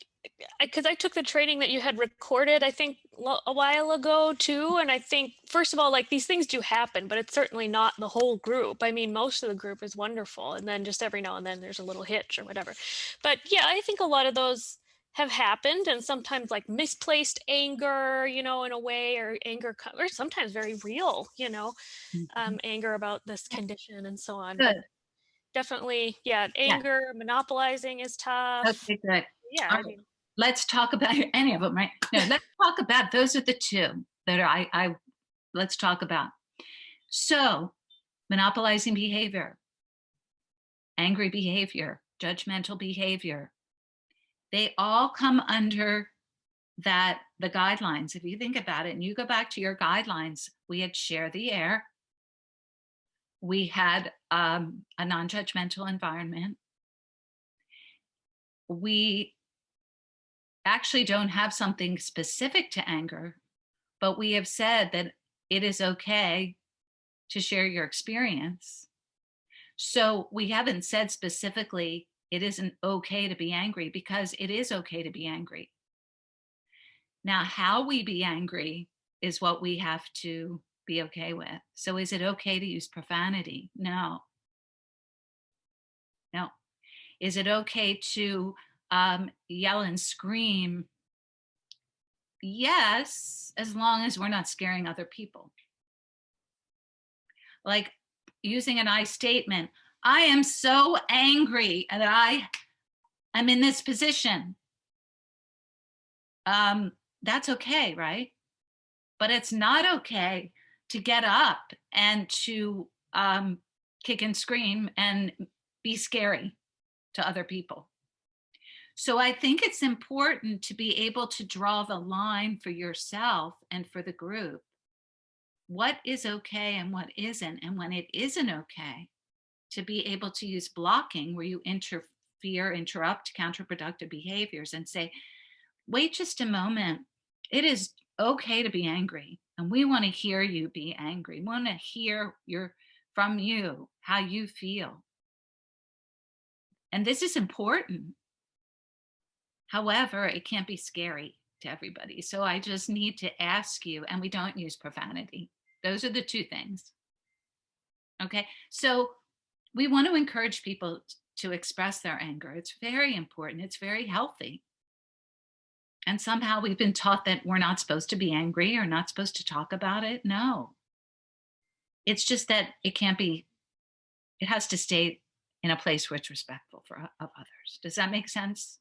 because I took the training that you had recorded, I think a while ago too. And I think, first of all, like, these things do happen, but it's certainly not the whole group. I mean, most of the group is wonderful. And then just every now and then there's a little hitch or whatever. But yeah, I think a lot of those have happened, and sometimes like misplaced anger, you know, in a way, or anger, or sometimes very real, you know, anger about this condition and so on. Good. But definitely, yeah, anger, monopolizing is tough. Okay, good. Yeah, All I right. mean, Let's talk about any of them, right? No, let's talk about, those are the two that are, let's talk about. So, monopolizing behavior, angry behavior, judgmental behavior, they all come under the guidelines. If you think about it, and you go back to your guidelines, we had share the air. We had a non-judgmental environment. We actually don't have something specific to anger, but we have said that it is okay to share your experience. So we haven't said specifically it isn't okay to be angry, because it is okay to be angry. Now, how we be angry is what we have to be okay with. So is it okay to use profanity? No. No. Is it okay to yell and scream? Yes, as long as we're not scaring other people. Like using an I statement, I am so angry that I'm in this position. That's okay, right? But it's not okay to get up and to kick and scream and be scary to other people. So I think it's important to be able to draw the line for yourself and for the group what is okay and what isn't. And when it isn't okay, to be able to use blocking where you interfere, interrupt counterproductive behaviors and say, wait just a moment. It is okay to be angry. And we want to hear you be angry. We want to hear from you how you feel. And this is important. However, it can't be scary to everybody. So I just need to ask you, and we don't use profanity. Those are the two things. Okay. So we want to encourage people to express their anger. It's very important. It's very healthy. And somehow we've been taught that we're not supposed to be angry or not supposed to talk about it. No. It's just that it has to stay in a place where it's respectful of others. Does that make sense?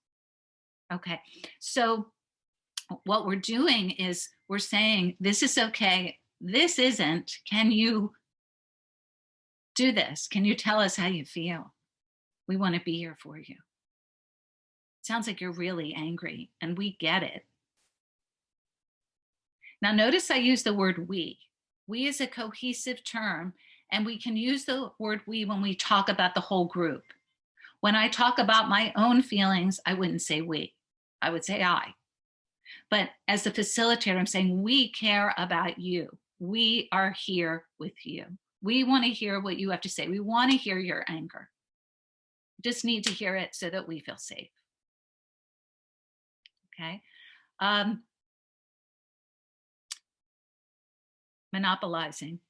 Okay. So what we're doing is we're saying, this is okay. This isn't. Can you do this? Can you tell us how you feel? We want to be here for you. Sounds like you're really angry, and we get it. Now, notice I use the word we. We is a cohesive term, and we can use the word we when we talk about the whole group. When I talk about my own feelings, I wouldn't say we. I would say I. But as the facilitator, I'm saying we care about you. We are here with you. We want to hear what you have to say. We want to hear your anger. Just need to hear it so that we feel safe. Okay. Monopolizing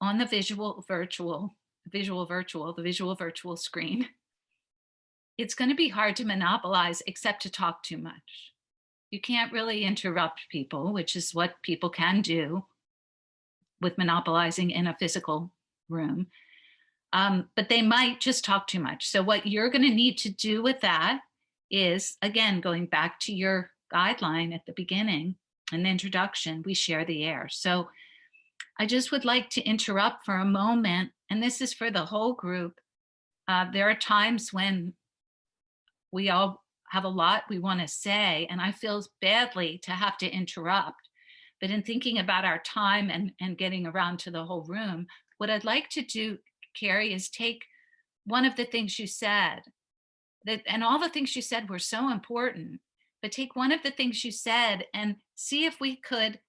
on the visual virtual screen. It's going to be hard to monopolize except to talk too much. You can't really interrupt people, which is what people can do with monopolizing in a physical room. But they might just talk too much. So what you're going to need to do with that is, again, going back to your guideline at the beginning, an introduction, we share the air. So I just would like to interrupt for a moment, and this is for the whole group. There are times when we all have a lot we want to say, and I feel badly to have to interrupt. But in thinking about our time and getting around to the whole room, what I'd like to do, Carrie, is take one of the things you said, and all the things you said were so important, but take one of the things you said and see if we could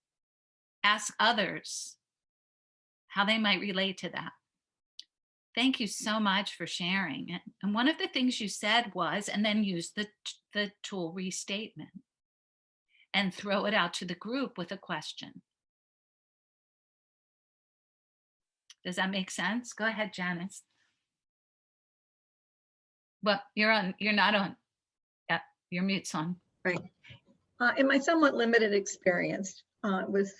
ask others how they might relate to that. Thank you so much for sharing. And one of the things you said was, and then use the tool restatement and throw it out to the group with a question. Does that make sense? Go ahead, Janice. Well, you're not on. Yeah, your mute's on. Right. In my somewhat limited experience with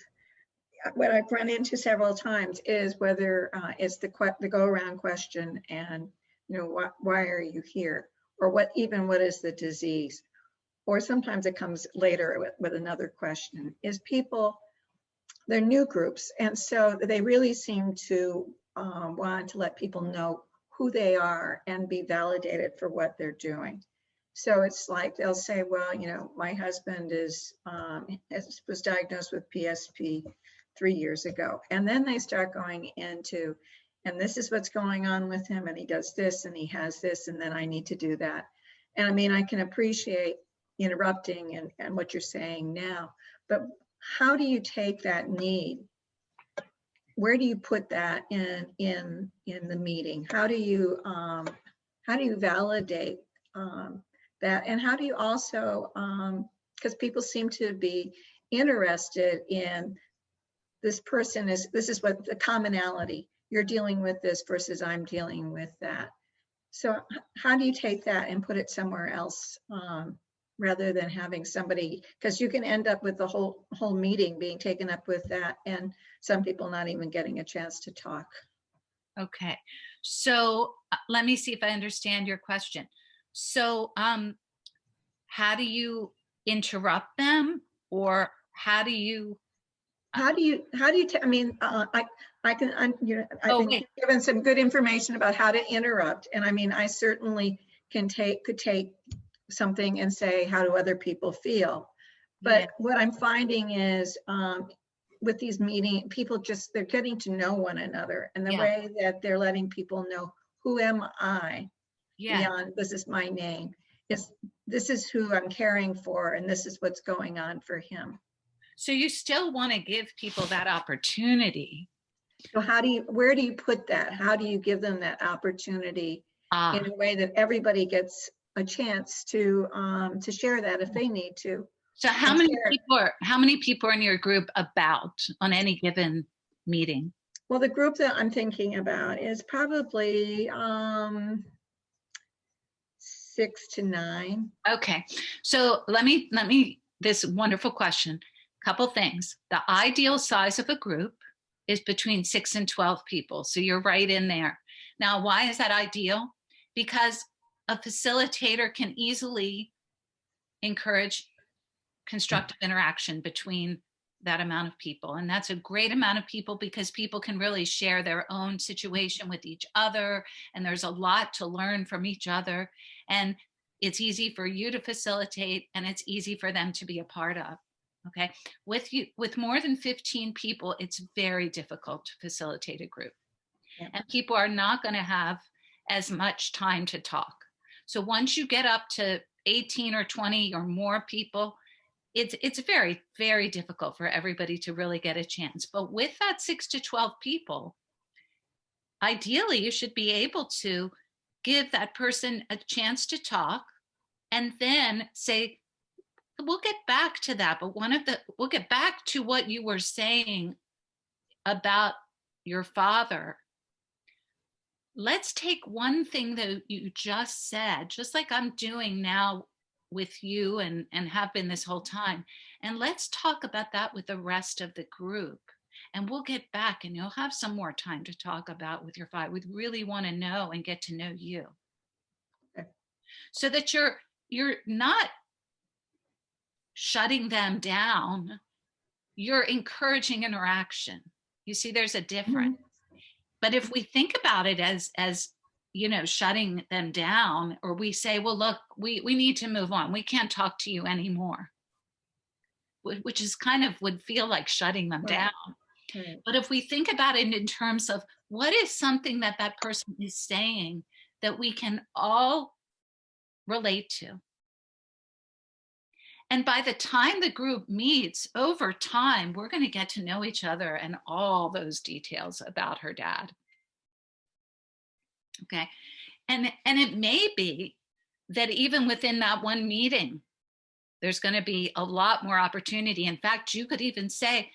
what I've run into several times is whether it's the go around question and, you know, why are you here? Or what is the disease? Or sometimes it comes later with another question, is people, they're new groups. And so they really seem to want to let people know who they are and be validated for what they're doing. So it's like they'll say, well, you know, my husband was diagnosed with PSP 3 years ago. And then they start going into, and this is what's going on with him, and he does this, and he has this, and then I need to do that. And I mean, I can appreciate interrupting and what you're saying now, but how do you take that need? Where do you put that in the meeting? How do you validate that? And how do you also, because people seem to be interested in this is what the commonality, you're dealing with this versus I'm dealing with that. So how do you take that and put it somewhere else rather than having somebody, because you can end up with the whole meeting being taken up with that and some people not even getting a chance to talk. Okay, so let me see if I understand your question. So how do you interrupt them, or how do you I mean, I can, you know, I think you've given some good information about how to interrupt. And I mean, I certainly could take something and say, how do other people feel? But what I'm finding is with these meeting, people just, they're getting to know one another, and the Yeah. way that they're letting people know, who am I? Yeah. Beyond, this is my name. This is who I'm caring for, and this is what's going on for him. So you still want to give people that opportunity. So where do you put that? How do you give them that opportunity in a way that everybody gets a chance to share that if they need to? So how many people are in your group about on any given meeting? Well, the group that I'm thinking about is probably 6 to 9. Okay, so let me this wonderful question. Couple things. The ideal size of a group is between 6 and 12 people. So you're right in there. Now, why is that ideal? Because a facilitator can easily encourage constructive interaction between that amount of people. And that's a great amount of people because people can really share their own situation with each other. And there's a lot to learn from each other. And it's easy for you to facilitate, and it's easy for them to be a part of. Okay. With more than 15 people, it's very difficult to facilitate a group. Yeah. And people are not going to have as much time to talk. So once you get up to 18 or 20 or more people, it's very, very difficult for everybody to really get a chance. But with that 6 to 12 people, ideally, you should be able to give that person a chance to talk and then say, we'll get back to that, but we'll get back to what you were saying about your father. Let's take one thing that you just said, just like I'm doing now with you and have been this whole time, and let's talk about that with the rest of the group. And we'll get back and you'll have some more time to talk about with your father. We really want to know and get to know you. Okay. So that you're not shutting them down, you're encouraging interaction. You see, there's a difference. Mm-hmm. But if we think about it as shutting them down, or we say, well, look, we need to move on. We can't talk to you anymore, which is kind of would feel like shutting them down. Right. But if we think about it in terms of what is something that person is saying that we can all relate to. And by the time the group meets, over time, we're going to get to know each other and all those details about her dad. Okay. And it may be that even within that one meeting, there's going to be a lot more opportunity. In fact, you could even say,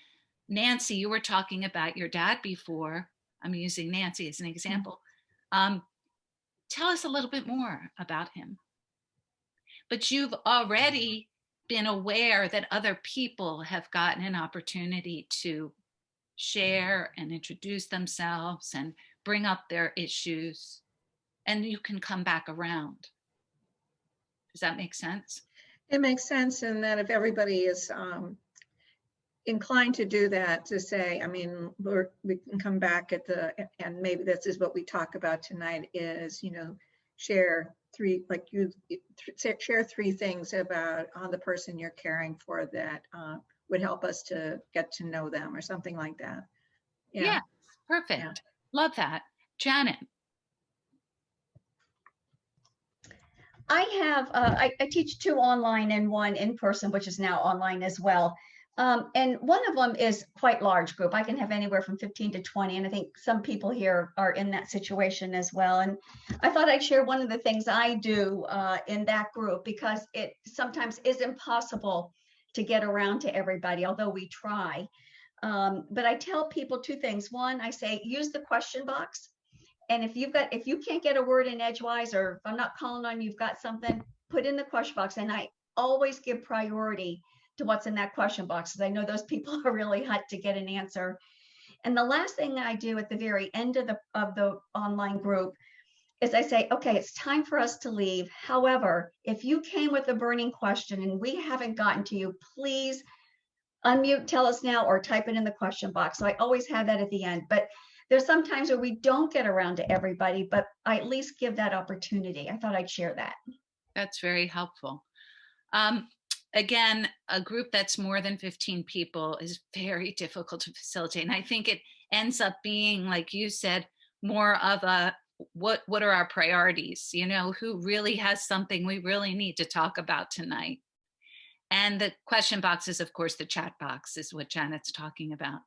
Nancy, you were talking about your dad before. I'm using Nancy as an example. Tell us a little bit more about him. But you've already been aware that other people have gotten an opportunity to share and introduce themselves and bring up their issues, and you can come back around. Does that make sense? It makes sense in that if everybody is inclined to do that, to say, I mean, we can come back and maybe this is what we talk about tonight is, share share 3 things about the person you're caring for that would help us to get to know them or something like that. Yeah, perfect. Yeah. Love that. Janet. I have, I teach 2 online and 1 in person, which is now online as well. And one of them is quite large group. I can have anywhere from 15 to 20. And I think some people here are in that situation as well. And I thought I'd share one of the things I do in that group, because it sometimes is impossible to get around to everybody, although we try. But I tell people 2 things. One, I say, use the question box. And if you can't get a word in edgewise, or if I'm not calling on you've got something, put in the question box. And I always give priority to what's in that question box, because I know those people are really hot to get an answer. And the last thing I do at the very end of the online group is I say, okay, it's time for us to leave. However, if you came with a burning question and we haven't gotten to you, please unmute, tell us now, or type it in the question box. So I always have that at the end. But there's some times where we don't get around to everybody, but I at least give that opportunity. I thought I'd share that. That's very helpful. again, a group that's more than 15 people is very difficult to facilitate. And I think it ends up being, like you said, more of a, what are our priorities? You know, who really has something we really need to talk about tonight? And the question box is, of course, the chat box is what Janet's talking about.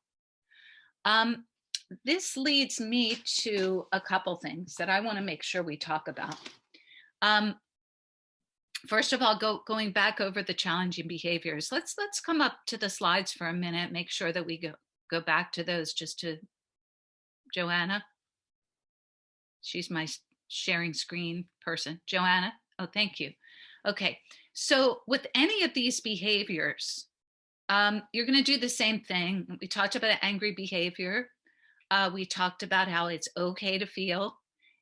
This leads me to a couple things that I want to make sure we talk about. First of all, going back over the challenging behaviors, let's come up to the slides for a minute, make sure that we go back to those. Just to Joanna. She's my sharing screen person. Joanna, oh, thank you. Okay, so with any of these behaviors, you're going to do the same thing. We talked about angry behavior. We talked about how it's okay to feel.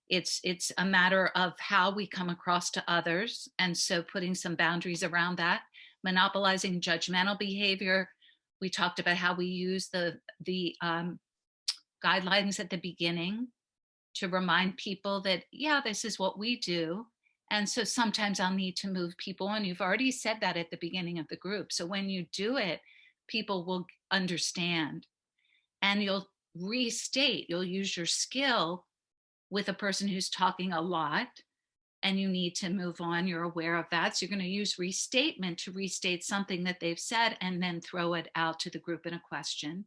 It's a matter of how we come across to others. And so putting some boundaries around that. Monopolizing judgmental behavior. We talked about how we use the guidelines at the beginning to remind people that, yeah, this is what we do. And so sometimes I'll need to move people on. You've already said that at the beginning of the group. So when you do it, people will understand. And you'll restate, you'll use your skill with a person who's talking a lot and you need to move on. You're aware of that. So you're going to use restatement to restate something that they've said and then throw it out to the group in a question.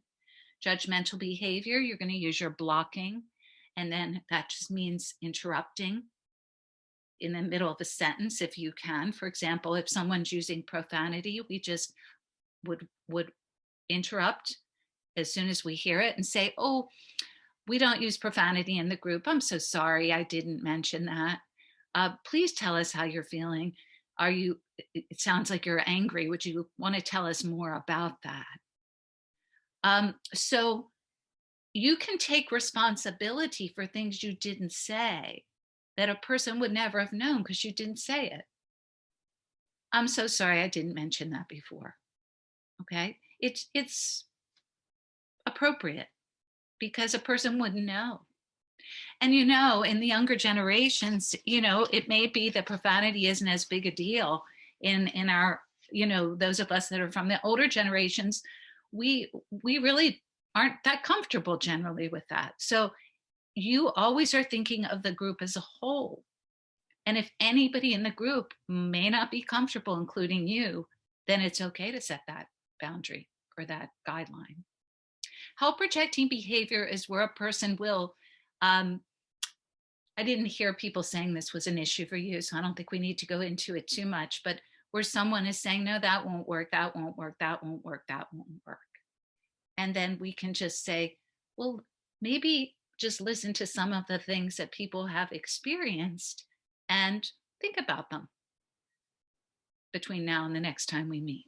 Judgmental behavior, you're going to use your blocking. And then that just means interrupting in the middle of a sentence if you can. For example, if someone's using profanity, we just would interrupt as soon as we hear it and say, oh, we don't use profanity in the group. I'm so sorry, I didn't mention that. Please tell us how you're feeling. It sounds like you're angry. Would you want to tell us more about that? So you can take responsibility for things you didn't say that a person would never have known because you didn't say it. I'm so sorry, I didn't mention that before. Okay, it's appropriate because a person wouldn't know. And you know, in the younger generations, you know, it may be that profanity isn't as big a deal in our, you know, those of us that are from the older generations, we really aren't that comfortable generally with that. So you always are thinking of the group as a whole. And if anybody in the group may not be comfortable, including you, then it's okay to set that boundary or that guideline. Help protecting behavior is where a person will, I didn't hear people saying this was an issue for you, so I don't think we need to go into it too much, but where someone is saying, no, that won't work, that won't work, that won't work, that won't work. And then we can just say, well, maybe just listen to some of the things that people have experienced and think about them between now and the next time we meet.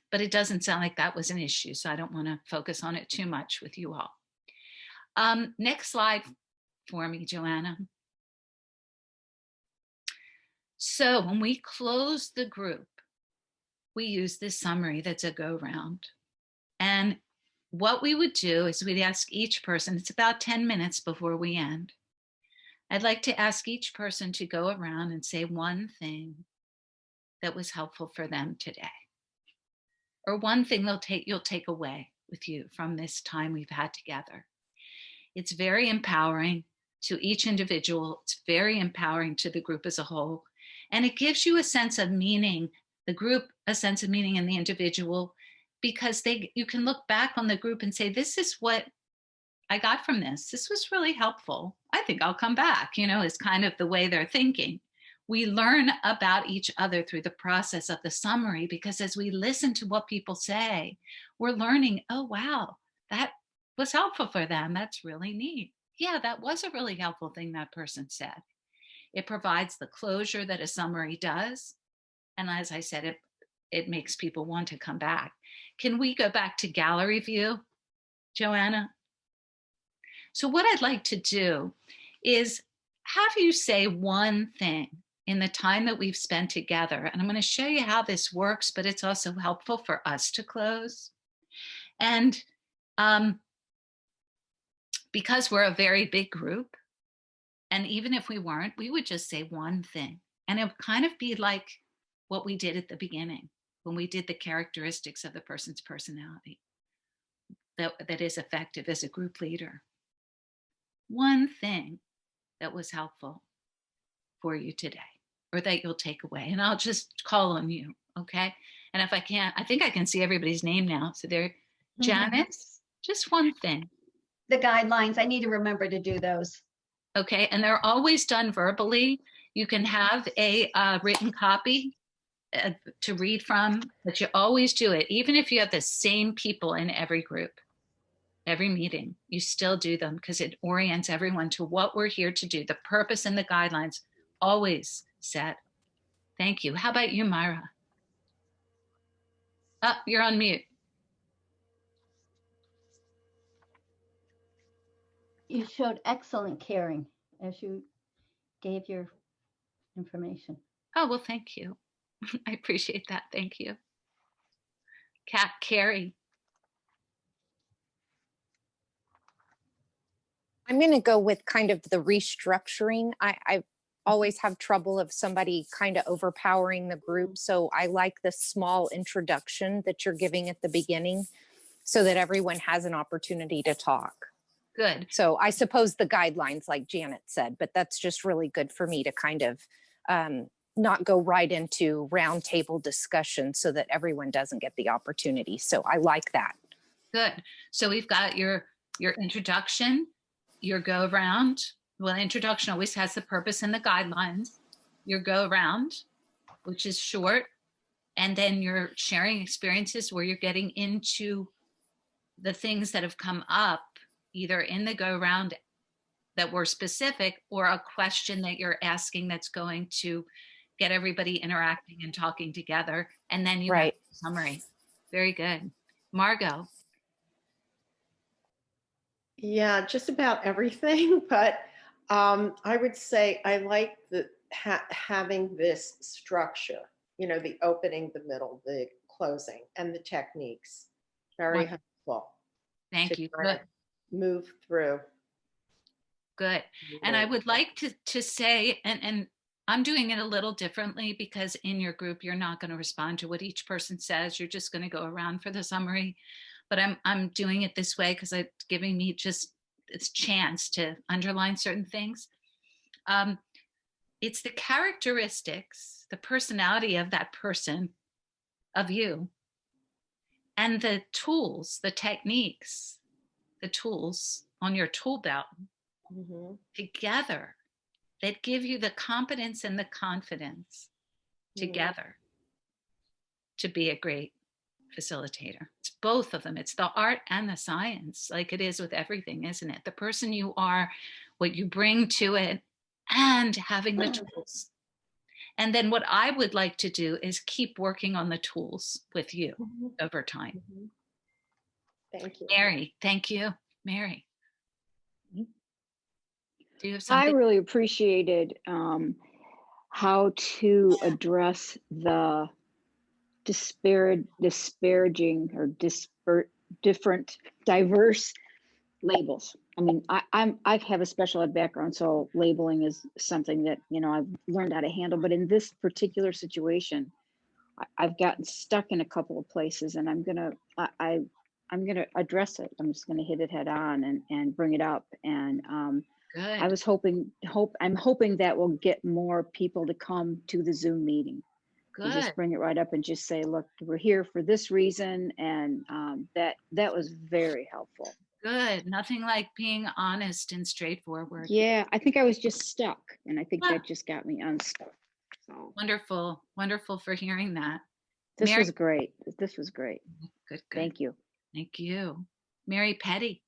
But it doesn't sound like that was an issue, so I don't want to focus on it too much with you all. Next slide for me, Joanna. So when we close the group, we use this summary that's a go round. And what we would do is we'd ask each person, it's about 10 minutes before we end. I'd like to ask each person to go around and say one thing that was helpful for them today. Or one thing you'll take away with you from this time we've had together. It's very empowering to each individual. It's very empowering to the group as a whole. And it gives you a sense of meaning, the group a sense of meaning in the individual, because you can look back on the group and say, this is what I got from this. This was really helpful. I think I'll come back, you know, is kind of the way they're thinking. We learn about each other through the process of the summary, because as we listen to what people say, we're learning, oh, wow, that was helpful for them. That's really neat. Yeah, that was a really helpful thing that person said. It provides the closure that a summary does. And as I said, it makes people want to come back. Can we go back to gallery view, Joanna? So what I'd like to do is have you say one thing in the time that we've spent together. And I'm going to show you how this works, but it's also helpful for us to close. And because we're a very big group, and even if we weren't, we would just say one thing. And it would kind of be like what we did at the beginning. when we did the characteristics of the person's personality that is effective as a group leader. One thing that was helpful for you today, or that you'll take away, and I'll just call on you, okay? And if I can't, I think I can see everybody's name now. So there, Janice, just one thing. The guidelines, I need to remember to do those. Okay, and they're always done verbally. You can have a written copy to read from, but you always do it, even if you have the same people in every group, every meeting, you still do them because it orients everyone to what we're here to do. The purpose and the guidelines always set. Thank you. How about you, Myra? Oh, you're on mute. You showed excellent caring as you gave your information. Oh, well, thank you. I appreciate that. Thank you. Carrie. I'm going to go with kind of the restructuring. I always have trouble of somebody kind of overpowering the group. So I like the small introduction that you're giving at the beginning so that everyone has an opportunity to talk. Good. So I suppose the guidelines, like Janet said, but that's just really good for me to kind of not go right into roundtable discussion so that everyone doesn't get the opportunity. So I like that. Good. So we've got your introduction, your go around. Well, introduction always has the purpose and the guidelines. Your go around, which is short, and then you're sharing experiences where you're getting into the things that have come up either in the go around that were specific or a question that you're asking that's going to get everybody interacting and talking together. And then you have a summary. Very good. Margot. Yeah, just about everything, but I would say I like the having this structure, you know, the opening, the middle, the closing, and the techniques. Very helpful. Thank you. Good. Move through. Good. And I would like to say, and I'm doing it a little differently because in your group, you're not going to respond to what each person says. You're just going to go around for the summary. But I'm doing it this way because it's giving me just this chance to underline certain things. It's the characteristics, the personality of that person, of you, and the tools, the techniques, the tools on your tool belt together that give you the competence and the confidence together to be a great facilitator. It's both of them. It's the art and the science, like it is with everything, isn't it? The person you are, what you bring to it, and having the tools. And then what I would like to do is keep working on the tools with you over time. Thank you. Mary, thank you. Mary. Do you have something? I really appreciated how to address the disparaging or different diverse labels. I mean, I have a special ed background, so labeling is something that, you know, I've learned how to handle. But in this particular situation, I've gotten stuck in a couple of places, and I'm gonna address it. I'm just gonna hit it head on and bring it up. And Good. I was hoping that will get more people to come to the Zoom meeting. Good. Just bring it right up and just say, look, we're here for this reason. And that was very helpful. Good. Nothing like being honest and straightforward. Yeah, I think I was just stuck, and I think that just got me unstuck. So wonderful. Wonderful for hearing that. This Mary, was great. This was great. Good. Thank you. Thank you. Mary Petty.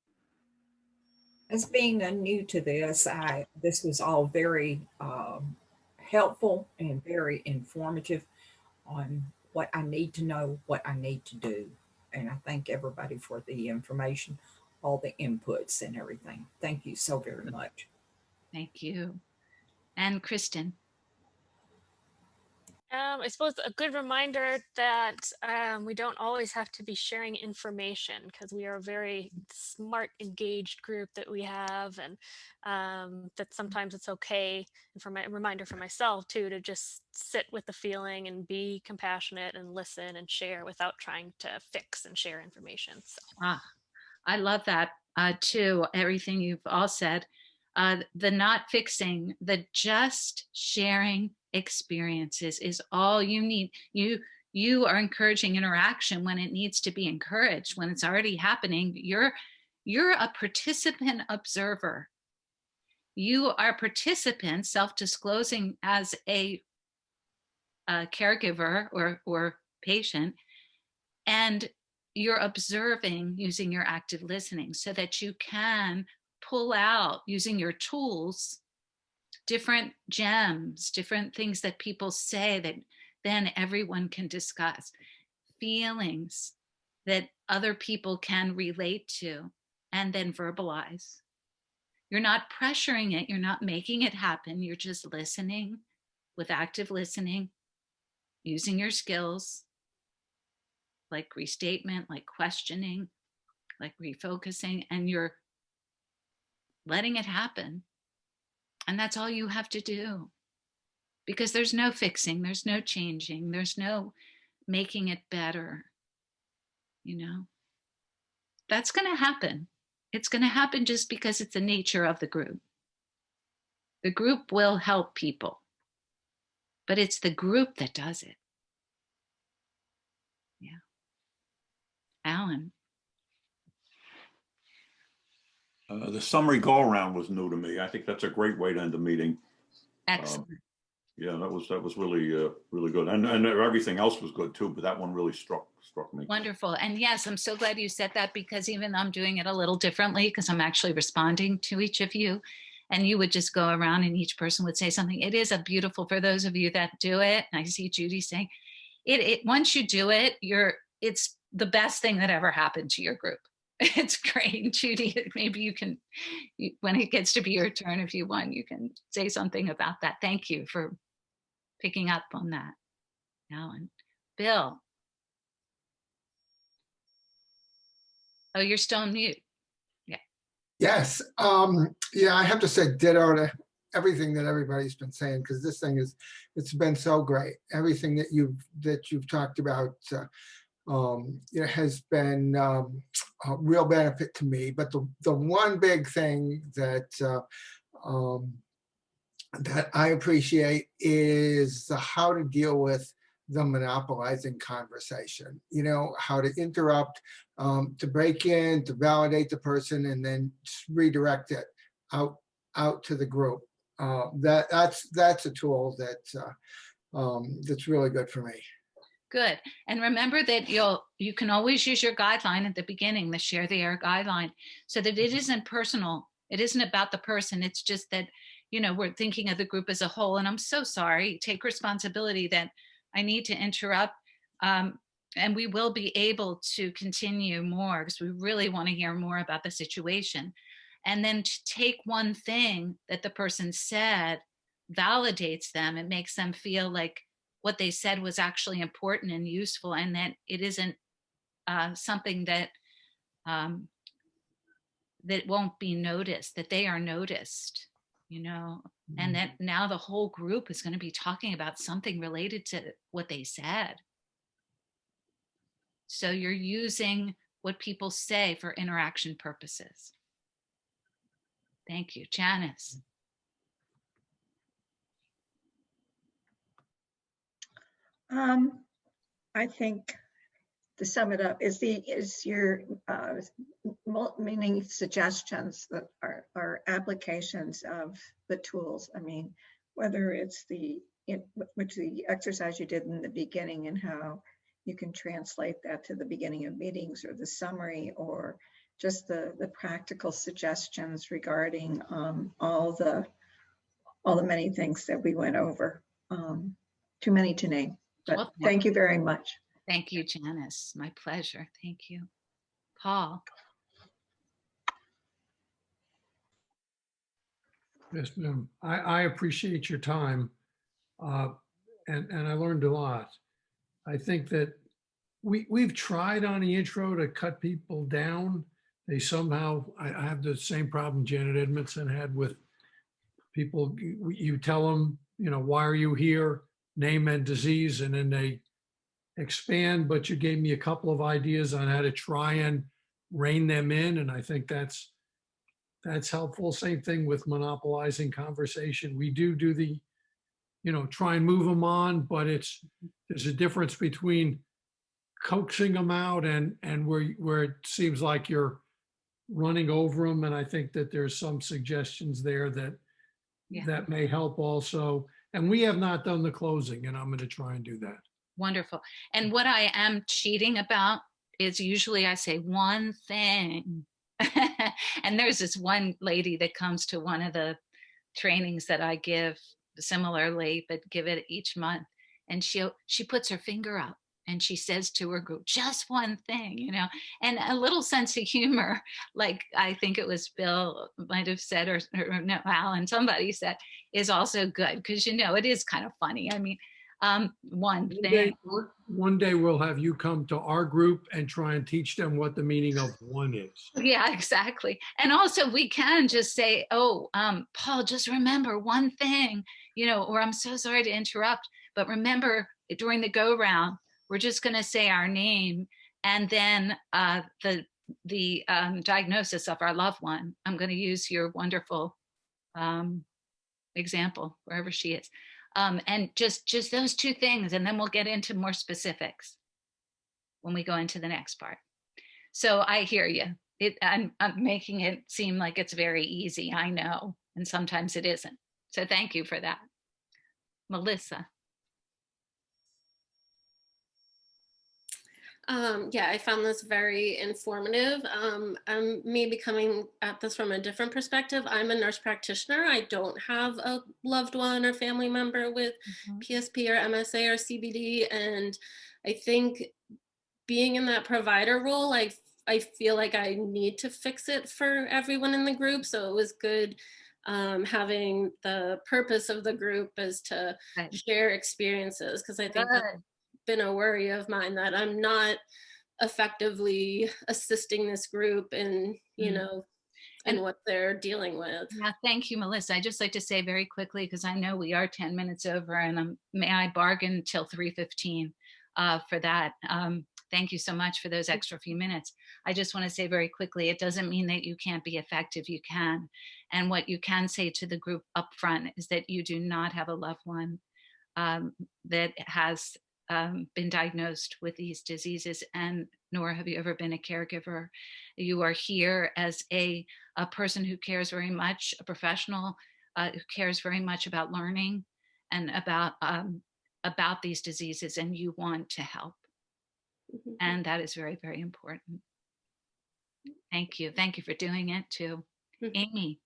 As being new to this, this was all very helpful and very informative on what I need to know, what I need to do. And I thank everybody for the information, all the inputs and everything. Thank you so very much. Thank you. And Kristen. I suppose a good reminder that we don't always have to be sharing information because we are a very smart, engaged group that we have, and that sometimes it's okay. And for my reminder for myself too, to just sit with the feeling and be compassionate and listen and share without trying to fix and share information. So. Ah, I love that too. Everything you've all said, the not fixing, the just sharing experiences is all you need. You are encouraging interaction when it needs to be encouraged. When it's already happening, you're a participant observer. You are a participant, self-disclosing as a caregiver or patient, and you're observing using your active listening so that you can pull out using your tools different gems, different things that people say that then everyone can discuss, feelings that other people can relate to and then verbalize. You're not pressuring it, you're not making it happen, you're just listening with active listening, using your skills like restatement, like questioning, like refocusing, and you're letting it happen. And that's all you have to do, because there's no fixing, there's no changing, there's no making it better. You know, that's going to happen. It's going to happen just because it's the nature of the group. The group will help people, but it's the group that does it. Yeah. Alan. The summary go around was new to me. I think that's a great way to end the meeting. Excellent. Yeah, that was really really good, and everything else was good too. But that one really struck me. Wonderful. And yes, I'm so glad you said that, because even though I'm doing it a little differently, because I'm actually responding to each of you, and you would just go around and each person would say something. It is a beautiful, for those of you that do it, and I see Judy saying it once you do it, it's the best thing that ever happened to your group. It's great. Judy, maybe you can, when it gets to be your turn, if you want, you can say something about that. Thank you for picking up on that, Alan. Bill. Oh, you're still on mute. Yeah. Yes. Yeah, I have to say ditto to everything that everybody's been saying, because this thing it's been so great. Everything that you've talked about has been a real benefit to me. But the one big thing that that I appreciate is how to deal with the monopolizing conversation. You know, how to interrupt, to break in, to validate the person, and then redirect it out to the group. That's a tool that's really good for me. Good. And remember that you can always use your guideline at the beginning, the share the air guideline, so that it isn't personal. It isn't about the person. It's just that, we're thinking of the group as a whole. And I'm so sorry, take responsibility that I need to interrupt. And we will be able to continue more, because we really want to hear more about the situation. And then to take one thing that the person said, validates them, it makes them feel like what they said was actually important and useful, and that it isn't something that that won't be noticed, that they are noticed, and that now the whole group is going to be talking about something related to what they said. So you're using what people say for interaction purposes. Thank you. Janice. I think to sum it up is your meaning suggestions that are applications of the tools. I mean, whether it's the exercise you did in the beginning and how you can translate that to the beginning of meetings, or the summary, or just the practical suggestions regarding all the many things that we went over. Too many to name, but well, thank you very much. Thank you, Janice. My pleasure. Thank you. Paul. Yes, ma'am. I appreciate your time. and I learned a lot. I think that we've tried on the intro to cut people down. They somehow, I have the same problem Janet Edmondson had with people. You tell them, you know, why are you here? Name and disease, and then they expand. But you gave me a couple of ideas on how to try and rein them in, and I think that's helpful. Same thing with monopolizing conversation. We do the, you know, try and move them on, but there's a difference between coaxing them out and where it seems like you're running over them. And I think that there's some suggestions there that may help also. And we have not done the closing, and I'm going to try and do that. Wonderful. And what I am cheating about is usually I say one thing. And there's this one lady that comes to one of the trainings that I give similarly, but give it each month. And she puts her finger up and she says to her group, just one thing, you know, and a little sense of humor. Like I think it was Bill might have said, or no, Alan, somebody said, is also good. Cause you know, it is kind of funny. I mean, one thing. One day we'll have you come to our group and try and teach them what the meaning of one is. Yeah, exactly. And also we can just say, oh, Paul, just remember one thing, you know, or I'm so sorry to interrupt, but remember during the go round, we're just going to say our name and then the diagnosis of our loved one. I'm going to use your wonderful example, wherever she is. And just those two things, and then we'll get into more specifics when we go into the next part. So I hear you. I'm making it seem like it's very easy. I know, and sometimes it isn't. So thank you for that. Melissa. Yeah, I found this very informative. I'm maybe coming at this from a different perspective. I'm a nurse practitioner. I don't have a loved one or family member with PSP or MSA or CBD. And I think being in that provider role, I feel like I need to fix it for everyone in the group. So it was good having the purpose of the group is to share experiences, because I think that's been a worry of mine, that I'm not effectively assisting this group in, you know, and what they're dealing with. Yeah, thank you, Melissa. I just like to say very quickly, because I know we are 10 minutes over, and may I bargain till 3:15 for that. Thank you so much for those extra few minutes. I just want to say very quickly, it doesn't mean that you can't be effective. You can. And what you can say to the group up front is that you do not have a loved one that has been diagnosed with these diseases, and nor have you ever been a caregiver. You are here as a person who cares very much, a professional who cares very much about learning and about these diseases, and you want to help. And that is very, very important. Thank you. Thank you for doing it too. Amy,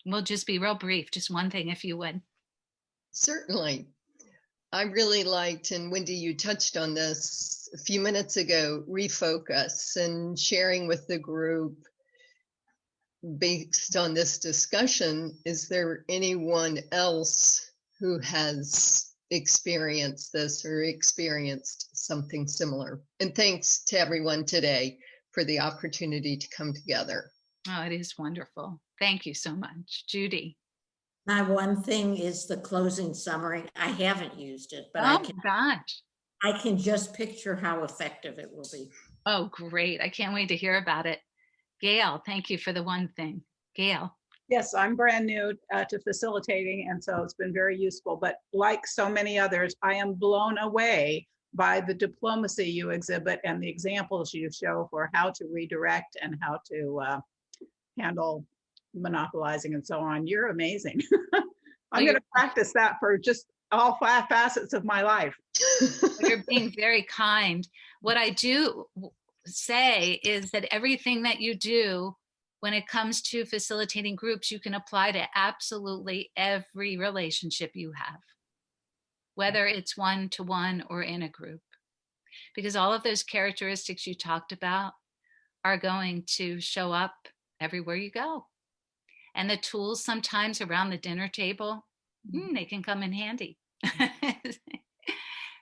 we'll just be real brief. Just one thing, if you would. Certainly. I really liked, and Wendy, you touched on this a few minutes ago, refocus and sharing with the group based on this discussion. Is there anyone else who has experienced this or experienced something similar? And thanks to everyone today for the opportunity to come together. Oh, it is wonderful. Thank you so much. Judy. My one thing is the closing summary. I haven't used it, but I can just picture how effective it will be. Oh, great. I can't wait to hear about it. Gail, thank you for the one thing. Gail. Yes, I'm brand new to facilitating, and so it's been very useful. But like so many others, I am blown away by the diplomacy you exhibit and the examples you show for how to redirect and how to handle monopolizing and so on. You're amazing. I'm going to practice that for just all facets of my life. You're being very kind. What I do say is that everything that you do when it comes to facilitating groups, you can apply to absolutely every relationship you have, whether it's one-to-one or in a group, because all of those characteristics you talked about are going to show up everywhere you go. And the tools sometimes around the dinner table, they can come in handy.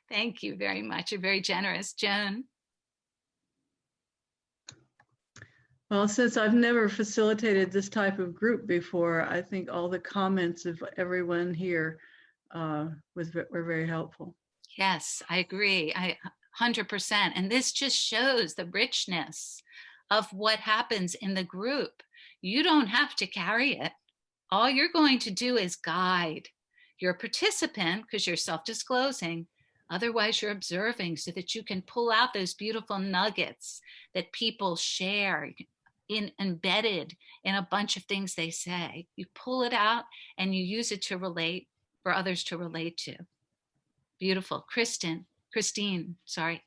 Thank you very much. You're very generous. Joan? Well, since I've never facilitated this type of group before, I think all the comments of everyone here were very helpful. Yes, I agree. 100%. And this just shows the richness of what happens in the group. You don't have to carry it. All you're going to do is guide. You're a participant because you're self-disclosing. Otherwise, you're observing so that you can pull out those beautiful nuggets that people share embedded in a bunch of things they say. You pull it out and you use it to relate for others to relate to. Beautiful. Christine, sorry.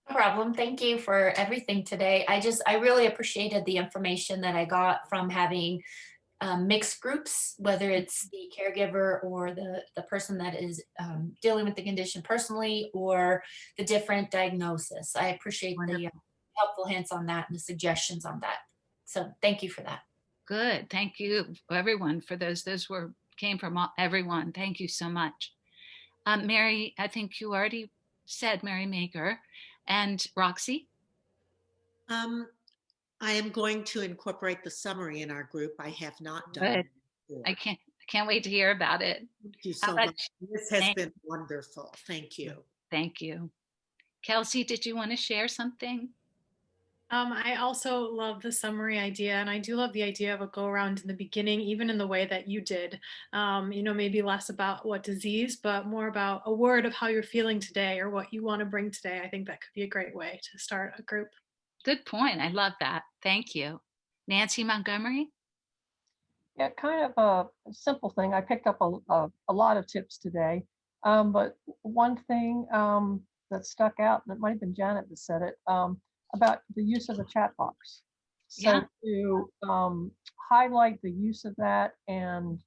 No problem. Thank you for everything today. I really appreciated the information that I got from having mixed groups, whether it's the caregiver or the person that is dealing with the condition personally, or the different diagnosis. I appreciate the helpful hints on that and the suggestions on that. So thank you for that. Good. Thank you, everyone, for those. Those came from everyone. Thank you so much. Mary, I think you already said Mary Maker. And Roxy? I am going to incorporate the summary in our group. I have not done Good. it before. I can't wait to hear about it. Thank you so much. This has been wonderful. Thank you. Thank you. Kelsey, did you want to share something? I also love the summary idea, and I do love the idea of a go around in the beginning, even in the way that you did. Maybe less about what disease, but more about a word of how you're feeling today or what you want to bring today. I think that could be a great way to start a group. Good point. I love that. Thank you. Nancy Montgomery? Yeah, kind of a simple thing. I picked up a lot of tips today, but one thing that stuck out, and it might have been Janet that said it, about the use of the chat box. So to highlight the use of that and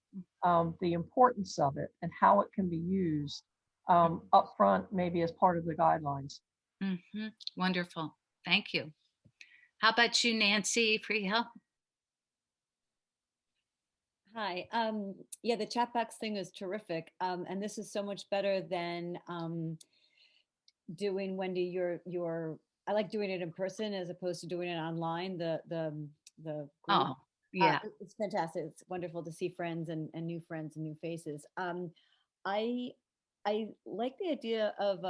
the importance of it and how it can be used up front, maybe as part of the guidelines. Mm-hmm. Wonderful. Thank you. How about you, Nancy Freehill? Hi. Yeah, the chat box thing is terrific. And this is so much better than doing, Wendy, I like doing it in person as opposed to doing it online. The group. Oh, yeah. It's fantastic. It's wonderful to see friends and new friends and new faces. I like the idea of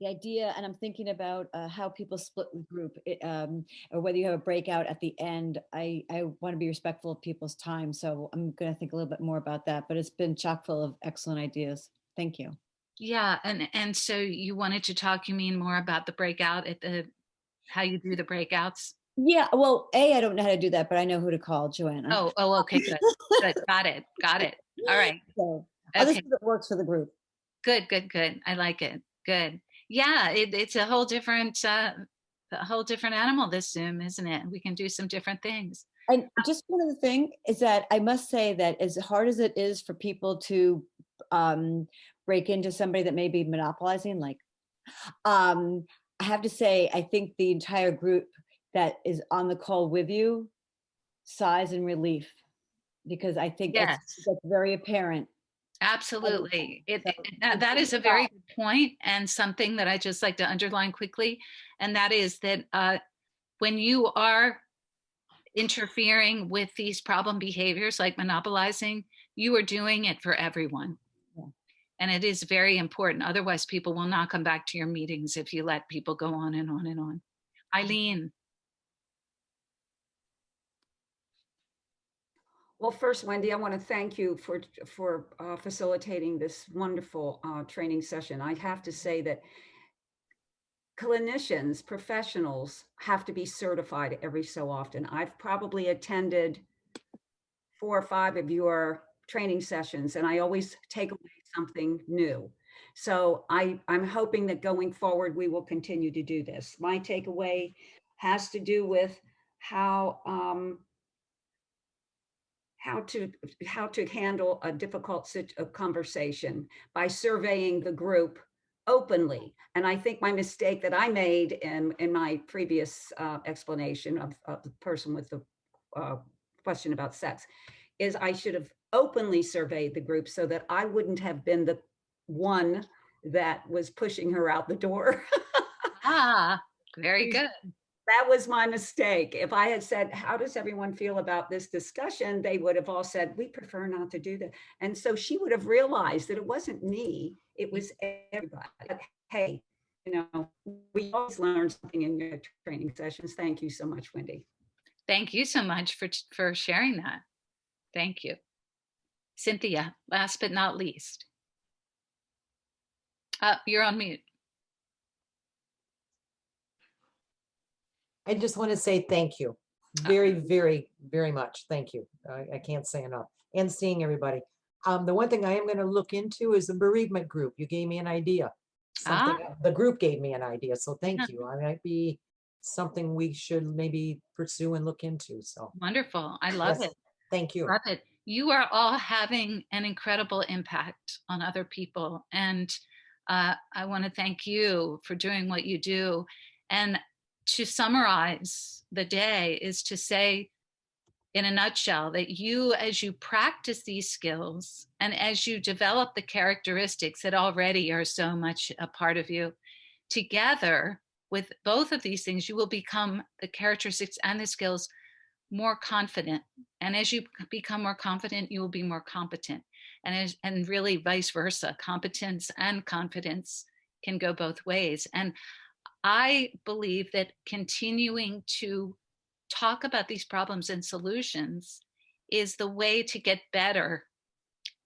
and I'm thinking about how people split the group, or whether you have a breakout at the end. I want to be respectful of people's time, so I'm going to think a little bit more about that. But it's been chock full of excellent ideas. Thank you. Yeah, and so you wanted to talk, you mean, more about the breakout how you do the breakouts? Yeah, well, I don't know how to do that, but I know who to call, Joanna. Oh, okay, good. Good. Got it. All right. So I'll just see if it works for the group. Good. I like it. Good. Yeah, it's a whole different animal, this Zoom, isn't it? We can do some different things. And just one other thing is that I must say that as hard as it is for people to break into somebody that may be monopolizing, I have to say, I think the entire group that is on the call with you sighs in relief, because I think that's very apparent. Absolutely. That is a very good point, and something that I just like to underline quickly. And that is that when you are interfering with these problem behaviors like monopolizing, you are doing it for everyone. Yeah. And it is very important. Otherwise, people will not come back to your meetings if you let people go on and on and on. Eileen. Well, first, Wendy, I want to thank you for facilitating this wonderful training session. I have to say that clinicians, professionals have to be certified every so often. I've probably attended 4 or 5 of your training sessions, and I always take away something new. So I'm hoping that going forward, we will continue to do this. My takeaway has to do with how to handle a difficult conversation by surveying the group openly. And I think my mistake that I made in my previous explanation of the person with the question about sex is I should have openly surveyed the group so that I wouldn't have been the one that was pushing her out the door. Ah, very good. That was my mistake. If I had said, how does everyone feel about this discussion? They would have all said, we prefer not to do that. And so she would have realized that it wasn't me, it was everybody. But hey, we always learn something in your training sessions. Thank you so much, Wendy. Thank you so much for sharing that. Thank you. Cynthia, last but not least. You're on mute. I just want to say thank you. Very, very, very much. Thank you. I can't say enough. And seeing everybody. The one thing I am going to look into is the bereavement group. You gave me an idea. The group gave me an idea. So thank you. I might be something we should maybe pursue and look into. So wonderful. I love it. Thank you. Love it. You are all having an incredible impact on other people. And I want to thank you for doing what you do. And to summarize the day is to say, in a nutshell, that you, as you practice these skills and as you develop the characteristics that already are so much a part of you, together with both of these things, you will become the characteristics and the skills more confident. And as you become more confident, you will be more competent. And really vice versa, competence and confidence can go both ways. And I believe that continuing to talk about these problems and solutions is the way to get better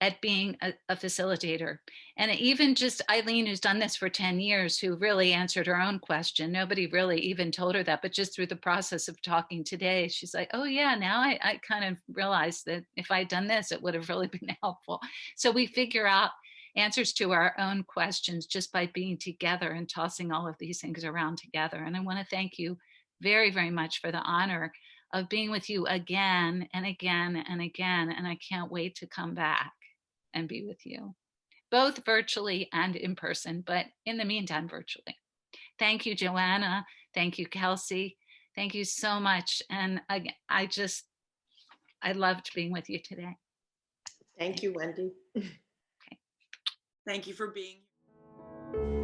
at being a facilitator. And even just Eileen, who's done this for 10 years, who really answered her own question. Nobody really even told her that, but just through the process of talking today, she's like, oh yeah, now I kind of realized that if I'd done this, it would have really been helpful. So we figure out answers to our own questions just by being together and tossing all of these things around together. And I want to thank you very, very much for the honor of being with you again and again and again. And I can't wait to come back and be with you, both virtually and in person, but in the meantime, virtually. Thank you, Joanna. Thank you, Kelsey. Thank you so much. And again, I loved being with you today. Thank you, Wendy. Okay. Thank you for being here.